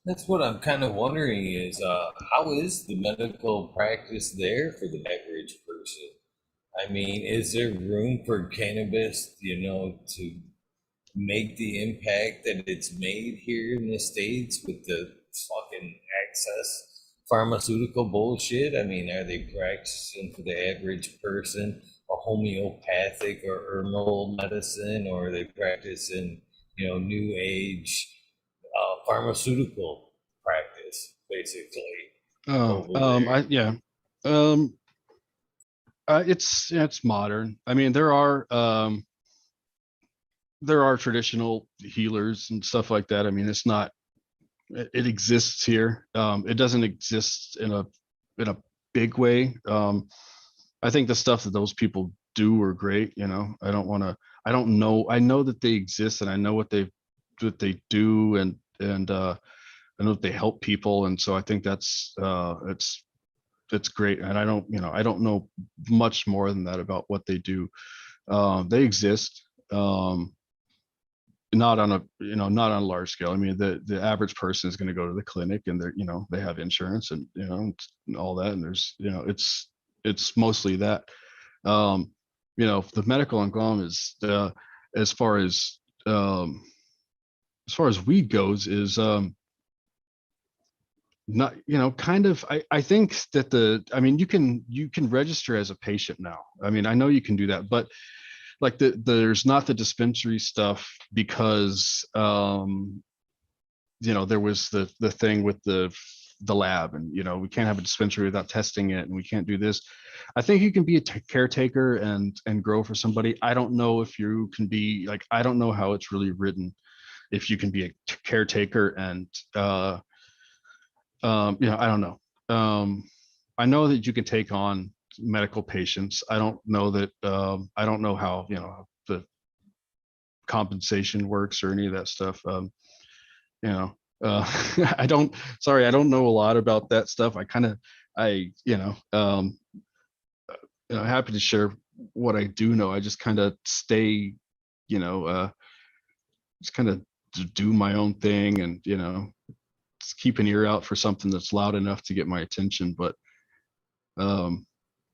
S1: That's what I'm kind of wondering is how is the medical practice there for the average person? I mean, is there room for cannabis, to make the impact that it's made here in the States with the fucking excess pharmaceutical bullshit? I mean, are they practicing for the average person a homeopathic or herbal medicine, or are they practicing, new age pharmaceutical practice, basically,
S2: Oh,
S1: over there?
S2: um, it's modern. I mean, there are traditional healers and stuff like that. I mean, it's not. It exists here. It doesn't exist in a big way. I think the stuff that those people do are great. I don't want to. I don't know. I know that they exist, and I know what they do, and I know that they help people, and so I think it's great. And I don't know much more than that about what they do. They exist. Not on a large scale. I mean, the average person is going to go to the clinic, and they have insurance, and and all that, and there's it's mostly that. um the medical in Guam is as far as um weed goes is not kind of. I think that I mean, you can register as a patient now. I mean, I know you can do that, but like there's not the dispensary stuff because there was the thing with the lab, and we can't have a dispensary without testing it, and we can't do this. I think you can be a caretaker and grow for somebody. I don't know if you can be like, I don't know how it's really written, if you can be a caretaker and I don't know. I know that you can take on medical patients. I don't know that. I don't know how the compensation works or any of that stuff. You know, I don't. Sorry, I don't know a lot about that stuff. I happy to share what I do know. I just kind of stay, you know, uh, just kind of do my own thing, and just keep an ear out for something that's loud enough to get my attention. But um,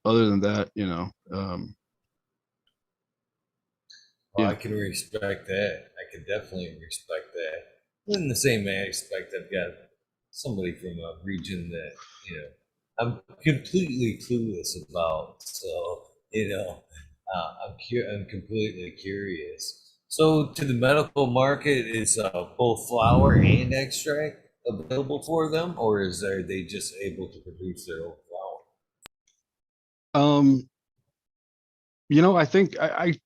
S2: other than that,
S1: Well,
S2: yeah.
S1: I can respect that. I can definitely respect that. In the same aspect, I've got somebody from a region that, I'm completely clueless about. So, I'm completely curious. So, to the medical market, is both flower and extract available for them, or are they just able to produce their own flower?
S2: Um, I think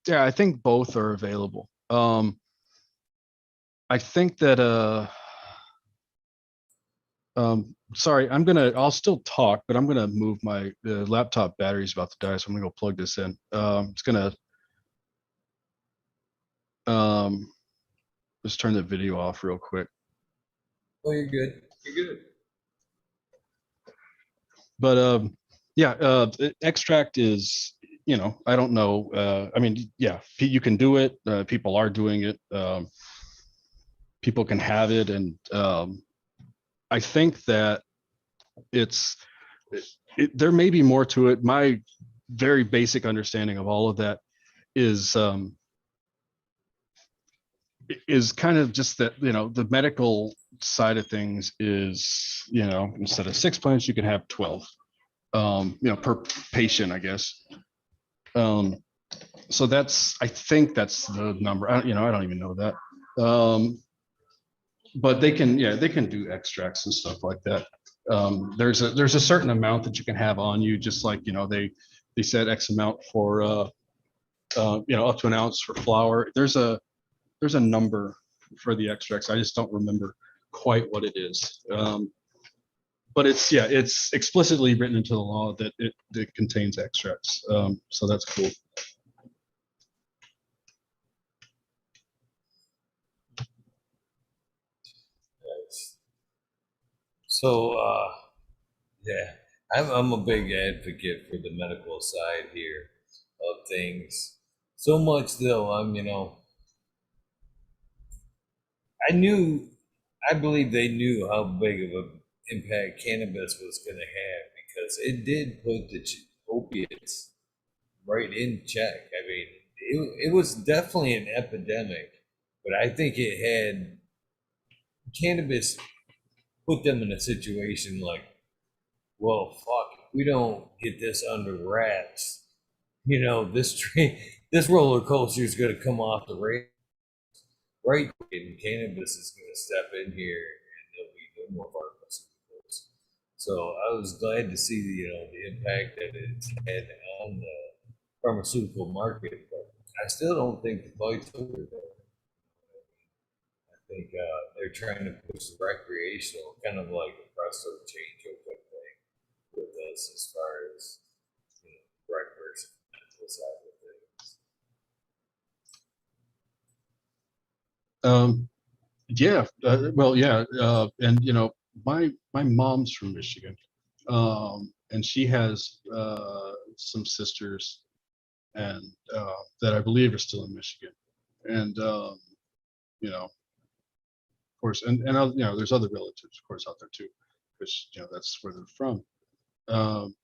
S2: yeah, I think both are available. I think that sorry, I'll still talk, but I'm gonna move my laptop battery's about to die, so I'm gonna go plug this in. It's gonna um just turn the video off real quick.
S1: Oh, you're good. You're good.
S2: But yeah, extract is, I don't know. I mean, yeah, you can do it. People are doing it. People can have it, and I think that it's there may be more to it. My very basic understanding of all of that is is kind of just that, the medical side of things is, instead of 6 plants, you can have 12, per patient, I guess. Um, so I think that's the number. I don't even know that. But they can do extracts and stuff like that. There's a certain amount that you can have on you, just like, they said X amount for, up to an ounce for flour. There's a number for the extracts. I just don't remember quite what it is. But it's explicitly written into the law that it contains extracts. So that's cool.
S1: Nice. So, yeah, I'm a big advocate for the medical side here of things. So much though, I knew, I believe they knew how big of an impact cannabis was going to have because it did put the opiates right in check. I mean, it was definitely an epidemic, but I think it had cannabis put them in a situation like, well, fuck, if we don't get this under wraps, this train, this roller coaster is going to come off the rail, right? And cannabis is going to step in here, and there'll be no more pharmaceuticals. So I was glad to see the impact that it's had on the pharmaceutical market, but I still don't think the fight's over there. I think they're trying to push the recreational, kind of like a presto changeover thing with us as far as right versus mental side of things.
S2: Yeah, well, yeah, and my mom's from Michigan, and she has some sisters, and that I believe are still in Michigan, and of course, there's other relatives, of course, out there too, because that's where they're from, um,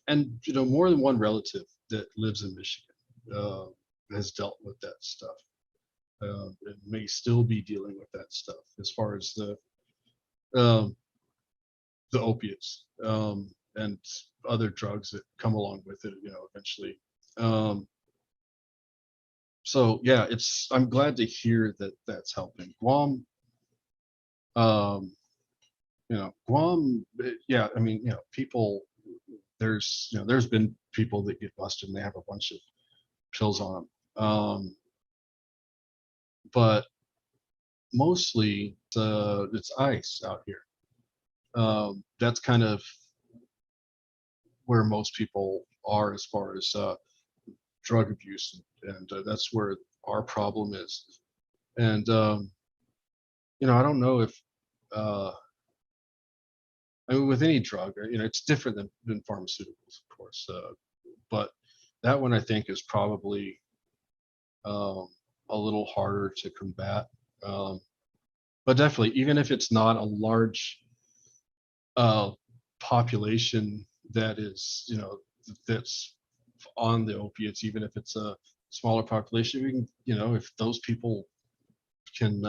S2: and more than one relative that lives in Michigan has dealt with that stuff. And may still be dealing with that stuff as far as um, the opiates, and other drugs that come along with it, eventually. Um, so yeah, I'm glad to hear that that's helping. Um, Guam, yeah, I mean, people, there's been people that get busted and they have a bunch of pills on them. But mostly it's ice out here. That's kind of where most people are as far as drug abuse, and that's where our problem is. And I don't know if uh, I mean, with any drug, it's different than pharmaceuticals, of course, but that one I think is probably um, a little harder to combat. Um, but definitely, even if it's not a large uh, population that is, that's on the opiates, even if it's a smaller population, we can, if those people can,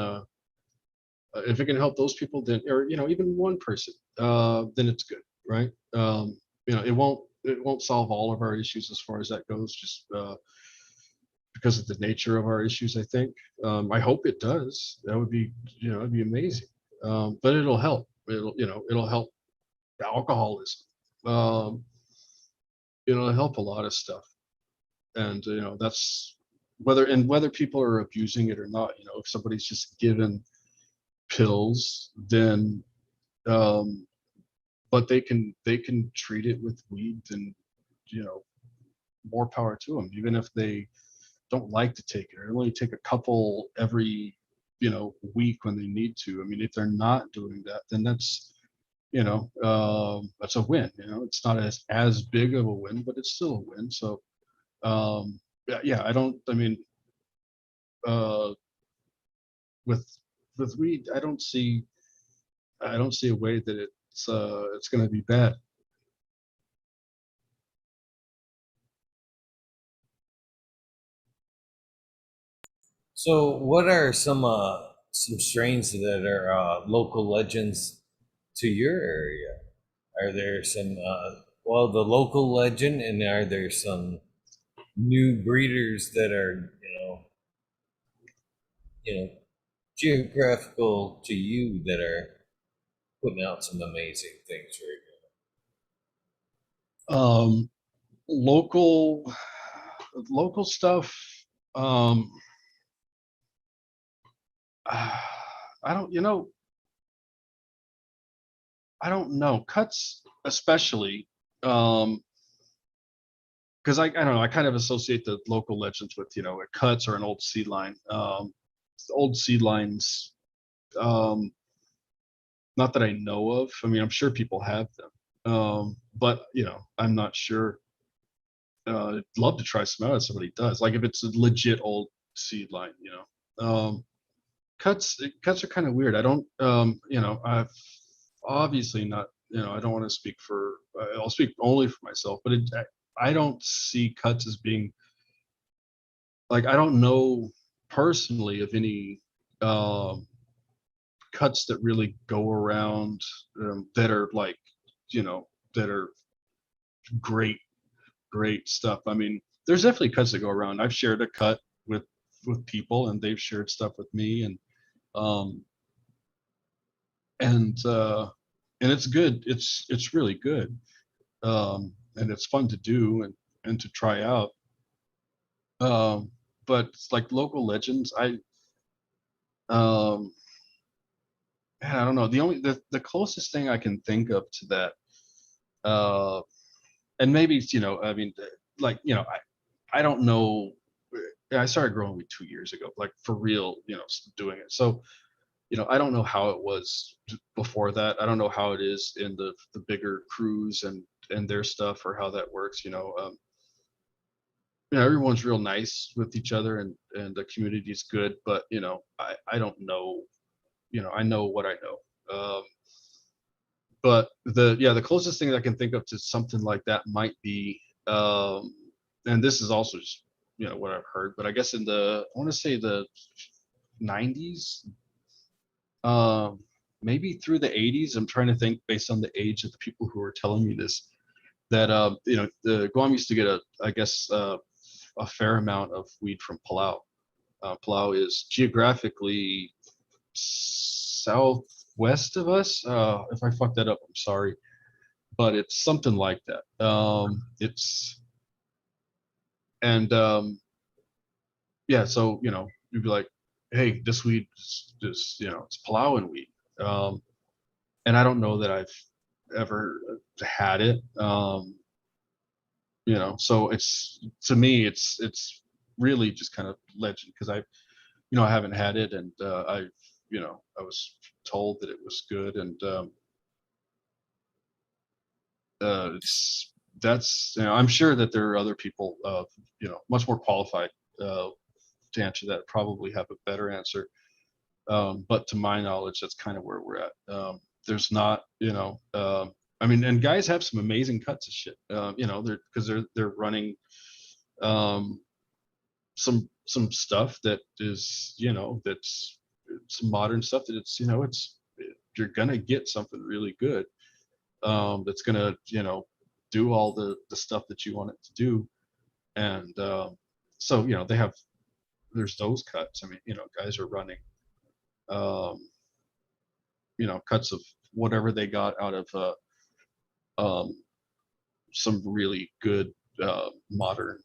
S2: if it can help those people, then, or even one person, then it's good, right? It won't solve all of our issues as far as that goes, just because of the nature of our issues. I think. I hope it does. That would be, it'd be amazing. But it'll help. It'll help alcoholism. Um, it'll help a lot of stuff, and that's whether people are abusing it or not. If somebody's just given pills, then but they can treat it with weed, then you know more power to them, even if they don't like to take it or only take a couple every week when they need to. I mean, if they're not doing that, then that's a win. It's not as big of a win, but it's still a win. So yeah, I mean, uh with weed, I don't see a way that it's going to be bad.
S1: So, what are some strains that are local legends to your area? Are there some well, the local legend, and are there some new breeders that are you know geographical to you that are putting out some amazing things right
S2: Um, local, local stuff. Um, I don't, I don't know. Cuts, especially, because I don't know. I kind of associate the local legends with, a cuts or an old seed line. Old seed lines, um, not that I know of. I mean, I'm sure people have them, but I'm not sure. I'd love to try some out if somebody does. Like if it's a legit old seed line, cuts are kind of weird. I don't, I've obviously not, I don't want to speak for, I'll speak only for myself, but I don't see cuts as being like, I don't know personally of any um, cuts that really go around that are like, you know, that are great, great stuff. I mean, there's definitely cuts that go around. I've shared a cut with people, and they've shared stuff with me, um, and uh, and it's good. It's really good, and it's fun to do and to try out. Um, but it's like local legends, um, man, I don't know. The closest thing I can think of to that, uh, and maybe it's, I mean, like I don't know. I started growing weed 2 years ago, like for real, doing it. So I don't know how it was before that. I don't know how it is in the bigger crews and their stuff, or how that works. Everyone's real nice with each other, and the community is good, but I don't know. I know what I know. But the closest thing that I can think of to something like that might be, and this is also just what I've heard, but I guess in I want to say the 90s, um, maybe through the 80s. I'm trying to think based on the age of the people who are telling me this, that the Guam used to get I guess a fair amount of weed from Palau. Palau is geographically southwest of us. If I fucked that up, I'm sorry, but it's something like that. It's and Yeah, so you'd be like, hey, this weed is it's Palauan weed, and I don't know that I've ever had it. So it's, to me, it's really just kind of legend, because I haven't had it, and I was told that it was good, and it's that's I'm sure that there are other people much more qualified uh, to answer that, probably have a better answer. But to my knowledge, that's kind of where we're at. There's not, I mean, and guys have some amazing cuts of shit. They're because they're running um, some stuff that is, that's some modern stuff that it's you're gonna get something really good, that's gonna do all the stuff that you want it to do. And so there's those cuts. I mean, guys are running um, cuts of whatever they got out of um, some really good modern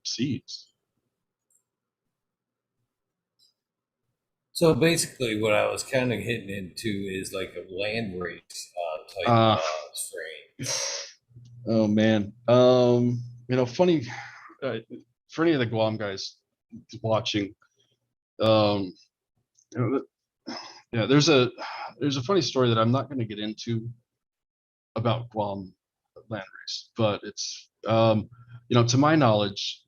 S2: seeds.
S1: So basically, what I was kind of hitting into is like a land race type
S2: Uh,
S1: strain.
S2: oh man. Funny, uh, for any of the Guam guys watching, um, you yeah, there's a funny story that I'm not going to get into about Guam land race, but it's to my knowledge,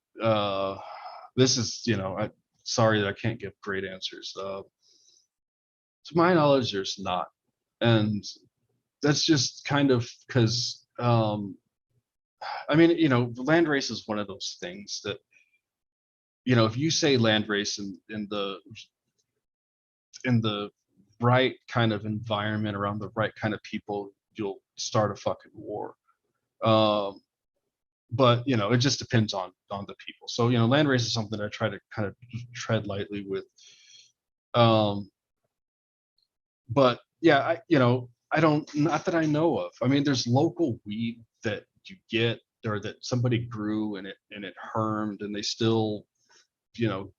S2: this is sorry that I can't give great answers. To my knowledge, there's not, and that's just kind of because I mean, the land race is one of those things that if you say land race in the right kind of environment around the right kind of people, you'll start a fucking war. Um, but it just depends on the people. So land race is something I try to kind of tread lightly with. Um, but yeah, I don't, not that I know of. I mean, there's local weed that you get or that somebody grew and it hermed and they still you know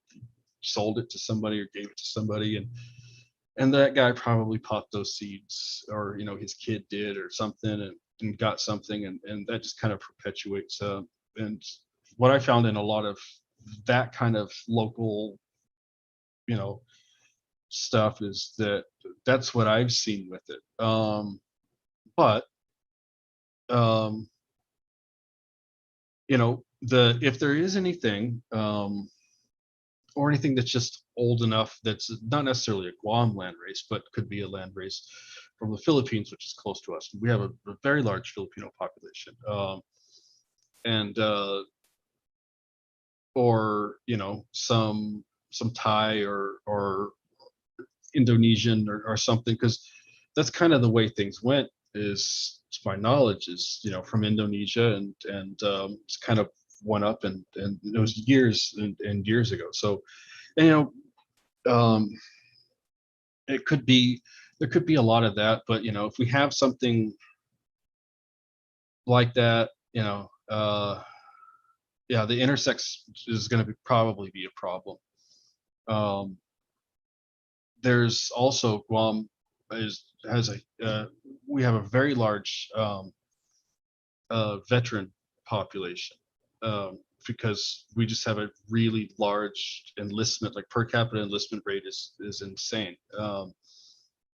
S2: sold it to somebody or gave it to somebody, and that guy probably popped those seeds, or his kid did or something, and got something, and that just kind of perpetuates. And what I found in a lot of that kind of local you know stuff is that that's what I've seen with it. But um the if there is anything, or anything that's just old enough, that's not necessarily a Guam land race, but could be a land race from the Philippines, which is close to us. We have a very large Filipino population, and or some Thai or Indonesian or something, because that's kind of the way things went. Is, to my knowledge, is from Indonesia, and it's kind of went up, and it was years and years ago. So, and, um, it could be there could be a lot of that, but if we have something like that, yeah, the intersex is going to probably be a problem. Um, there's also Guam is has a we have a very large veteran population, because we just have a really large enlistment, like per capita enlistment rate is insane.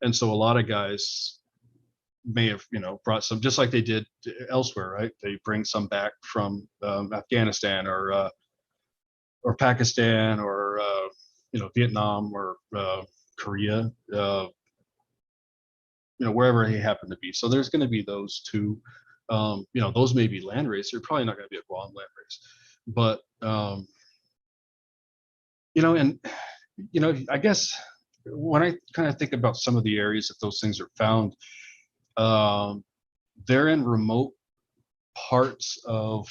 S2: And so a lot of guys may have brought some, just like they did elsewhere, right? They bring some back from Afghanistan or Pakistan or Vietnam or Korea, wherever they happen to be. So there's going to be those two. Those may be land race. They're probably not going to be a Guam land race, but and I guess when I kind of think about some of the areas that those things are found, um, they're in remote parts of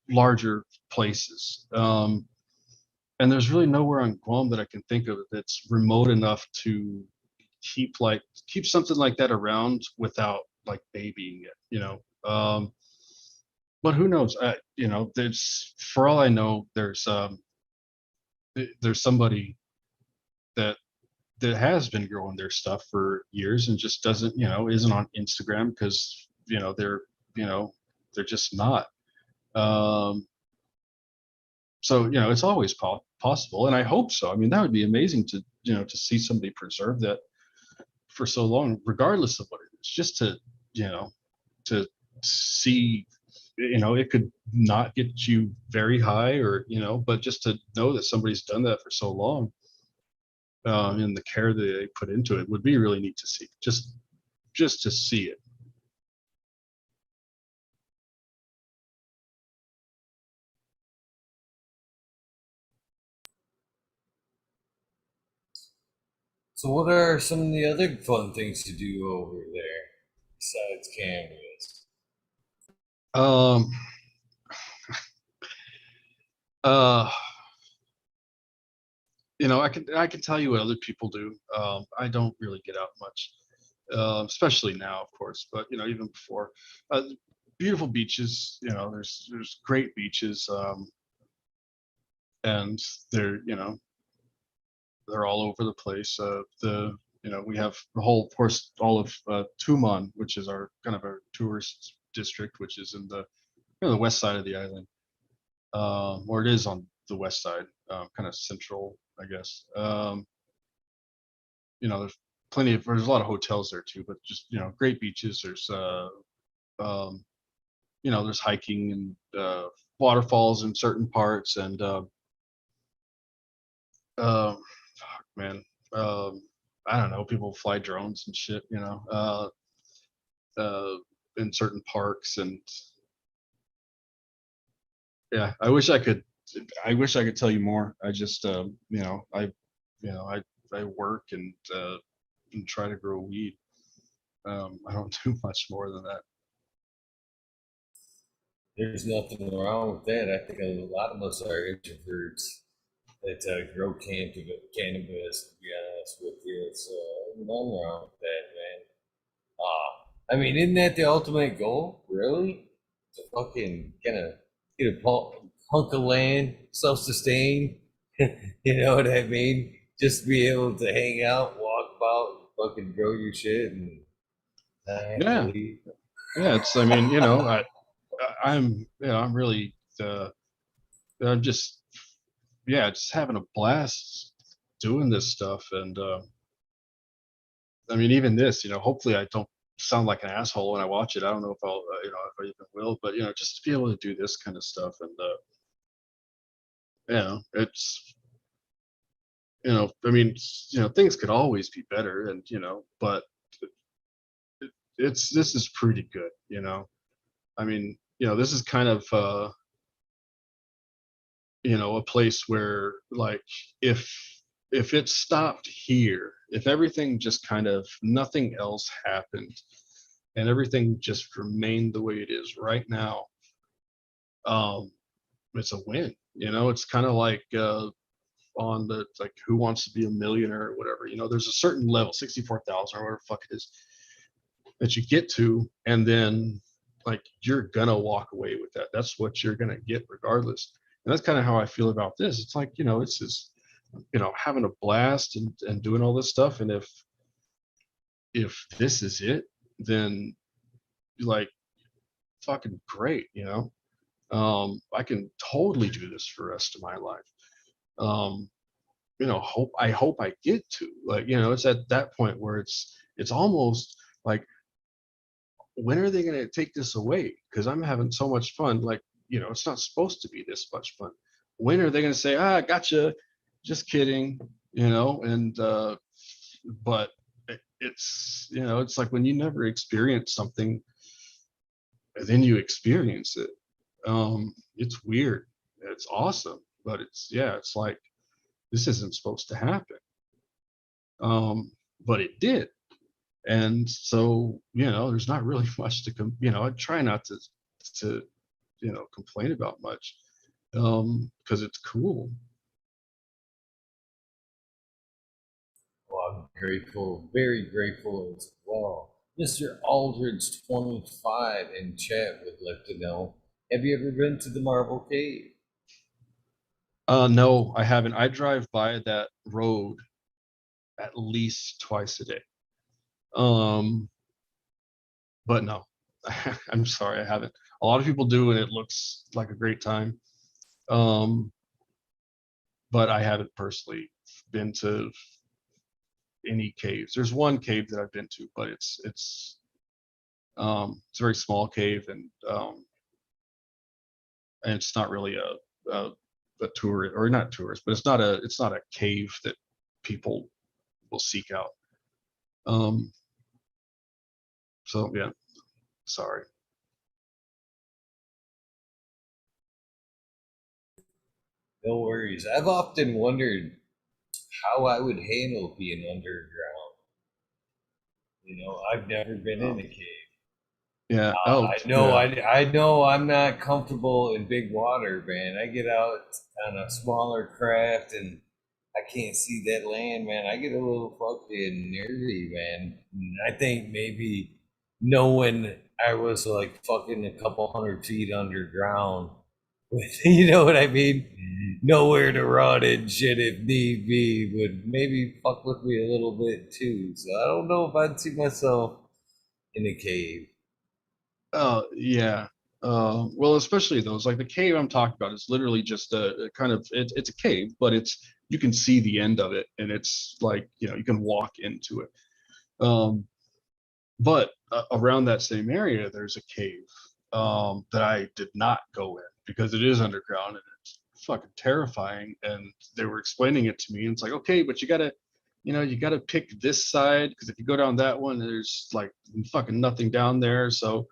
S2: larger places. And there's really nowhere on Guam that I can think of that's remote enough to keep something like that around without like babying it, but who knows? There's, for all I know, there's somebody that has been growing their stuff for years and just doesn't, isn't on Instagram because you know they're just not. Um, so it's always possible, and I hope so. I mean, that would be amazing to to see somebody preserve that for so long, regardless of what it is, just to you know to see, it could not get you very high, or but just to know that somebody's done that for so long, and the care that they put into it would be really neat to see, just to see it.
S1: So, what are some of the other fun things to do over there besides canvas?
S2: um uh I can tell you what other people do. I don't really get out much, especially now, of course, but even before. uh, Beautiful beaches, there's great beaches, and they're they're all over the place. We have the whole, of course, all of Tumon, which is our kind of our tourist district, which is in the west side of the island, or it is on the west side, kind of central, I guess. There's there's a lot of hotels there too, but just great beaches. There's um, there's hiking and waterfalls in certain parts, and man, um, I don't know. People fly drones and shit, uh, in certain parks, and yeah, I wish I could I wish I could tell you more. I just, I work and try to grow weed. I don't do much more than that.
S1: There's nothing wrong with that. I think a lot of us are introverts that grow cannabis, to be honest with you. So nothing wrong with that, man. I mean, isn't that the ultimate goal, really? To fucking kind of get a hunk of land, self-sustain. You know what I mean? Just be able to hang out, walk about, fucking grow your shit, and not have to
S2: Yeah,
S1: leave.
S2: yeah. It's, I mean, I'm really, I'm just, yeah, just having a blast doing this stuff. And I mean, even this, hopefully I don't sound like an asshole when I watch it. I don't know if I'll, if I even will, but just to be able to do this kind of stuff, and it's, I mean, things could always be better, and but this is pretty good. I mean, this is kind of, a place where, like, if it stopped here, if everything just kind of, nothing else happened, and everything just remained the way it is right now, um it's a win. It's kind of like, on the, like, Who Wants to Be a Millionaire or whatever. There's a certain level, 64,000 or whatever the fuck it is, that you get to, and then, like, you're gonna walk away with that. That's what you're gonna get regardless. And that's kind of how I feel about this. It's like, it's just, having a blast, and doing all this stuff. And if this is it, then, like, fucking great. I can totally do this for the rest of my life. um hope I get to, like, it's at that point where it's almost like, when are they going to take this away? Because I'm having so much fun. Like, it's not supposed to be this much fun. When are they going to say, gotcha, just kidding? And but it's like, when you never experience something, and then you experience it. It's weird. It's awesome, but it's like, this isn't supposed to happen. But it did. And so, there's not really much to I try not to complain about much, because it's cool.
S1: Well, I'm grateful, very grateful as well. Mr. Aldridge 25 in chat would like to know, have you ever been to the Marble Cave?
S2: No, I haven't. I drive by that road at least twice a day. um but no, I'm sorry, I haven't. A lot of people do, and it looks like a great time. um but I haven't personally been to any caves. There's one cave that I've been to, but it's a very small cave, and it's not really a tour, or not tourist, but it's not a cave that people will seek out. Um, so yeah, sorry.
S1: No worries. I've often wondered how I would handle being underground. I've never been in
S2: Oh,
S1: a cave.
S2: yeah. Oh,
S1: I know,
S2: yeah.
S1: I know I'm not comfortable in big water, man. I get out on a smaller craft and I can't see that land, man. I get a little fucking nervy, man. And I think maybe knowing I was like fucking a couple 100 feet underground, with, you know what I mean? Nowhere to run and shit if need be would maybe fuck with me a little bit too. So I don't know if I'd see myself in a cave.
S2: Yeah. Well, especially those, like, the cave I'm talking about is literally just a kind of, it's a cave, but you can see the end of it, and it's like, you can walk into it. Um, but around that same area, there's a cave, that I did not go in, because it is underground, and it's fucking terrifying. And they were explaining it to me, and it's like, okay, but you gotta pick this side, because if you go down that one, there's like fucking nothing down there. So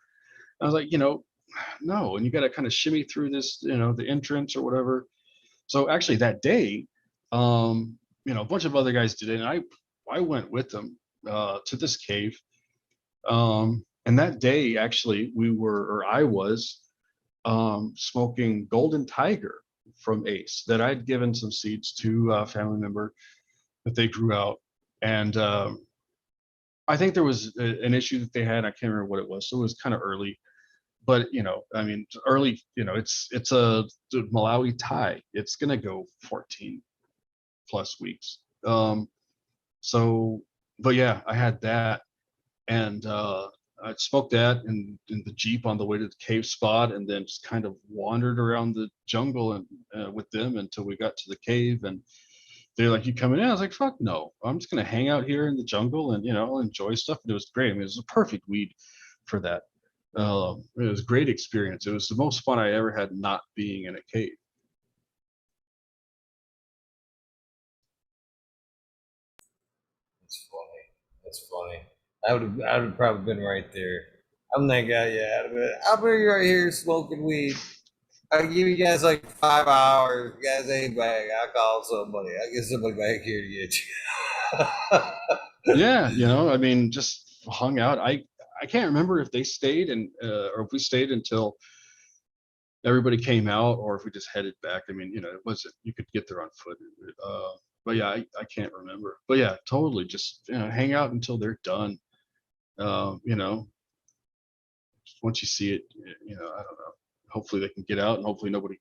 S2: I was like, no, and you got to kind of shimmy through this, the entrance or whatever. So actually that day, a bunch of other guys did it, and I went with them to this cave. And that day, actually, I was smoking Golden Tiger from Ace that I'd given some seeds to a family member that they grew out. And I think there was an issue that they had. I can't remember what it was. So it was kind of early, but I mean, early. It's a Malawi Thai. It's gonna go 14 plus weeks. So, but yeah, I had that, and I smoked that in the Jeep on the way to the cave spot, and then just kind of wandered around the jungle and with them until we got to the cave. And they're like, "You coming in?" I was like, "Fuck no! I'm just gonna hang out here in the jungle and enjoy stuff." And it was great. I mean, it was a perfect weed for that. It was a great experience. It was the most fun I ever had not being in a cave.
S1: That's funny. That's funny. I would have probably been right there. I'm that guy. Yeah, I'll be right here smoking weed. I'll give you guys like 5 hours. You guys ain't back. I'll call somebody. I'll get somebody back here to get you.
S2: Yeah, I mean, just hung out. I can't remember if they stayed and or if we stayed until everybody came out or if we just headed back. I mean, it wasn't, you could get there on foot. But yeah, I can't remember. But yeah, totally just hang out until they're done. Um, you know, Once you see it, I don't know. Hopefully they can get out and hopefully nobody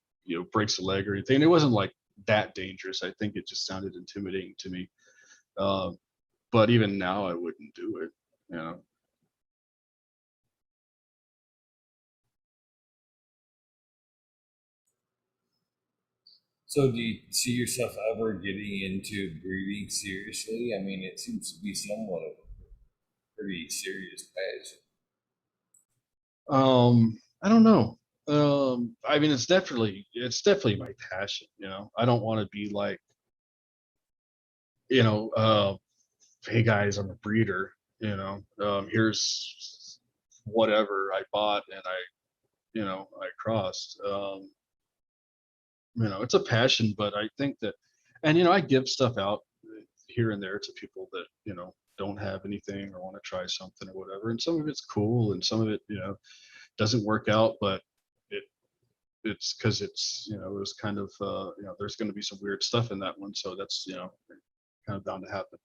S2: breaks a leg or anything. It wasn't like that dangerous. I think it just sounded intimidating to me. Um, but even now, I wouldn't do it. You know.
S1: So, do you see yourself ever getting into breeding seriously? I mean, it seems to be somewhat of a pretty serious passion.
S2: I don't know. I mean, it's definitely my passion. I don't want to be like, you know, uh, hey guys, I'm a breeder. Here's whatever I bought and I crossed. It's a passion, but I think that, and I give stuff out here and there to people that don't have anything or want to try something or whatever. And some of it's cool, and some of it doesn't work out, but it it's because it was kind of there's going to be some weird stuff in that one, so that's kind of bound to happen.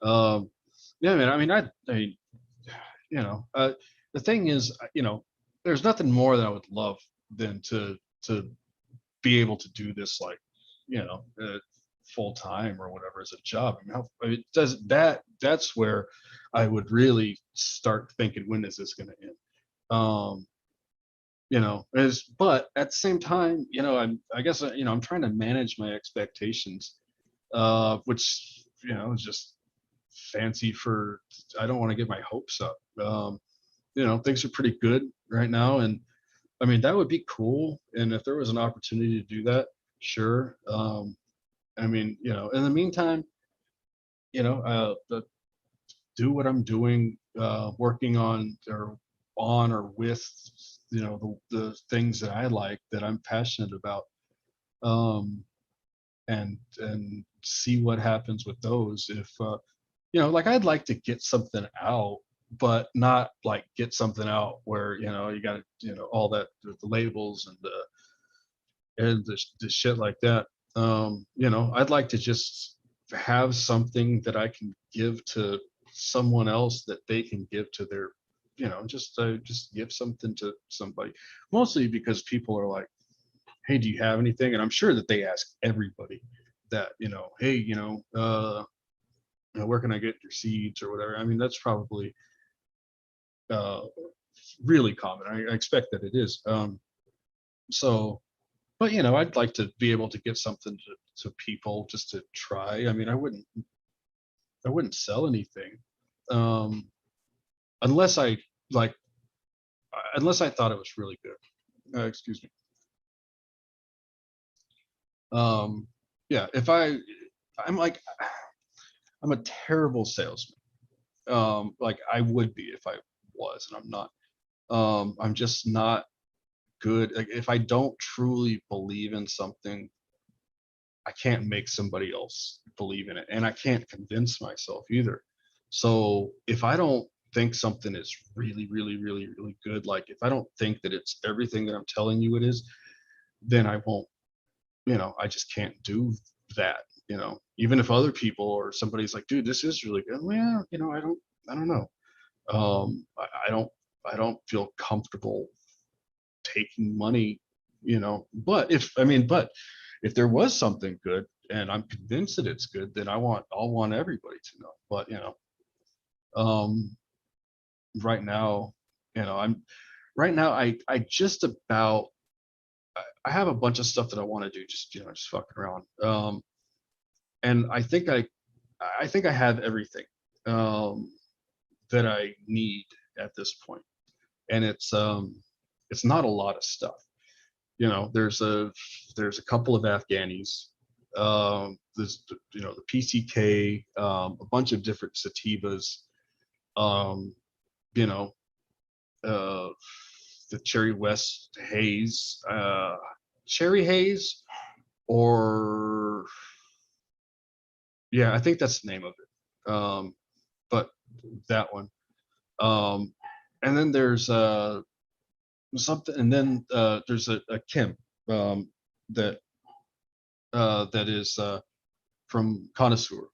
S2: Um, yeah, man. I mean, you know, uh, the thing is, there's nothing more that I would love than to be able to do this like, full time or whatever as a job. I mean, I mean, that's where I would really start thinking, when is this going to end? Um, but at the same time, I guess, I'm trying to manage my expectations, which, is just fancy for, I don't want to get my hopes up. Things are pretty good right now. And I mean, that would be cool. And if there was an opportunity to do that, sure. I mean, in the meantime, do what I'm doing, working on or with, the things that I like, that I'm passionate about, um, and see what happens with those. If like, I'd like to get something out, but not like get something out where you got all that, the labels and the shit like that. I'd like to just have something that I can give to someone else that they can give to their, just give something to somebody. Mostly because people are like, "Hey, do you have anything?" And I'm sure that they ask everybody that, "Hey, where can I get your seeds or whatever?" I mean, that's probably uh, really common. I expect that it is. So but I'd like to be able to give something to people just to try. I mean, I wouldn't sell anything, um unless I like unless I thought it was really good. Excuse me. Yeah, if I'm like, I'm a terrible salesman. Like, I would be if I was, and I'm not. I'm just not good. Like, if I don't truly believe in something, I can't make somebody else believe in it, and I can't convince myself either. So if I don't think something is really, really, really, really good, like if I don't think that it's everything that I'm telling you it is, then I won't, I just can't do that, even if other people or somebody's like, dude, this is really good. Well, I don't know. I don't feel comfortable taking money, but if there was something good and I'm convinced that it's good, then I'll want everybody to know. But um, right now, I'm right now I just about I have a bunch of stuff that I want to do, just fucking around. And I think I have everything um, that I need at this point, and it's not a lot of stuff. There's a couple of Afghanis. There's the PCK, a bunch of different sativas. Um, you know, uh, the Cherry West Haze, Cherry Haze, or yeah, I think that's the name of it. But that one. Um, and then there's something, and then there's a Kim um, that that is from Connoisseur,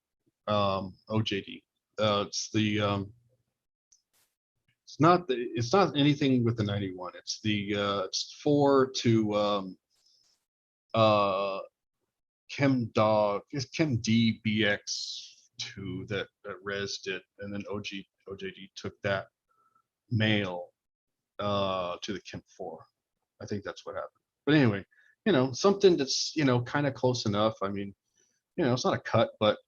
S2: OJD. It's not anything with the 91. It's 4 to uh Kim Dog, it's Kim DBX2 that Rez did, and then OJD took that male to the Kim 4. I think that's what happened. But anyway, something that's kind of close enough. I mean, it's not a cut, but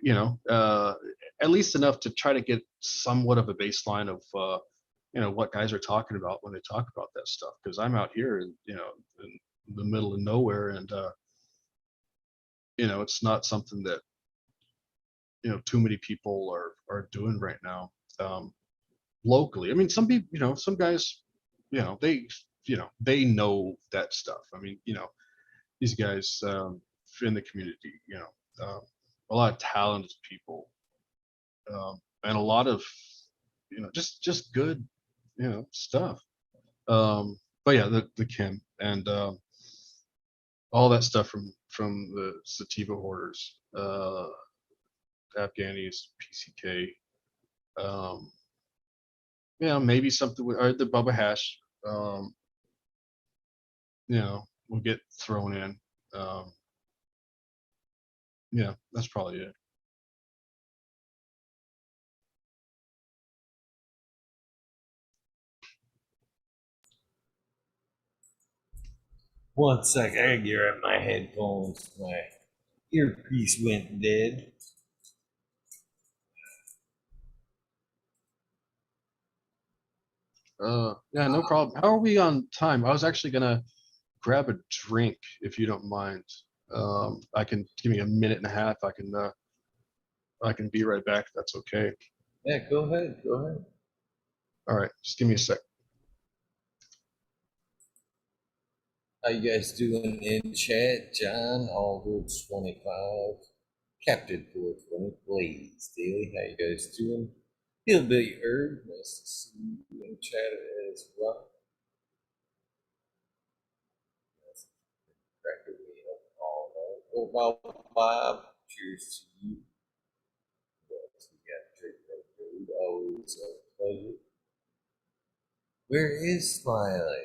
S2: you know, uh, at least enough to try to get somewhat of a baseline of what guys are talking about when they talk about that stuff. Because I'm out here, in the middle of nowhere, and it's not something that too many people are doing right now locally. I mean, some people, some guys, they know that stuff. I mean, these guys in the community, a lot of talented people, and a lot of just good stuff. But yeah, the Kim and all that stuff from the sativa hoarders, Afghanis, PCK. Maybe something with or the Bubba Hash. Um, will get thrown in. Um, yeah, that's probably it.
S1: One sec, I gotta get my headphones. My earpiece went dead.
S2: Yeah, no problem. How are we on time? I was actually gonna grab a drink if you don't mind. I can give me a minute and a half. I can be right back. If that's okay.
S1: Yeah, go ahead, go ahead.
S2: All right, just give me a sec.
S1: How you guys doing in chat? John, Aldridge 25, Captain 420, Blaze Daily. How you guys doing? Hillbilly Herb, nice to see you in chat as well. That's cracking me up all night. What about Bob? Cheers to you. What else we got? Drake Road, always a pleasure. Where is Smiley?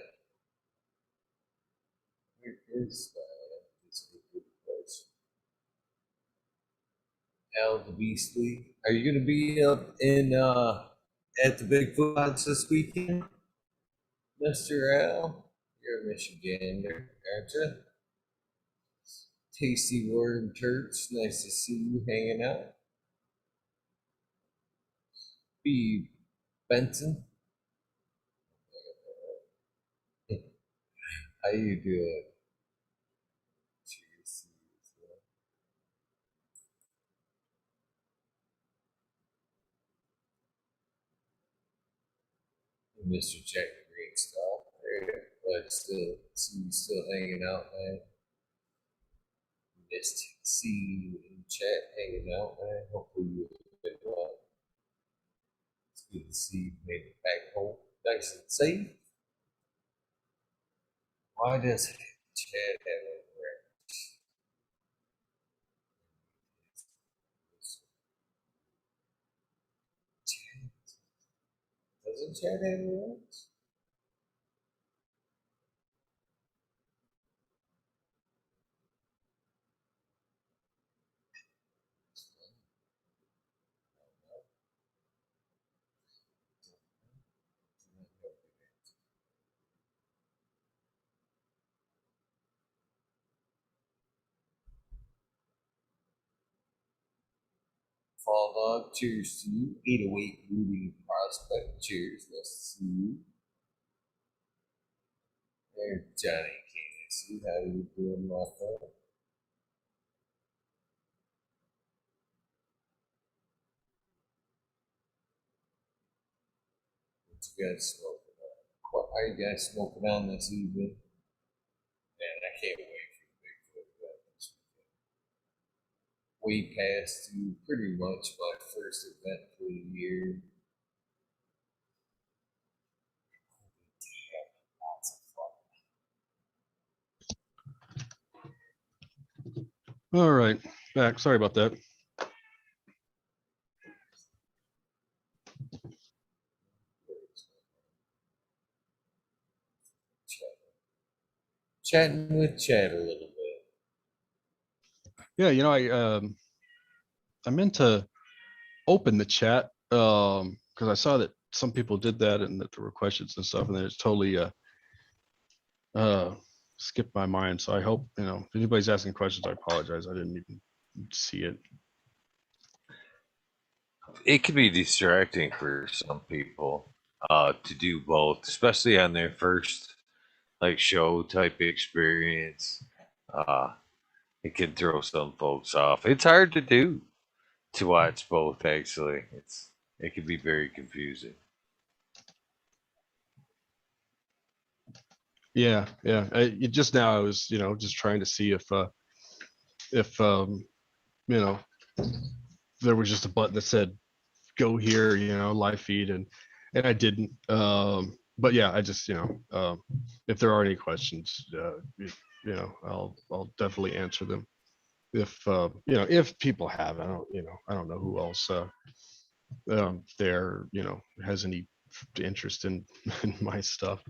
S1: Where is Smiley? This is a good place. Al the Beastly. Are you gonna be up in at the Bigfoot Lodge this weekend, Mr. Al? You're a Michigander, aren't you? Tasty Word Turks, nice to see you hanging out. B. Benson, how you doing? Cheers to you as well. Mr. Jack Greenstone. There you go. But still see you still hanging out, man. Missed to see you in chat hanging out, man. Hopefully you've been well. It's good to see you made it back home nice and safe. Why does chat have a doesn't chat have a Fall dog, cheers to you. 808 Rudy Prospect, cheers. Nice to see you. There, Johnny Casey, how you doing, my friend? What you guys smoking on? What are you guys smoking on this evening? Man, I can't wait for the Bigfoot event this weekend. Way past due, pretty much my first event for the year. Lots of fun.
S2: All right, back. Sorry about that.
S1: Chatting with Chad a little bit.
S2: Yeah, I meant to open the chat because I saw that some people did that and that there were questions and stuff, and then it's totally uh skipped my mind. So I hope if anybody's asking questions, I apologize. I didn't even see it.
S1: It can be distracting for some people to do both, especially on their first like show type experience. Uh, it can throw some folks off. It's hard to do to watch both. Actually, it can be very confusing.
S2: Yeah, yeah. Just now I was just trying to see if you know there was just a button that said go here, live feed, and I didn't. But yeah, I just if there are any questions, I'll definitely answer them. If people have, I don't know who else there has any interest in my stuff.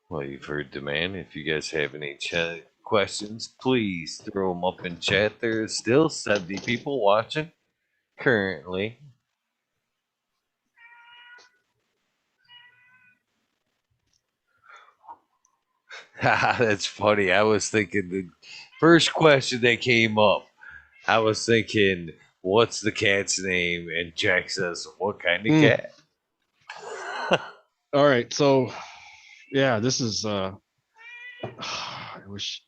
S1: Well, you've heard the man. If you guys have any questions, please throw them up in chat. There's still 70 people watching currently. That's funny. I was thinking the first question that came up, I was thinking, what's the cat's name? And Jack says, what kind of
S2: Mm.
S1: cat?
S2: All right, so yeah, this is I wish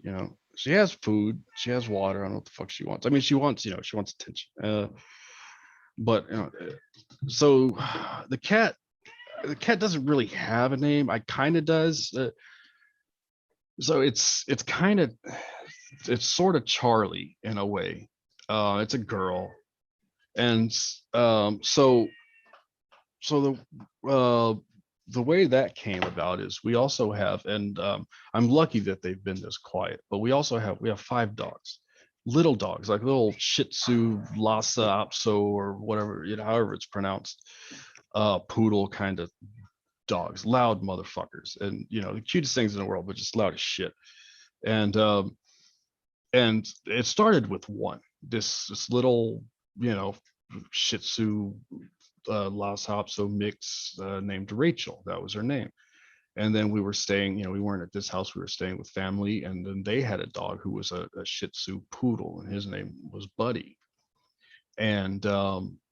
S2: she has food, she has water. I don't know what the fuck she wants. I mean, she wants attention. But so the cat doesn't really have a name. I kind of does. So it's kind of it's sort of Charlie in a way. It's a girl, and so the way that came about is we also have, and I'm lucky that they've been this quiet, but we have 5 dogs, little dogs, like little Shih Tzu, Lhasa Apso, or whatever, however it's pronounced, poodle kind of dogs, loud motherfuckers, and the cutest things in the world, but just loud as shit. And and it started with one, this little, Shih Tzu, Lhasa Apso mix, named Rachel. That was her name. And then we were staying, we weren't at this house. We were staying with family, and then they had a dog who was a Shih Tzu poodle, and his name was Buddy. And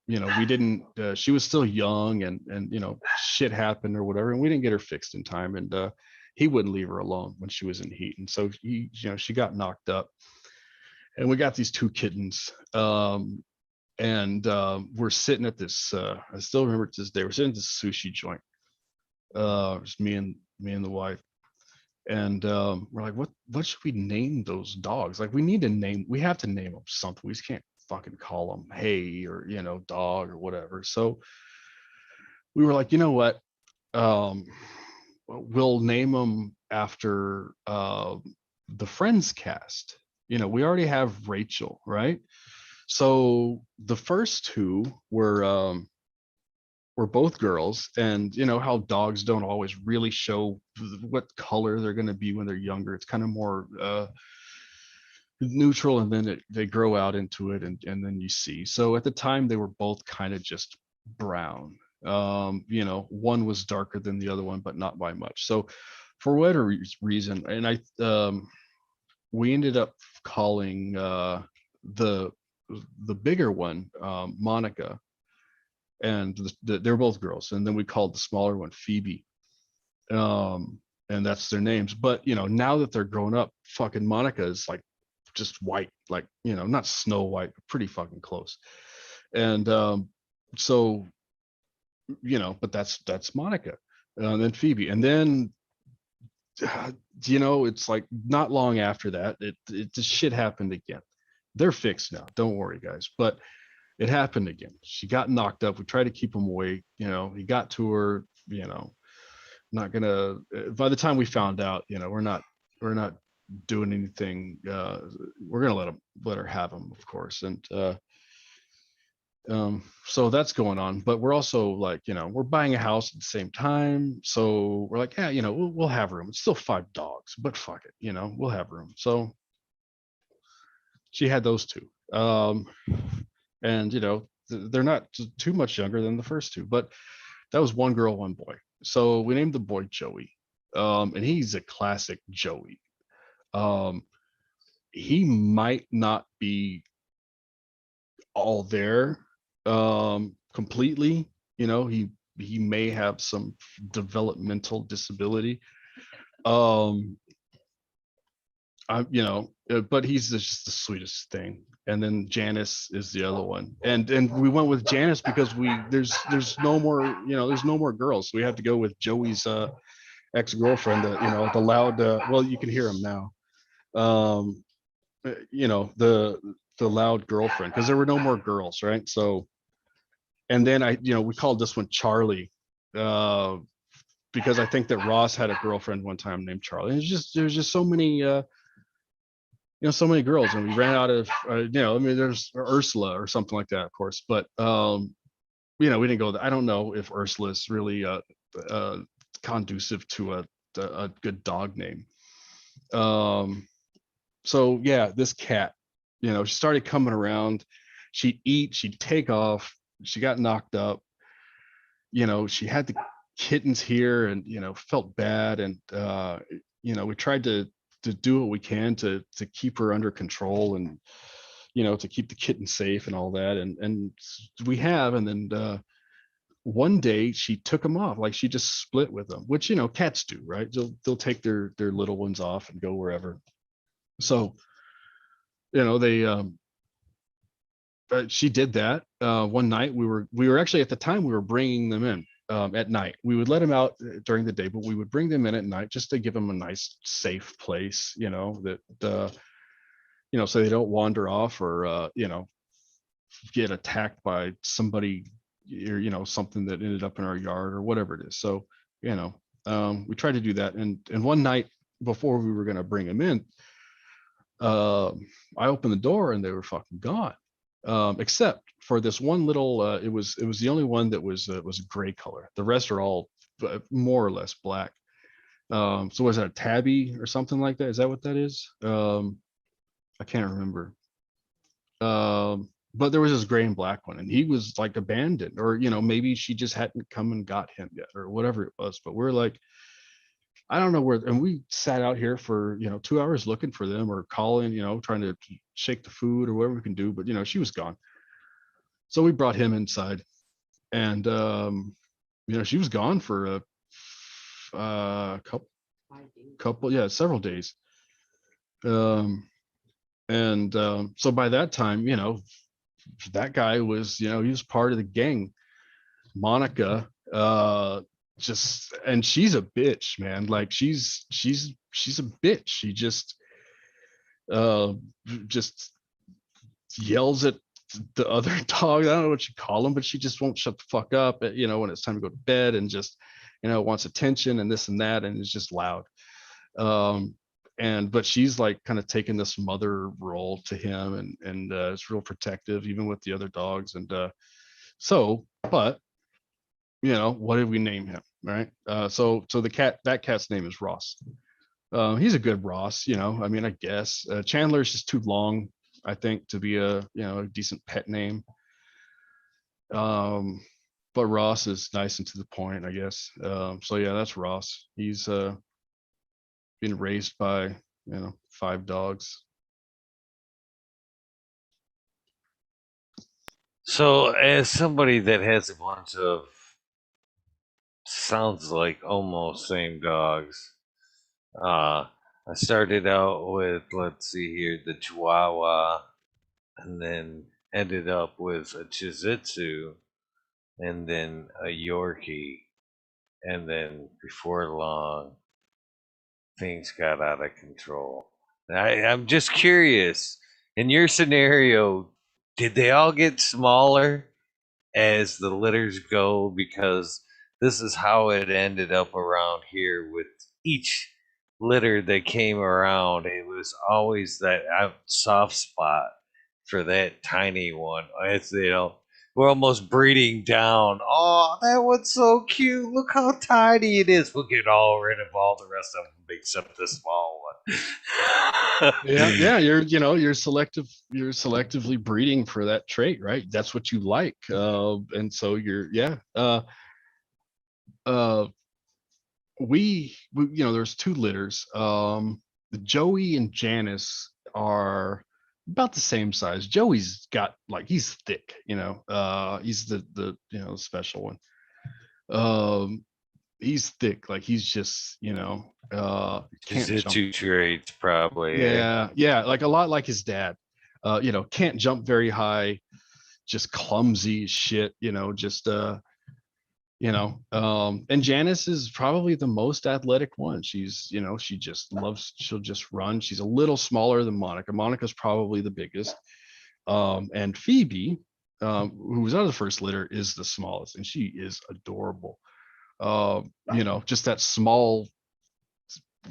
S2: we didn't. She was still young, and shit happened or whatever, and we didn't get her fixed in time. And he wouldn't leave her alone when she was in heat, and so she got knocked up, and we got these 2 kittens. And we're sitting at this. I still remember to this day. We're sitting at this sushi joint. Just me and the wife, And we're like, what should we name those dogs? Like, we have to name them something. We just can't fucking call them hey or dog or whatever. So we were like, you know what? Um, we'll name them after the Friends cast. We already have Rachel, right? So the first two were both girls, and how dogs don't always really show what color they're going to be when they're younger. It's kind of more neutral, and then they grow out into it, and then you see. So at the time they were both kind of just brown. One was darker than the other one, but not by much. So for whatever reason, and I we ended up calling the bigger one Monica, and they're both girls, and then we called the smaller one Phoebe. And that's their names. But now that they're grown up, fucking Monica is like just white, like not Snow White, but pretty fucking close. And so but that's Monica, and then Phoebe, and then it's like not long after that, it just shit happened again. They're fixed now, don't worry, guys. But it happened again. She got knocked up. We tried to keep him away. He got to her. Not gonna. By the time we found out, we're not doing anything. We're gonna let her have him, of course. And so that's going on. But we're also like, we're buying a house at the same time. So we're like, yeah, we'll have room. It's still 5 dogs, but fuck it, we'll have room. So she had those two. And they're not too much younger than the first two, but that was one girl, one boy. So we named the boy Joey. And he's a classic Joey. Um, he might not be all there completely. He may have some developmental disability. um but he's just the sweetest thing. And then Janice is the other one, and we went with Janice because there's no more, there's no more girls, so we have to go with Joey's ex-girlfriend, the loud, well, you can hear him now. um the loud girlfriend, because there were no more girls, right? So, and then we called this one Charlie, uh because I think that Ross had a girlfriend one time named Charlie. And there's just so many so many girls, and we ran out of I mean, there's Ursula or something like that, of course. But we didn't go there. I don't know if Ursula is really uh conducive to a good dog name. um so yeah, this cat, she started coming around. She'd eat, she'd take off. She got knocked up. She had the kittens here, and felt bad. And we tried to do what we can to keep her under control, and to keep the kitten safe and all that. And we have. And then one day she took them off. Like, she just split with them, which cats do, right? They'll take their little ones off and go wherever. So they she did that. One night we were actually, at the time, we were bringing them in at night. We would let them out during the day, but we would bring them in at night just to give them a nice, safe place, that so they don't wander off, or get attacked by somebody, or something that ended up in our yard or whatever it is. So we tried to do that. And one night before we were going to bring them in, I opened the door and they were fucking gone. Except for this one little, it was the only one that was a gray color. The rest are all more or less black. So was that a tabby or something like that? Is that what that is? I can't remember. But there was this gray and black one, and he was like abandoned, or maybe she just hadn't come and got him yet, or whatever it was. But we're like, I don't know where. And we sat out here for 2 hours looking for them, or calling, trying to shake the food or whatever we can do. But she was gone. So we brought him inside, and she was gone for a couple, yeah, several days. And so by that time, that guy was, he was part of the gang. Monica, just, and she's a bitch, man. Like, she's she's a bitch. She uh just yells at the other dog. I don't know what you call them, but she just won't shut the fuck up. When it's time to go to bed, and just wants attention and this and that, and is just loud. Um, and but she's like kind of taking this mother role to him, and is real protective even with the other dogs. And but what did we name him, right? So that cat's name is Ross. He's a good Ross, I mean, I guess Chandler's just too long, I think, to be a decent pet name. um but Ross is nice and to the point, I guess. So yeah, that's Ross. He's been raised by 5 dogs.
S1: So, as somebody that has a bunch of sounds like almost same dogs, I started out with, let's see here, the Chihuahua, and then ended up with a Chihuahua, and then a Yorkie, and then before long, things got out of control. I'm just curious. In your scenario, did they all get smaller as the litters go? Because this is how it ended up around here with each litter that came around. It was always that soft spot for that tiny one. It's, we're almost breeding down. Oh, that one's so cute. Look how tiny it is. We'll get all rid of all the rest of them except the small one.
S2: Yeah, yeah, you're selectively breeding for that trait, right? That's what you like. And so you're yeah. Uh there's 2 litters. The Joey and Janice are about the same size. Joey's got, like, he's thick, he's the special one. um he's thick, like he's just
S1: Just
S2: can't
S1: the
S2: jump.
S1: two traits, probably. Eh?
S2: Yeah, yeah, like a lot like his dad. Can't jump very high, just clumsy as shit, just and Janice is probably the most athletic one. She'll just run. She's a little smaller than Monica. Monica's probably the biggest. And Phoebe, who was out of the first litter, is the smallest, and she is adorable. Just that small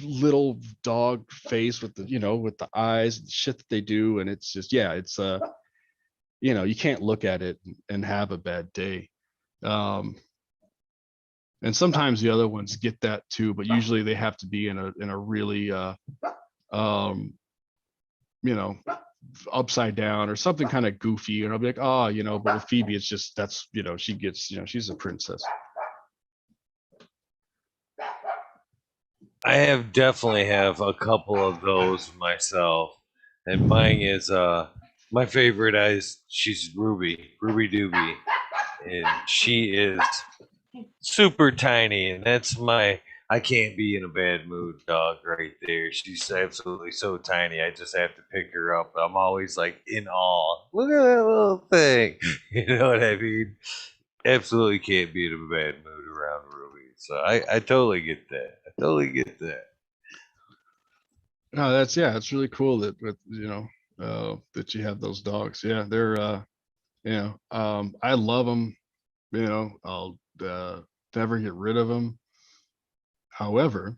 S2: little dog face with the eyes, the shit that they do, and it's just, yeah, it's you can't look at it and have a bad day. Um, and sometimes the other ones get that too, but usually they have to be in a really um you know upside down or something kind of goofy, and I'll be like, oh, but with Phoebe, it's just, that's, she gets, she's a princess.
S1: I have definitely have a couple of those myself, and mine is my favorite is she's Ruby Doobie, and she is super tiny, and that's my I can't be in a bad mood dog right there. She's absolutely so tiny. I just have to pick her up. I'm always like in awe. Look at that little thing. You know what I mean? Absolutely can't be in a bad mood around Ruby. So I totally get that. I totally get that.
S2: No, that's, yeah, it's really cool that with that you have those dogs. Yeah, they're I love them. I'll never get rid of them. However,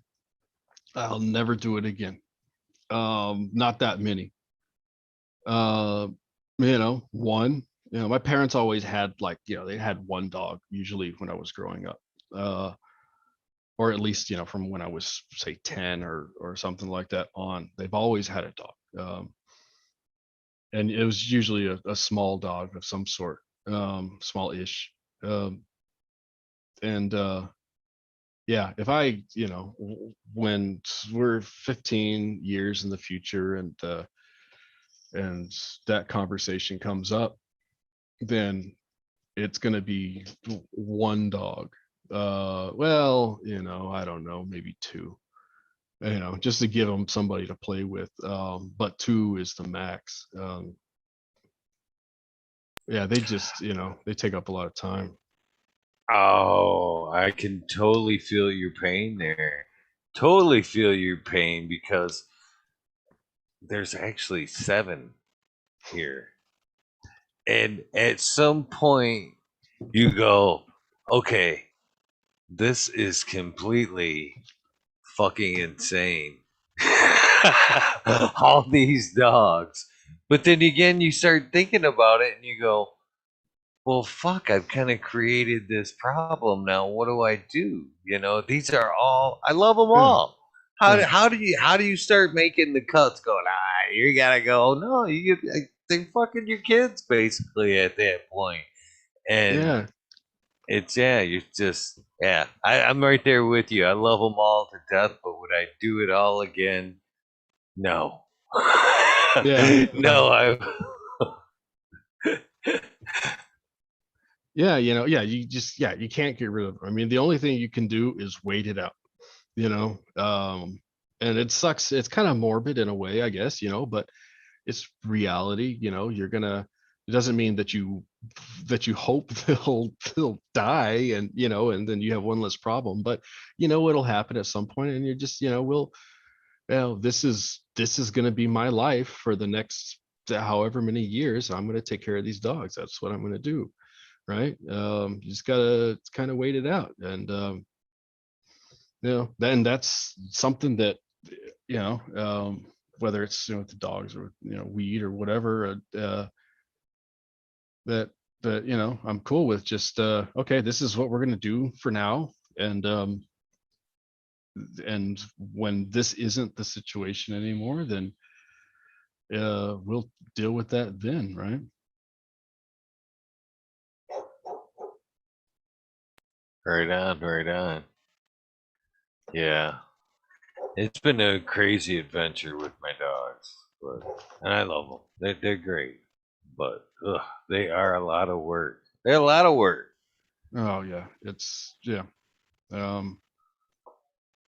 S2: I'll never do it again. Not that many. uh One, my parents always had, like, they had one dog usually when I was growing up. uh or at least, from when I was, say, 10 or something like that on, they've always had a dog. And it was usually a small dog of some sort, small-ish. And yeah, if I, when we're 15 years in the future, and that conversation comes up, then it's going to be one dog. Well, I don't know, maybe two, just to give them somebody to play with. But two is the max. Yeah, they just, they take up a lot of time.
S1: Oh, I can totally feel your pain there. totally feel your pain because there's actually seven here. And at some point, you go, okay, this is completely fucking insane. All these dogs. But then again, you start thinking about it and you go, well, fuck, I've kind of created this problem now. What do I do? You know, these are all, I love them
S2: Yeah,
S1: all.
S2: right.
S1: How do you start making the cuts going, you gotta go, no, you get, they fucking your kids basically at that point. And
S2: Yeah,
S1: it's, yeah, you're just, yeah, I'm right there with you. I love them all to death, but would I do it all again? No.
S2: yeah,
S1: No, I,
S2: yeah. Yeah. You just, yeah, you can't get rid of them. I mean, the only thing you can do is wait it out. You know, and it sucks. It's kind of morbid in a way, I guess. But it's reality. You're gonna. It doesn't mean that you hope they'll die, and then you have one less problem. But it'll happen at some point, and you're just this is going to be my life for the next however many years. I'm going to take care of these dogs. That's what I'm going to do, right? You just gotta kind of wait it out, and then that's something that whether it's with the dogs or weed or whatever, that I'm cool with. Just okay, this is what we're going to do for now, and when this isn't the situation anymore, then we'll deal with that then, right?
S1: right on, right on. Yeah. It's been a crazy adventure with my dogs, but and I love them. They're great, but ugh, they are a lot of work. They're a lot of work.
S2: Oh yeah, yeah. um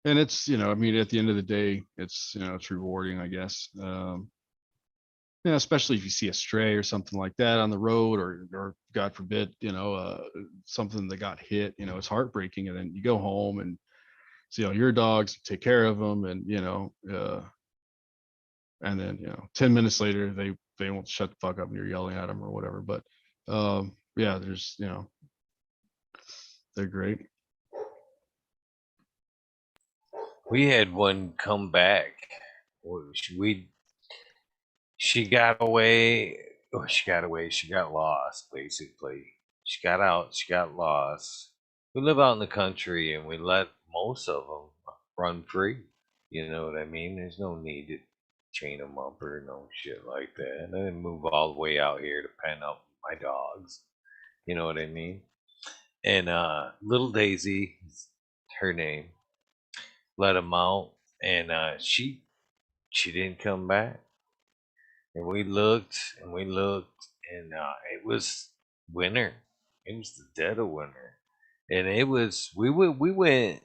S2: and it's I mean, at the end of the day, it's rewarding, I guess. Especially if you see a stray or something like that on the road, or God forbid, something that got hit. It's heartbreaking, and then you go home and see all your dogs, take care of them, and then 10 minutes later they won't shut the fuck up and you're yelling at them or whatever. But yeah, there's they're great.
S1: We had one come back. We she got away. Oh, she got away. She got lost. Basically, she got out. She got lost. We live out in the country, and we let most of them run free. You know what I mean? There's no need to chain them up or no shit like that. And I didn't move all the way out here to pen up my dogs. You know what I mean? And little Daisy, her name, let them out, and she didn't come back. And we looked, and it was winter. It was the dead of winter, and it was we went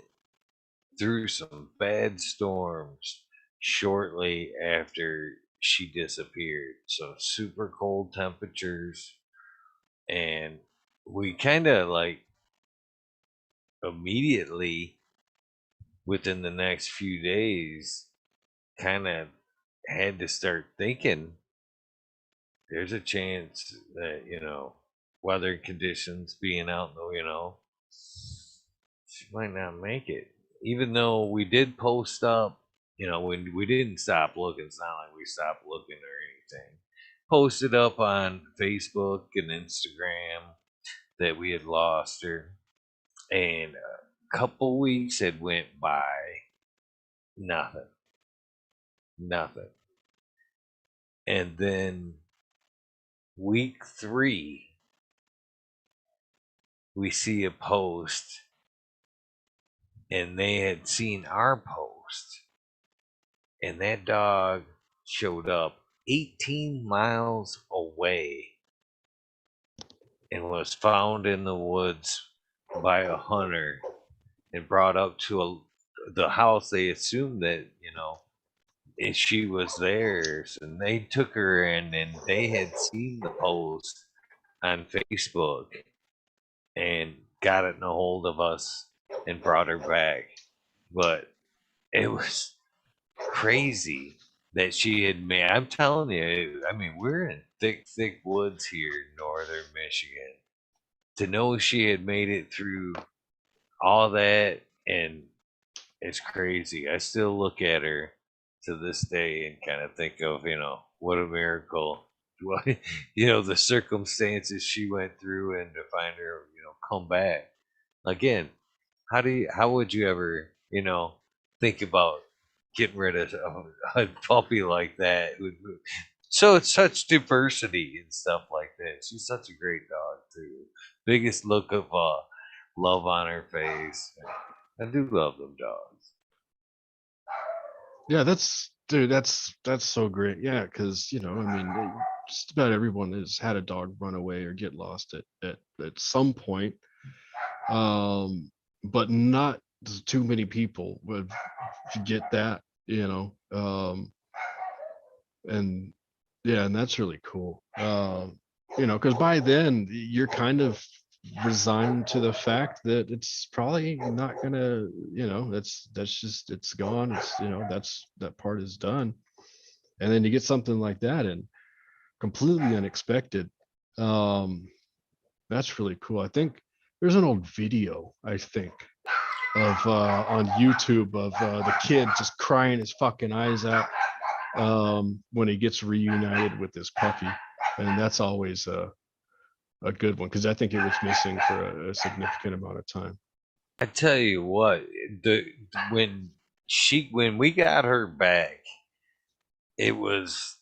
S1: through some bad storms shortly after she disappeared. So super cold temperatures, and we kind of like immediately within the next few days kind of had to start thinking there's a chance that weather conditions being out though, she might not make it. Even though we did post up, when we didn't stop looking. It's not like we stopped looking or anything. Posted up on Facebook and Instagram that we had lost her, and a couple weeks had went by, nothing, nothing. And then week 3, we see a post, and they had seen our post, and that dog showed up 18 miles away and was found in the woods by a hunter and brought up to the house. They assumed that she was theirs, and they took her in, and they had seen the post on Facebook and got it in a hold of us and brought her back. But it was crazy that she had made. I'm telling you, I mean, we're in thick, thick woods here in northern Michigan. To know she had made it through all that, and it's crazy. I still look at her to this day and kind of think of, what a miracle. What, the circumstances she went through and to find her, come back. Again, how would you ever, think about getting rid of a puppy like that? So it's such diversity and stuff like that. She's such a great dog too. Biggest look of love on her face. I do love them dogs.
S2: Yeah, that's dude, that's so great. Yeah, because I mean, just about everyone has had a dog run away or get lost at some point. Um, but not too many people would get that, and yeah, and that's really cool. Because by then you're kind of resigned to the fact that it's probably not gonna, that's just it's gone. It's that's that part is done, and then you get something like that and completely unexpected. Um, that's really cool. I think there's an old video, I think, of on YouTube of the kid just crying his fucking eyes out when he gets reunited with his puppy, and that's always a good one because I think it was missing for a significant amount of time.
S1: I tell you what, the when we got her back, it was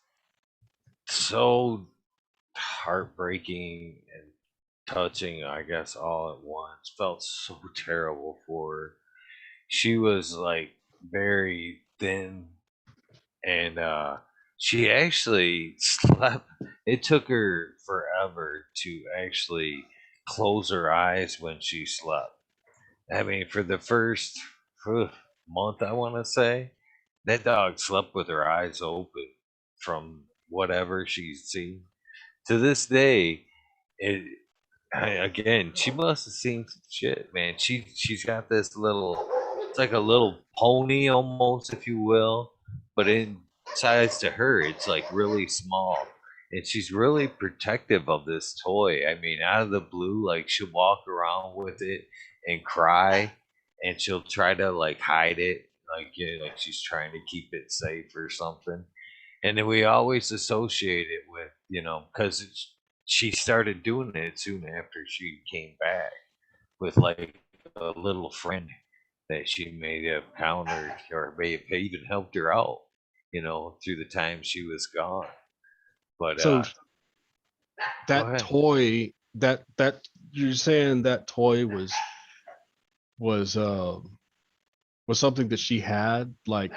S1: so heartbreaking and touching, I guess, all at once. Felt so terrible for her. She was like very thin, and she actually slept. It took her forever to actually close her eyes when she slept. I mean, for the first phew, month, I want to say, that dog slept with her eyes open from whatever she's seen. To this day, it again, she must have seen some shit, man. She's got this little, it's like a little pony almost, if you will, but in size to her, it's like really small, and she's really protective of this toy. I mean, out of the blue, like she'll walk around with it and cry, and she'll try to like hide it, like like she's trying to keep it safe or something. And then we always associate it with, because she started doing it soon after she came back with like a little friend that she may have countered or may have even helped her out, through the time she was gone. But
S2: So
S1: go
S2: that
S1: ahead.
S2: toy, that you're saying that toy was was something that she had like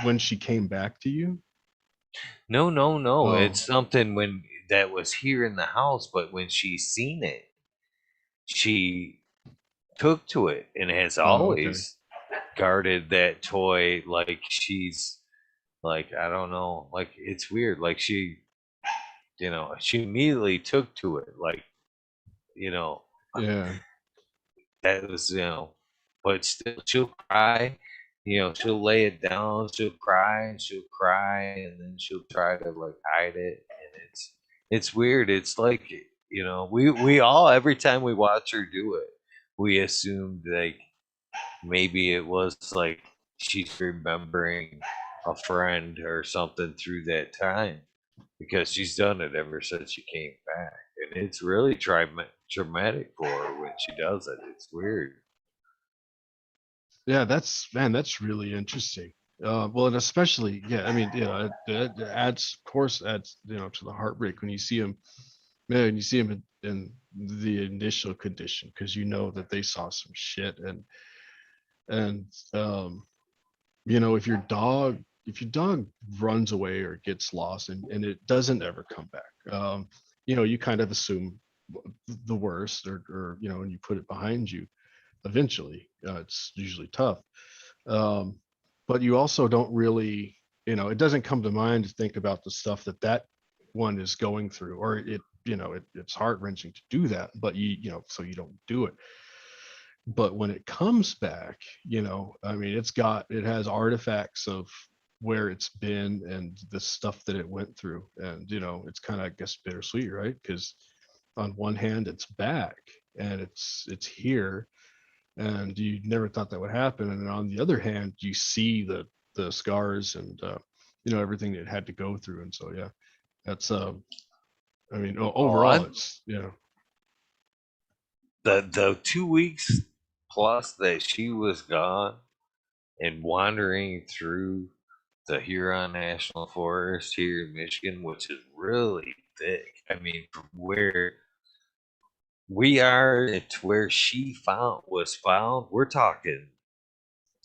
S2: when she came back to you?
S1: No, no, no.
S2: Oh,
S1: It's something when that was here in the house, but when she seen it, she took to it and has
S2: oh, okay.
S1: always guarded that toy like she's like, I don't know, like it's weird. Like she immediately took to it. Like, you know,
S2: Yeah,
S1: that was, but still she'll cry, she'll lay it down, she'll cry and she'll cry and then she'll try to like hide it. And it's weird. It's like, we all, every time we watch her do it, we assumed like maybe it was like she's remembering a friend or something through that time because she's done it ever since she came back. And it's really traumatic for her when she does it. It's weird.
S2: yeah, that's man, that's really interesting. Well, and especially, yeah, I mean, it adds, of course, adds, to the heartbreak when you see him, man, you see him in the initial condition because you know that they saw some shit, and if your dog runs away or gets lost and it doesn't ever come back, you kind of assume the worst, or and you put it behind you eventually. It's usually tough. um, but you also don't really, it doesn't come to mind to think about the stuff that one is going through, or it's heart wrenching to do that, but so you don't do it. But when it comes back, I mean, it has artifacts of where it's been and the stuff that it went through. And, it's kind of, I guess, bittersweet, right? Because on one hand, it's back and it's here, and you never thought that would happen. And then on the other hand, you see the scars and everything it had to go through. And so yeah, that's I mean,
S3: Oh,
S2: overall, it's
S3: the 2 weeks plus that she was gone and wandering through the Huron National Forest here in Michigan, which is really thick. I mean, from where we are to where she found, we're talking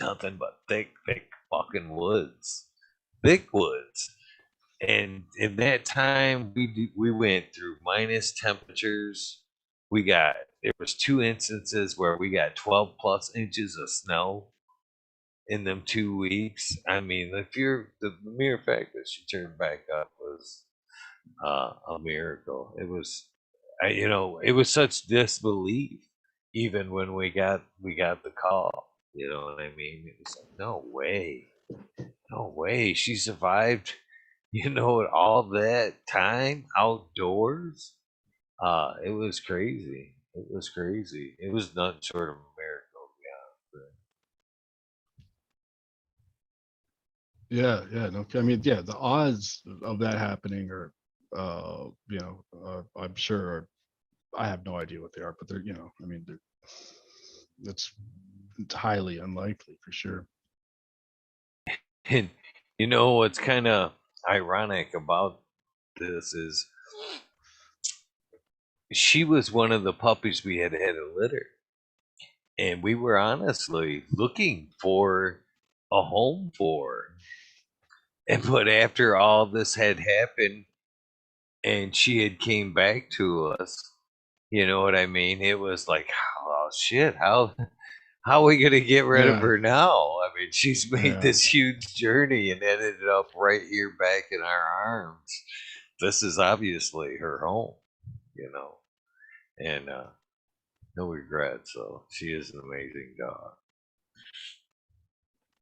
S3: nothing but thick fucking woods, thick woods. And in that time, we went through minus temperatures. There was 2 instances where we got 12 plus inches of snow in them 2 weeks. I mean, if you're the mere fact that she turned back up was a miracle. It was such disbelief even when we got the call. You know what I mean? It was like, no way, she survived. All that time outdoors. It was crazy. It was crazy. It was nothing short of a miracle.
S2: yeah, no, I mean, yeah, the odds of that happening are, I'm sure I have no idea what they are, but they're, I mean, it's it's highly unlikely for sure.
S3: And what's kind of ironic about this is she was one of the puppies we had a litter, and we were honestly looking for a home for. And but after all this had happened, and she had came back to us, you know what I mean? It was like, oh shit, how are we gonna get rid of
S2: Yeah,
S3: her now? I mean, she's made
S2: yeah,
S3: this huge journey and ended up right here back in our arms. This is obviously her home, you know, and no regrets. So she is an amazing dog.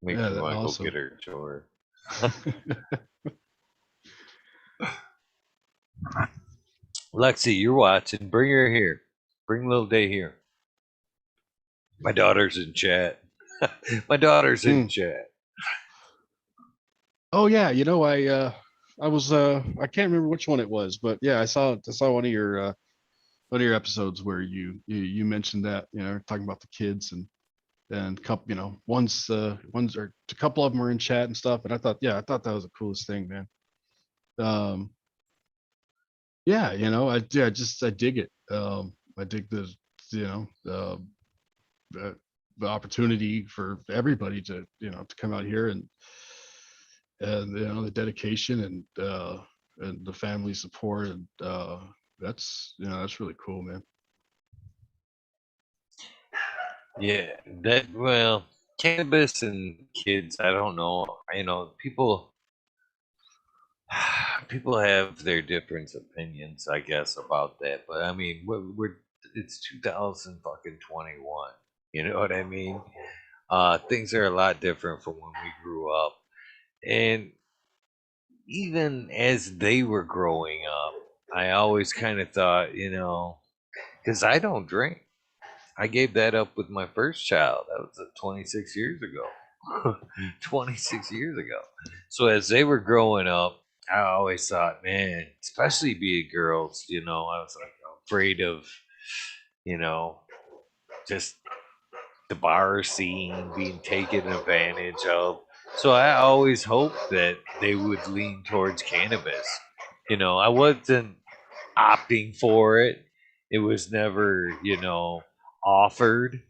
S3: Makes me want to go get
S2: awesome.
S3: her a chore. Lexi, you're watching. Bring her here. Bring little day here. My daughter's in chat. My daughter's in
S2: Mm.
S3: chat.
S2: Oh yeah, I was I can't remember which one it was, but yeah, I saw one of your episodes where you mentioned that, talking about the kids, and couple, one's or a couple of them were in chat and stuff, and I thought that was the coolest thing, man. Um, yeah, I dig it. I dig you know, the, the opportunity for everybody to come out here, and the dedication, and the family support, and that's really cool, man.
S3: Yeah, cannabis and kids. I don't know. People have their different opinions, I guess, about that. But I mean, it's 2021. You know what I mean? Things are a lot different from when we grew up, and even as they were growing up, I always kind of thought, because I don't drink. I gave that up with my first child. That was 26 years ago. 26 years ago. So as they were growing up, I always thought, man, especially being girls, I was like afraid of, you know, just the bar scene being taken advantage of. So I always hoped that they would lean towards cannabis. I wasn't opting for it. It was never, offered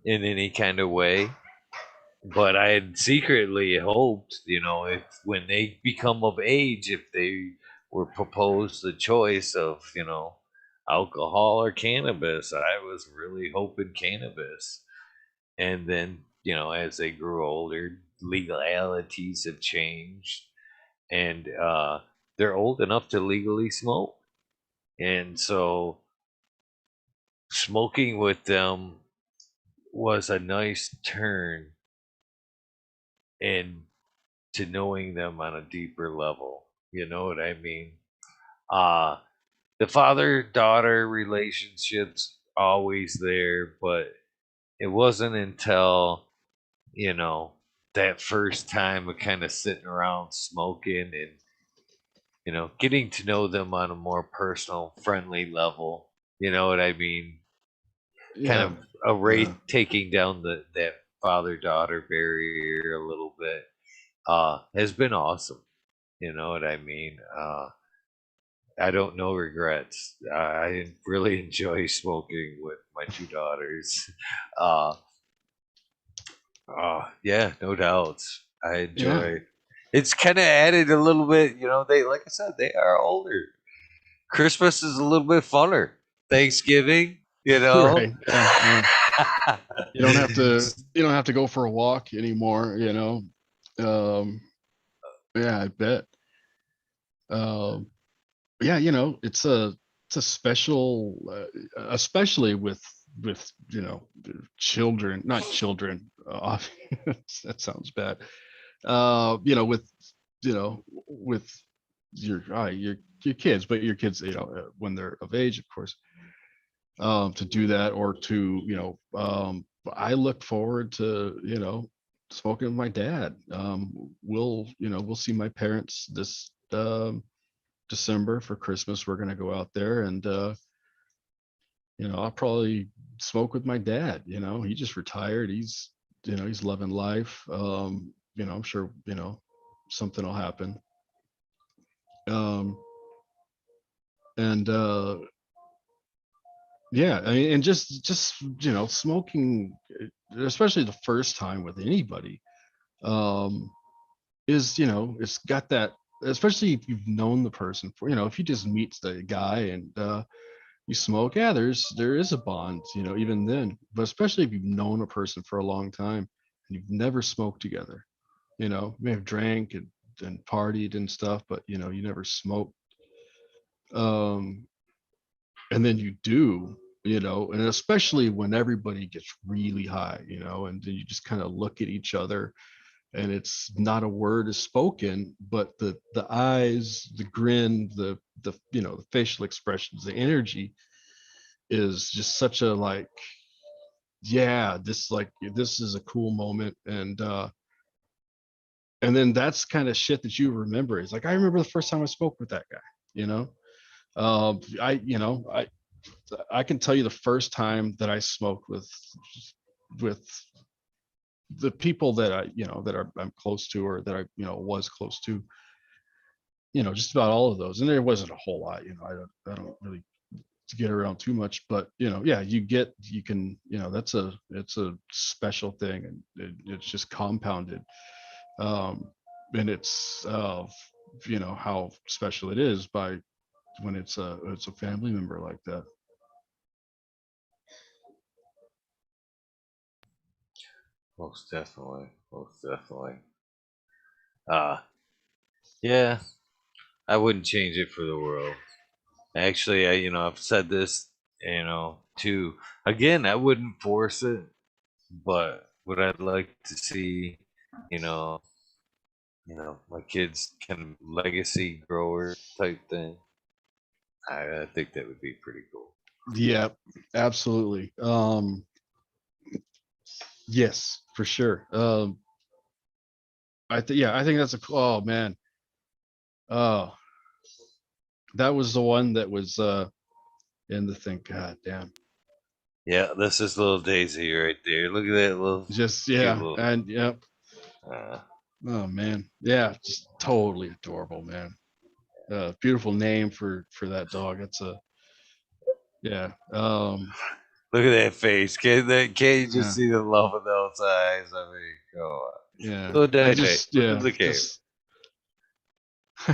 S3: in any kind of way. But I had secretly hoped, if when they become of age, if they were proposed the choice of, alcohol or cannabis, I was really hoping cannabis. And then, as they grew older, legalities have changed, and they're old enough to legally smoke. And so smoking with them was a nice turn into knowing them on a deeper level. You know what I mean? Uh the father daughter relationships always there, but it wasn't until, you know, that first time of kind of sitting around smoking and, getting to know them on a more personal, friendly level. You know what I mean? Kind
S2: Yeah.
S3: of a
S2: Yeah.
S3: rate taking down that father daughter barrier a little bit has been awesome. You know what I mean? I don't know regrets. I really enjoy smoking with my two daughters. Uh, yeah, no doubts. I
S2: Yeah.
S3: enjoy. It's kind of added a little bit. They, like I said, they are older. Christmas is a little bit funner. Thanksgiving,
S2: Right. Yeah. Yeah. You don't have to go for a walk anymore. Um, yeah, I bet. Um, yeah, it's a special, especially with children, not children. That sounds bad. With your kids, but your kids, when they're of age, of course, to do that or to, I look forward to, smoking with my dad. We'll see my parents this December for Christmas. We're gonna go out there and I'll probably smoke with my dad. He just retired. He's loving life. I'm sure, something will happen. Um and Yeah, I mean, and just smoking, especially the first time with anybody, um, it's got that. Especially if you've known the person for, if you just meet the guy and you smoke, yeah, there is a bond, even then. But especially if you've known a person for a long time and you've never smoked together, you may have drank and partied and stuff, but you never smoked. Um, and then you do, and especially when everybody gets really high, and then you just kind of look at each other and it's not a word is spoken, but the eyes, the grin, the facial expressions, the energy is just such a, like, yeah, this is a cool moment. And then that's kind of shit that you remember. It's like, I remember the first time I spoke with that guy, you know I can tell you the first time that I smoked with the people that I'm close to, or that I was close to, just about all of those. And there wasn't a whole lot. I don't really get around too much, but yeah, you can, it's a special thing, and it's just compounded. Um, and it's how special it is by when it's a family member like that.
S3: Most definitely. Most definitely. Uh, yeah, I wouldn't change it for the world. Actually, I've said this, too. Again, I wouldn't force it, but would I like to see, you know, my kids kind of legacy grower type thing? I think that would be pretty cool.
S2: Yeah, absolutely. Yes, for sure. I think that's oh man. Oh, that was the one that was in the thing. God damn.
S3: Yeah, this is little Daisy right there. Look at that little
S2: Just,
S3: cute
S2: yeah,
S3: little.
S2: and yeah.
S3: Uh,
S2: Oh man. Yeah, just totally adorable, man. Beautiful name for that dog. It's a yeah.
S3: Look at that face. Can't you just
S2: Yeah.
S3: see the love in those eyes? I mean, come on.
S2: Yeah.
S3: Little
S2: I
S3: Day Day.
S2: just
S3: Look at
S2: yeah,
S3: the camera.
S2: just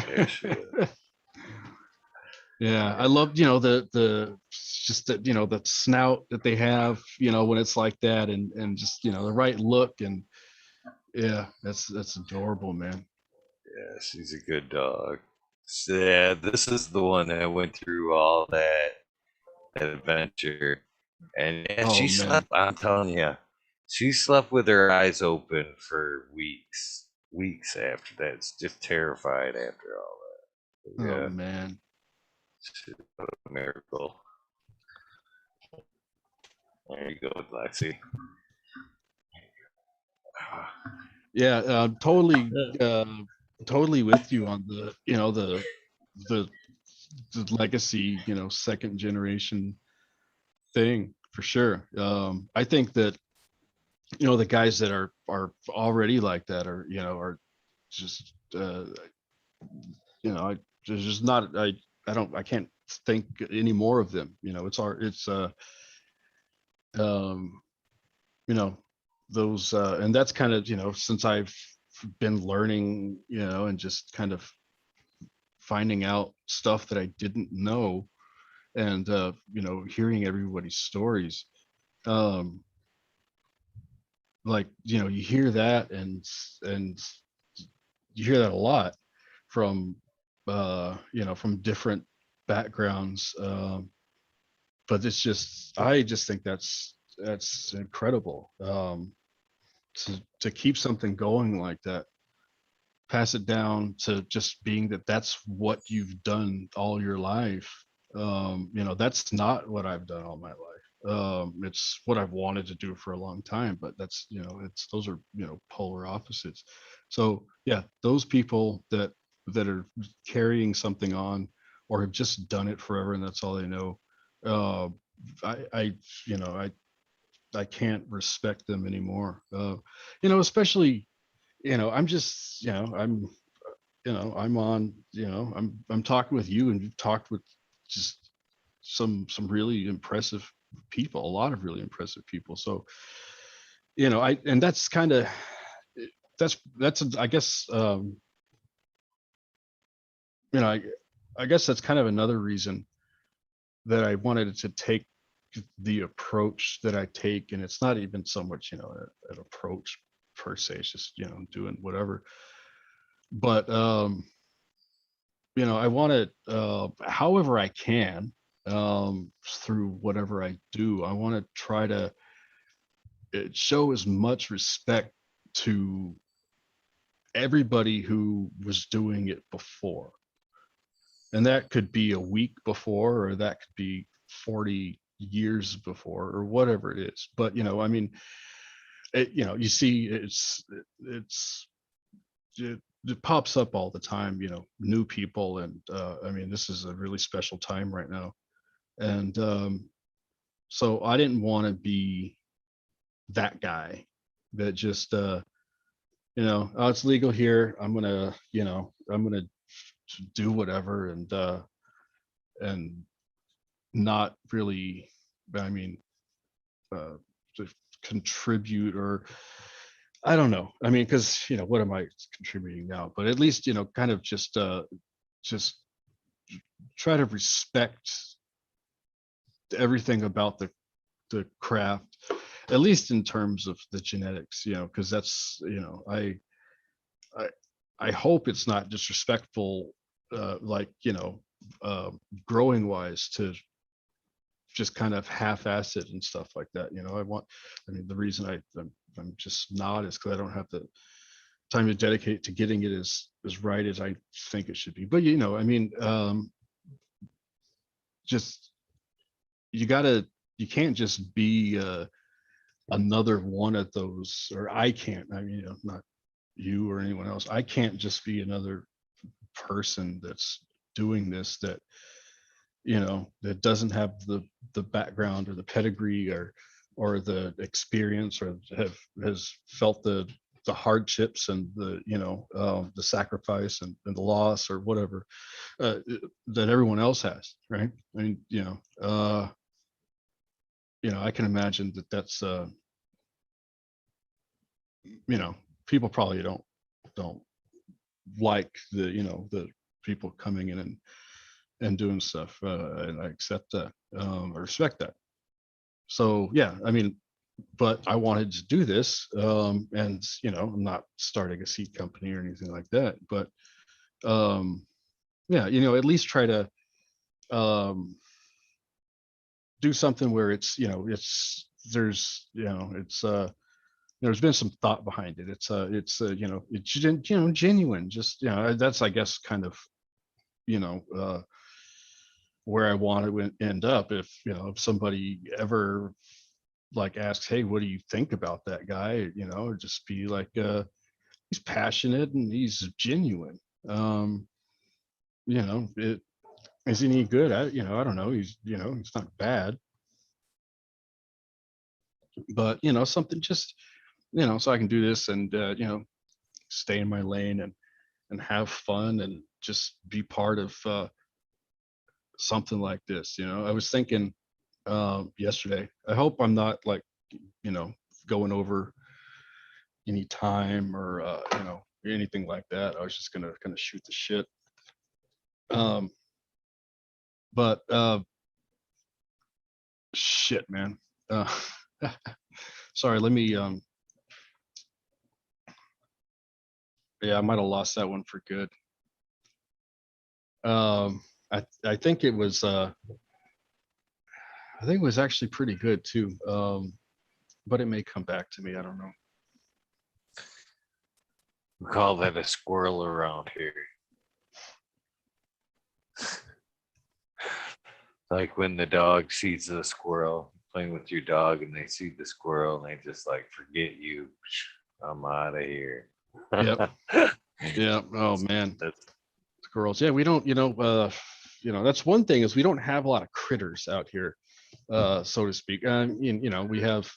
S3: There she is.
S2: yeah, I
S3: Yeah.
S2: love, the just that, the snout that they have, when it's like that, and just, the right look. And yeah, that's adorable, man.
S3: Yeah, she's a good dog. So, yeah, this is the one that went through all that adventure. And yeah,
S2: Oh
S3: she
S2: man.
S3: slept. I'm telling you. She slept with her eyes open for weeks. Weeks after that. It's just terrified after all that.
S2: Oh
S3: Yeah.
S2: man.
S3: Shit, what a miracle. There you go, Lexi.
S2: Yeah, totally with you on the, the the legacy, second generation thing for sure. I think that, the guys that are already like that are just, there's just not, I can't think any more of them. Um, you know, those, and that's kind of, since I've been learning, and just kind of finding out stuff that I didn't know, and hearing everybody's stories. Um, like, you hear that, and you hear that a lot from, from different backgrounds. But I just think that's incredible. To keep something going like that, pass it down to just being that's what you've done all your life. That's not what I've done all my life. It's what I've wanted to do for a long time, but that's, it's those are, polar opposites. So yeah, those people that are carrying something on, or have just done it forever and that's all they know. uh I you know I can't respect them anymore. Especially, I'm just, I'm on, I'm talking with you, and you've talked with just some really impressive people, a lot of really impressive people. So, and that's kind of, I guess, you know, I, I guess that's kind of another reason that I wanted to take the approach that I take. And it's not even so much, an approach per se, it's just, doing whatever. But, I want to, however I can, through whatever I do, I want to try to show as much respect to everybody who was doing it before. And that could be a week before, or that could be 40 years before, or whatever it is. But, I mean, you see, it's, it pops up all the time, new people. And I mean, this is a really special time right now. And so I didn't want to be that guy that just, oh, it's legal here, I'm gonna do whatever, and not really, I mean, uh to contribute, or I don't know, I mean, because, what am I contributing now? But at least, kind of just try to respect everything about the craft, at least in terms of the genetics, because that's, I I hope it's not disrespectful, like, uh, growing wise, to just kind of half-ass it and stuff like that. I mean, the reason I'm just not is because I don't have the time to dedicate to getting it as right as I think it should be. But, I mean, just, you can't just be, another one of those, or I can't, I mean, not you or anyone else, I can't just be another person that's doing this, that doesn't have the background or the pedigree, or the experience, or has felt the hardships, and the sacrifice, and the loss, or whatever, uh, that everyone else has, right? I mean, I can imagine that's, people probably don't like the people coming in and doing stuff, and I accept that, I respect that. So yeah, I mean, but I wanted to do this, and I'm not starting a seed company or anything like that, but yeah, at least try to, um do something where it's, it's there's, it's, there's been some thought behind it. It's genuine. Just that's I guess kind of you know where I want to end up. If somebody ever like asks, hey, what do you think about that guy? Just be like, he's passionate and he's genuine. Um, it isn't he good? I don't know. He's not bad, but something just so I can do this and stay in my lane and have fun and just be part of something like this. I was thinking yesterday. I hope I'm not like going over any time or anything like that. I was just gonna kind of shoot the shit. Um, but shit, man. Uh, sorry. Let me. Yeah, I might have lost that one for good. I think it was. I think it was actually pretty good too. But it may come back to me. I don't know.
S3: We call that a squirrel around here. Like when the dog sees the squirrel, playing with your dog, and they see the squirrel and they just like, forget you. I'm out of here.
S2: Yep. Yeah. Oh man.
S3: That's
S2: Squirrels. Yeah, we don't. That's one thing is we don't have a lot of critters out here, so to speak. We have.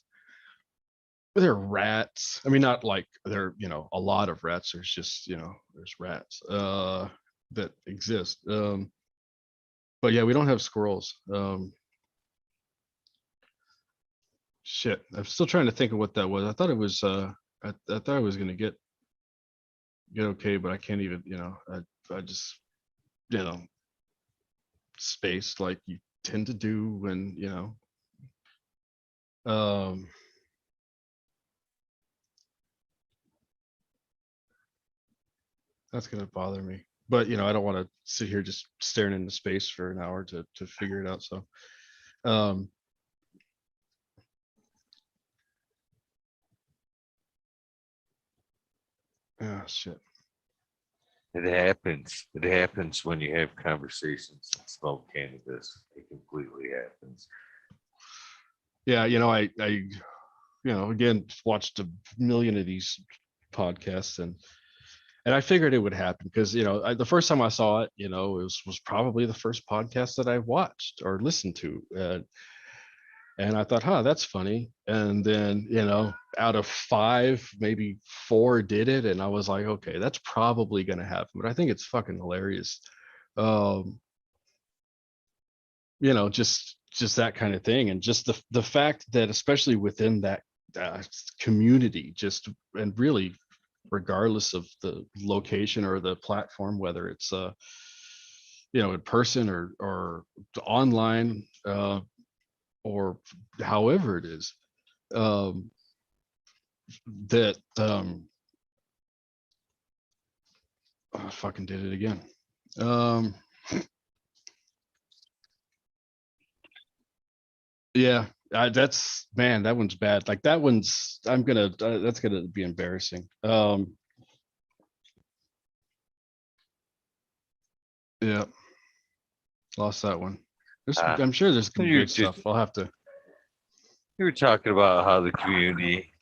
S2: There are rats. I mean, not like there, a lot of rats. There's just, there's rats that exist. But yeah, we don't have squirrels. Shit, I'm still trying to think of what that was. I thought it was. I thought I was gonna get okay, but I can't even. I just, space like you tend to do when Um. That's gonna bother me. But I don't want to sit here just staring into space for an hour to figure it out. So, um, ah, shit.
S3: it happens. It happens when you have conversations and smoke cannabis. It completely happens.
S2: Yeah, again, watched a million of these podcasts and I figured it would happen because the first time I saw it, it was probably the first podcast that I watched or listened to, and I thought, huh, that's funny. And then out of 5, maybe 4 did it, and I was like, okay, that's probably gonna happen. But I think it's fucking hilarious. Um, just that kind of thing, and just the fact that especially within that community, just and really regardless of the location or the platform, whether it's in person or online, or however it is, um that I fucking did it again. um yeah, that's, man, that one's bad. Like that one's, that's gonna be embarrassing. Yeah, lost that one.
S3: Uh,
S2: I'm sure there's gonna be
S3: you
S2: good
S3: just
S2: stuff. I'll have to.
S3: you were talking about how the community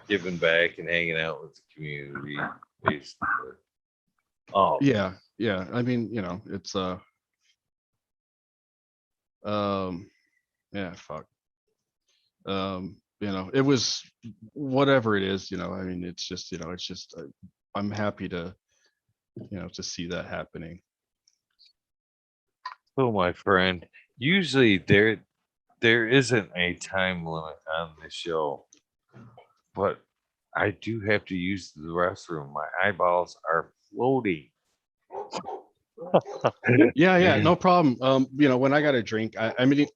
S3: giving back and hanging out with the community, basically. Oh,
S2: Yeah, I mean, it's yeah, fuck. It was whatever it is, I mean, I'm happy to see that happening.
S3: oh, my friend. Usually there isn't a time limit on the show, but I do have to use the restroom. My eyeballs are floating.
S2: Yeah, no problem. When I got a drink, I mean,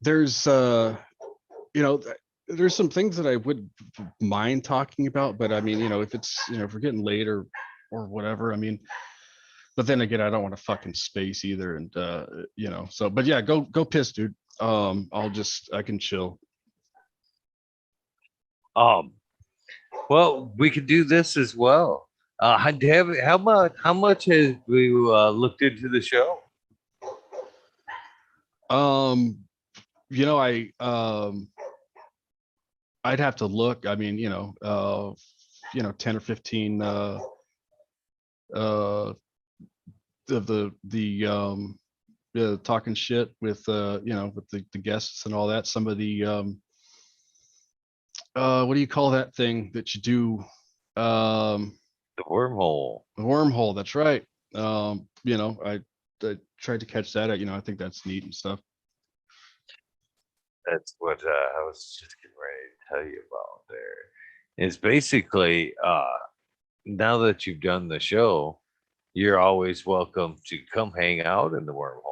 S2: there's there's some things that I would mind talking about, but I mean, if it's, if we're getting late or whatever, I mean, but then again, I don't want to fucking space either. And so, but yeah, go piss, dude. I can chill.
S3: Um, well, we could do this as well. How much have we looked into the show?
S2: Um, you know, I'd have to look. I mean, 10 or 15 uh the talking shit with with the guests and all that. Some of the what do you call that thing that you do?
S3: The wormhole.
S2: The wormhole, that's right. I tried to catch that. I think that's neat and stuff.
S3: That's what I was just getting ready to tell you about there. Is basically now that you've done the show, you're always welcome to come hang out in the wormhole.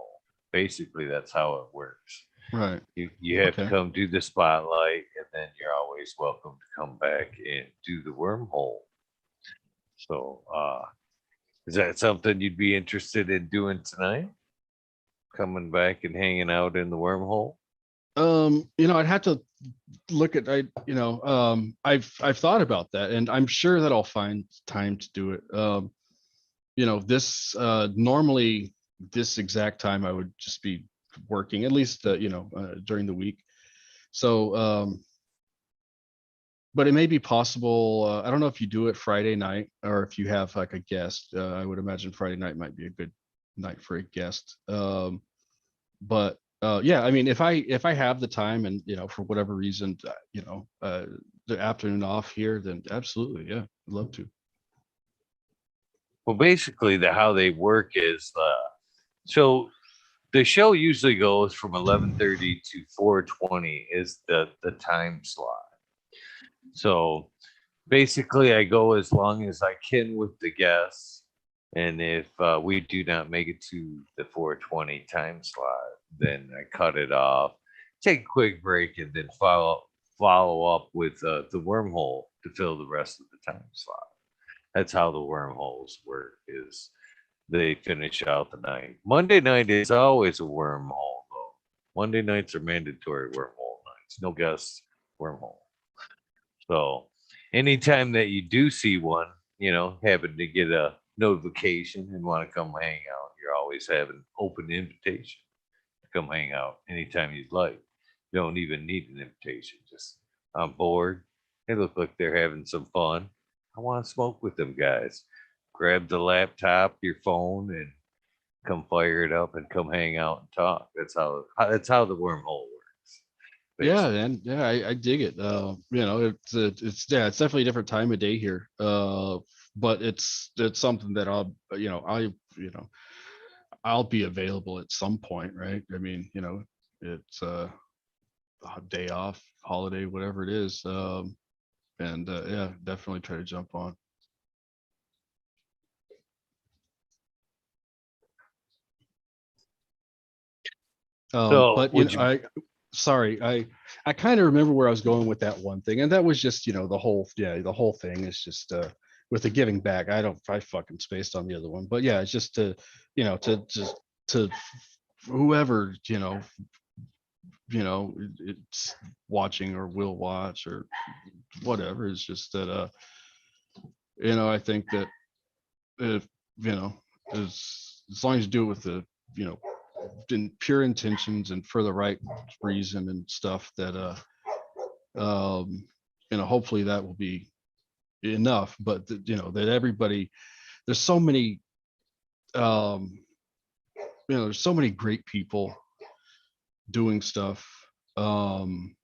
S3: Basically, that's how it works.
S2: Right.
S3: You have to
S2: Okay.
S3: come do the spotlight, and then you're always welcome to come back and do the wormhole. So, is that something you'd be interested in doing tonight? Coming back and hanging out in the wormhole?
S2: I'd have to look at I've thought about that, and I'm sure that I'll find time to do it. This normally this exact time I would just be working, at least during the week. So but it may be possible. I don't know if you do it Friday night or if you have like a guest. I would imagine Friday night might be a good night for a guest. But yeah, I mean, if I have the time and for whatever reason, the afternoon off here, then absolutely, yeah, I'd love to.
S3: Well, basically, how they work is so the show usually goes from 11:30 to 4:20 is the time slot. So basically, I go as long as I can with the guests, and if we do not make it to the 4:20 time slot, then I cut it off, take a quick break, and then follow up with the wormhole to fill the rest of the time slot. That's how the wormholes work. Is they finish out the night. Monday night is always a wormhole, though. Monday nights are mandatory wormhole nights. No guests, wormhole. So anytime that you do see one, happen to get a notification and want to come hang out, you're always having open invitation to come hang out anytime you'd like. You don't even need an invitation. Just I'm bored. They look like they're having some fun. I want to smoke with them guys. Grab the laptop, your phone, and come fire it up and come hang out and talk. That's how the wormhole works,
S2: Yeah,
S3: basically.
S2: man. Yeah, I dig it. It's definitely a different time of day here. But it's something that I'll be available at some point, right? I mean, it's a day off, holiday, whatever it is. And yeah, definitely try to jump on.
S3: So
S2: But
S3: would you?
S2: sorry, I kind of remember where I was going with that one thing, and that was just the whole thing is just with the giving back. I fucking spaced on the other one, but yeah, it's just to just to whoever it's watching or will watch or whatever. It's just that I think that if you know as long as you do it with the you know in pure intentions and for the right reason and stuff, that hopefully that will be enough. But that everybody, there's so many um there's so many great people doing stuff, um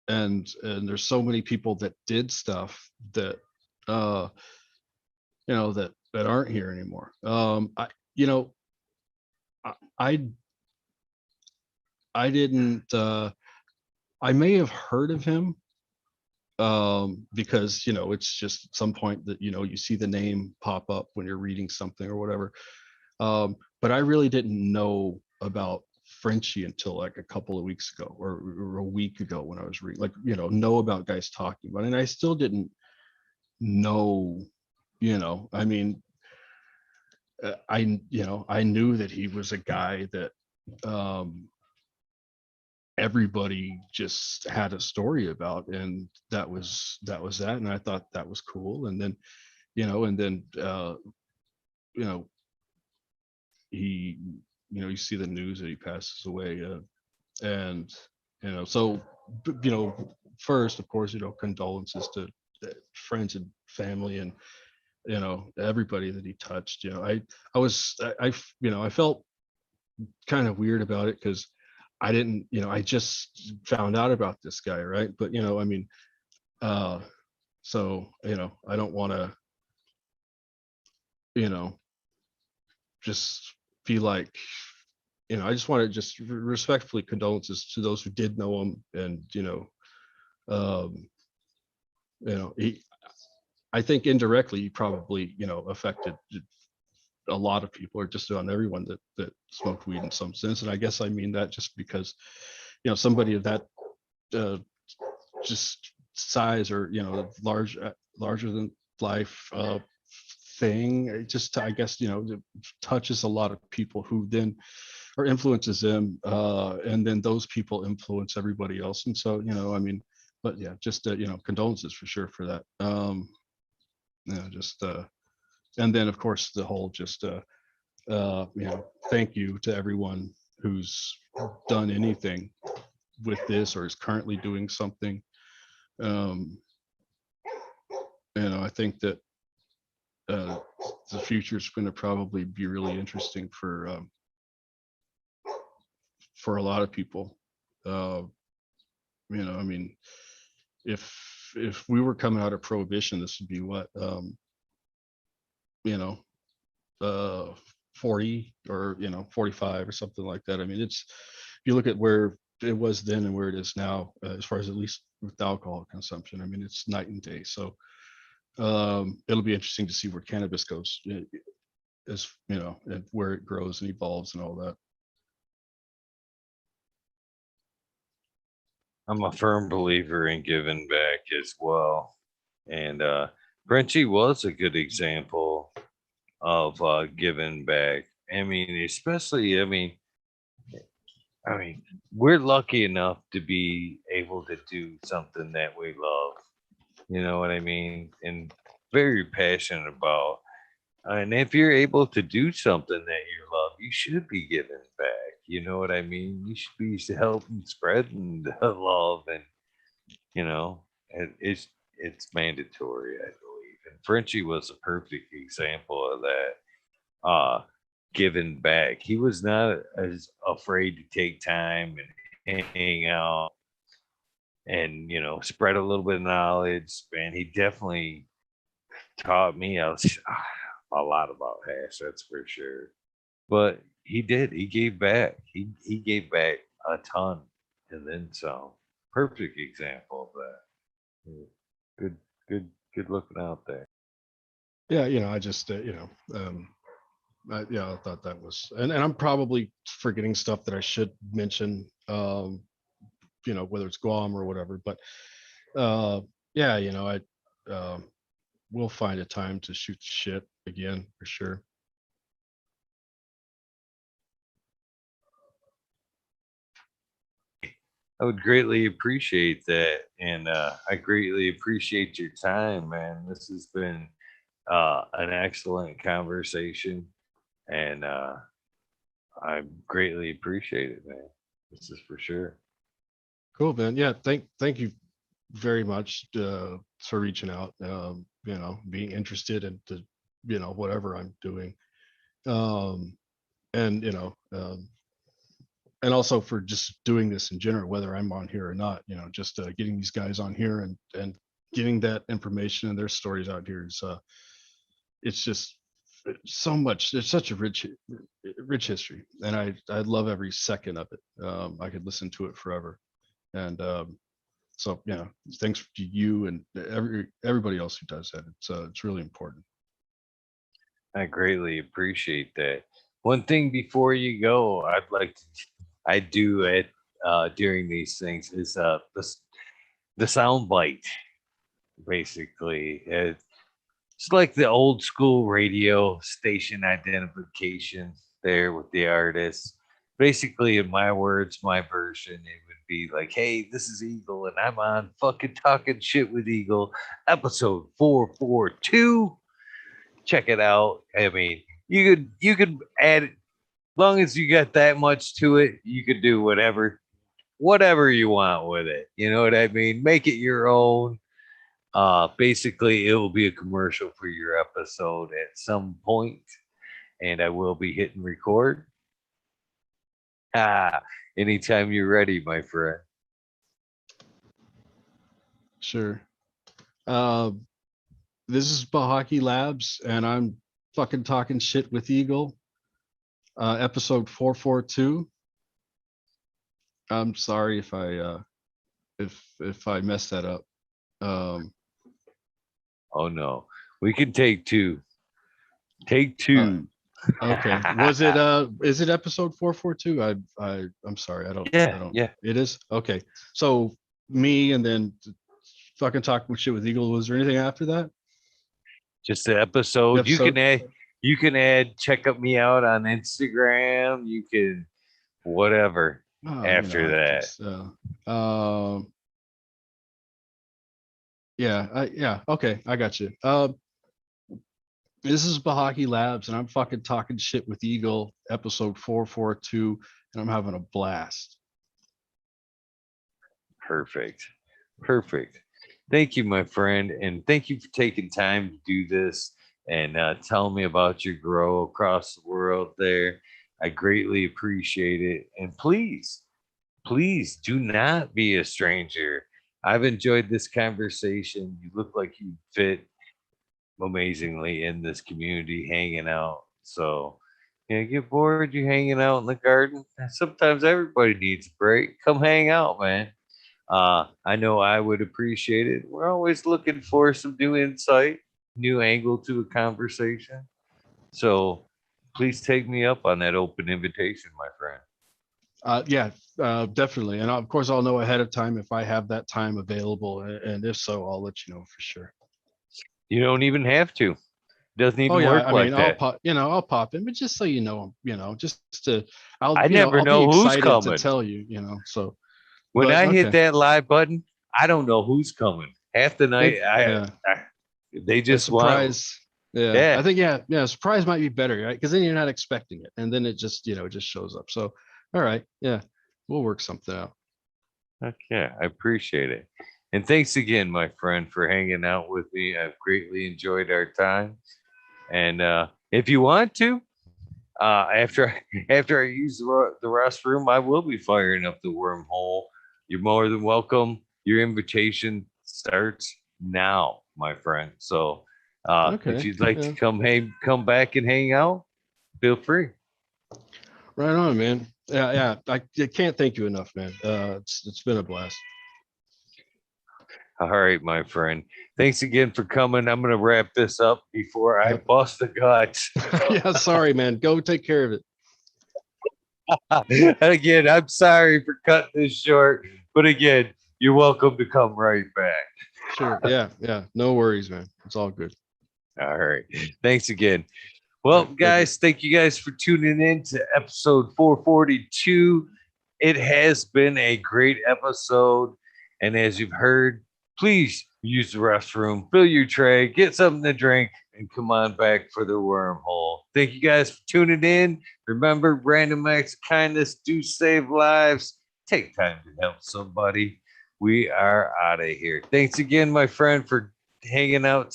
S2: and there's so many people that did stuff that uh that aren't here anymore. You know I I didn't I may have heard of him, because it's just at some point that you see the name pop up when you're reading something or whatever. But I really didn't know about Frenchie until like a couple of weeks ago, or a week ago, when I was reading, like, know about guys talking about it. And I still didn't know, I mean, I knew that he was a guy that um everybody just had a story about, and that, and I thought that was cool. And then you know he you see the news that he passes away, and so first, of course, condolences to friends and family, and everybody that he touched. I was I felt kind of weird about it, because I didn't, I just found out about this guy, right? But I mean, uh so I don't want to, you know just feel like, I just want to just respectfully condolences to those who did know him. And um he, I think indirectly he probably affected a lot of people, or just on everyone that smoked weed in some sense. And I guess I mean that just because somebody of that uh, just size, or larger than life thing, it just, I guess, it touches a lot of people, who then, or influences them, and then those people influence everybody else. And so I mean, but yeah, just condolences for sure for that. Just and then of course the whole just thank you to everyone who's done anything with this, or is currently doing something. um I think that uh the future is going to probably be really interesting for a lot of people. I mean, if we were coming out of prohibition, this would be what, you know 40, or 45 or something like that. I mean, it's, if you look at where it was then and where it is now, as far as, at least with alcohol consumption, I mean, it's night and day. So it'll be interesting to see where cannabis goes, as and where it grows and evolves and all that.
S3: I'm a firm believer in giving back as well. And Frenchie was a good example of giving back. I mean, especially, I mean, we're lucky enough to be able to do something that we love. You know what I mean? And very passionate about. And if you're able to do something that you love, you should be giving back. You know what I mean? You should be helping spreading the love, and you know, it's mandatory, I believe. And Frenchie was a perfect example of that. Giving back. He was not as afraid to take time and hang out and spread a little bit of knowledge. And he definitely taught me a lot about hash, that's for sure. But he did. He gave back. He gave back a ton, and then some. Perfect example of that. Yeah. Good, good looking out there.
S2: Yeah, I just I thought that was, and I'm probably forgetting stuff that I should mention, whether it's Guam or whatever. But uh yeah, I we'll find a time to shoot shit again for sure.
S3: I would greatly appreciate that, and I greatly appreciate your time, man. This has been an excellent conversation, and I greatly appreciate it, man. This is for sure.
S2: Cool, man. Yeah, thank you very much for reaching out, being interested in the, whatever I'm doing. um and and also for just doing this in general, whether I'm on here or not. Just getting these guys on here, and getting that information and their stories out here is it's just so much. It's such a rich history, and I love every second of it. I could listen to it forever. And so yeah, thanks to you and everybody else who does that. It's really important.
S3: I greatly appreciate that. One thing before you go, I do it during these things is the sound bite. Basically, it's like the old school radio station identification there with the artist. basically, in my words, my version, it would be like, hey, this is Eagle, and I'm on fucking Talking Shit with Eagle, episode 442. Check it out. I mean, you could add, as long as you got that much to it, you could do whatever you want with it. You know what I mean? Make it your own. Basically, it will be a commercial for your episode at some point, and I will be hitting record. Ah, anytime you're ready, my friend.
S2: Sure. Uh, this is Bahaki Labs, and I'm fucking talking shit with Eagle. Episode 442. I'm sorry if I messed that up. Um,
S3: Oh no, we can take two. Take
S2: uh,
S3: two.
S2: okay. Was it is it episode 442? I'm sorry. I
S3: Yeah,
S2: don't
S3: yeah.
S2: It is? Okay. So me and then fucking talking shit with Eagle. Was there anything after that?
S3: Just the episode. You can
S2: Episode?
S3: add. You can add. Check up me out on Instagram. You can whatever
S2: Oh,
S3: after
S2: I
S3: that.
S2: just yeah, okay, I got you. This is Bahaki Labs, and I'm fucking talking shit with Eagle, episode 442, and I'm having a blast.
S3: Perfect. Perfect. Thank you, my friend. And thank you for taking time to do this and tell me about your grow across the world there. I greatly appreciate it. And please do not be a stranger. I've enjoyed this conversation. You look like you fit amazingly in this community hanging out. So, get bored, you hanging out in the garden. Sometimes everybody needs a break. Come hang out, man. I know I would appreciate it. We're always looking for some new insight, new angle to a conversation. So please take me up on that open invitation, my friend.
S2: Yeah, definitely. And of course, I'll know ahead of time if I have that time available. And if so, I'll let you know for sure.
S3: You don't even have to. Doesn't
S2: Oh
S3: even
S2: yeah,
S3: work
S2: I mean,
S3: like that.
S2: I'll pop in, but just so you know, just to,
S3: I never
S2: I'll be
S3: know who's
S2: excited to
S3: coming.
S2: tell you, so,
S3: When
S2: but
S3: I hit
S2: okay.
S3: that live button, I don't know who's coming. Half the night,
S2: Yeah,
S3: I they
S2: a
S3: just want,
S2: surprise. Yeah, I
S3: yeah,
S2: think, yeah, surprise might be better, right? Because then you're not expecting it, and then it just, it just shows up. So, all right, yeah, we'll work something out.
S3: okay, I appreciate it. And thanks again, my friend, for hanging out with me. I've greatly enjoyed our time. And if you want to, after after I use the restroom, I will be firing up the wormhole. You're more than welcome. Your invitation starts now, my friend. So if
S2: Okay,
S3: you'd like to
S2: yeah,
S3: come back and hang out, feel free.
S2: right on, man. Yeah, I can't thank you enough, man. It's been a blast.
S3: All right, my friend. Thanks again for coming. I'm going to wrap this up before I
S2: Yep.
S3: bust the guts.
S2: Yeah, sorry, man. Go take care of it.
S3: Again, I'm sorry for cutting this short, but again, you're welcome to come right back.
S2: Sure. Yeah. No worries, man. It's all good.
S3: All right. Thanks again.
S2: All
S3: Well,
S2: right. Thank you.
S3: guys, thank you guys for tuning in to episode 442. It has been a great episode. And as you've heard, please use the restroom, fill your tray, get something to drink, and come on back for the wormhole. Thank you guys for tuning in. Remember, random acts of kindness do save lives. Take time to help somebody. We are out of here. Thanks again, my friend, for hanging out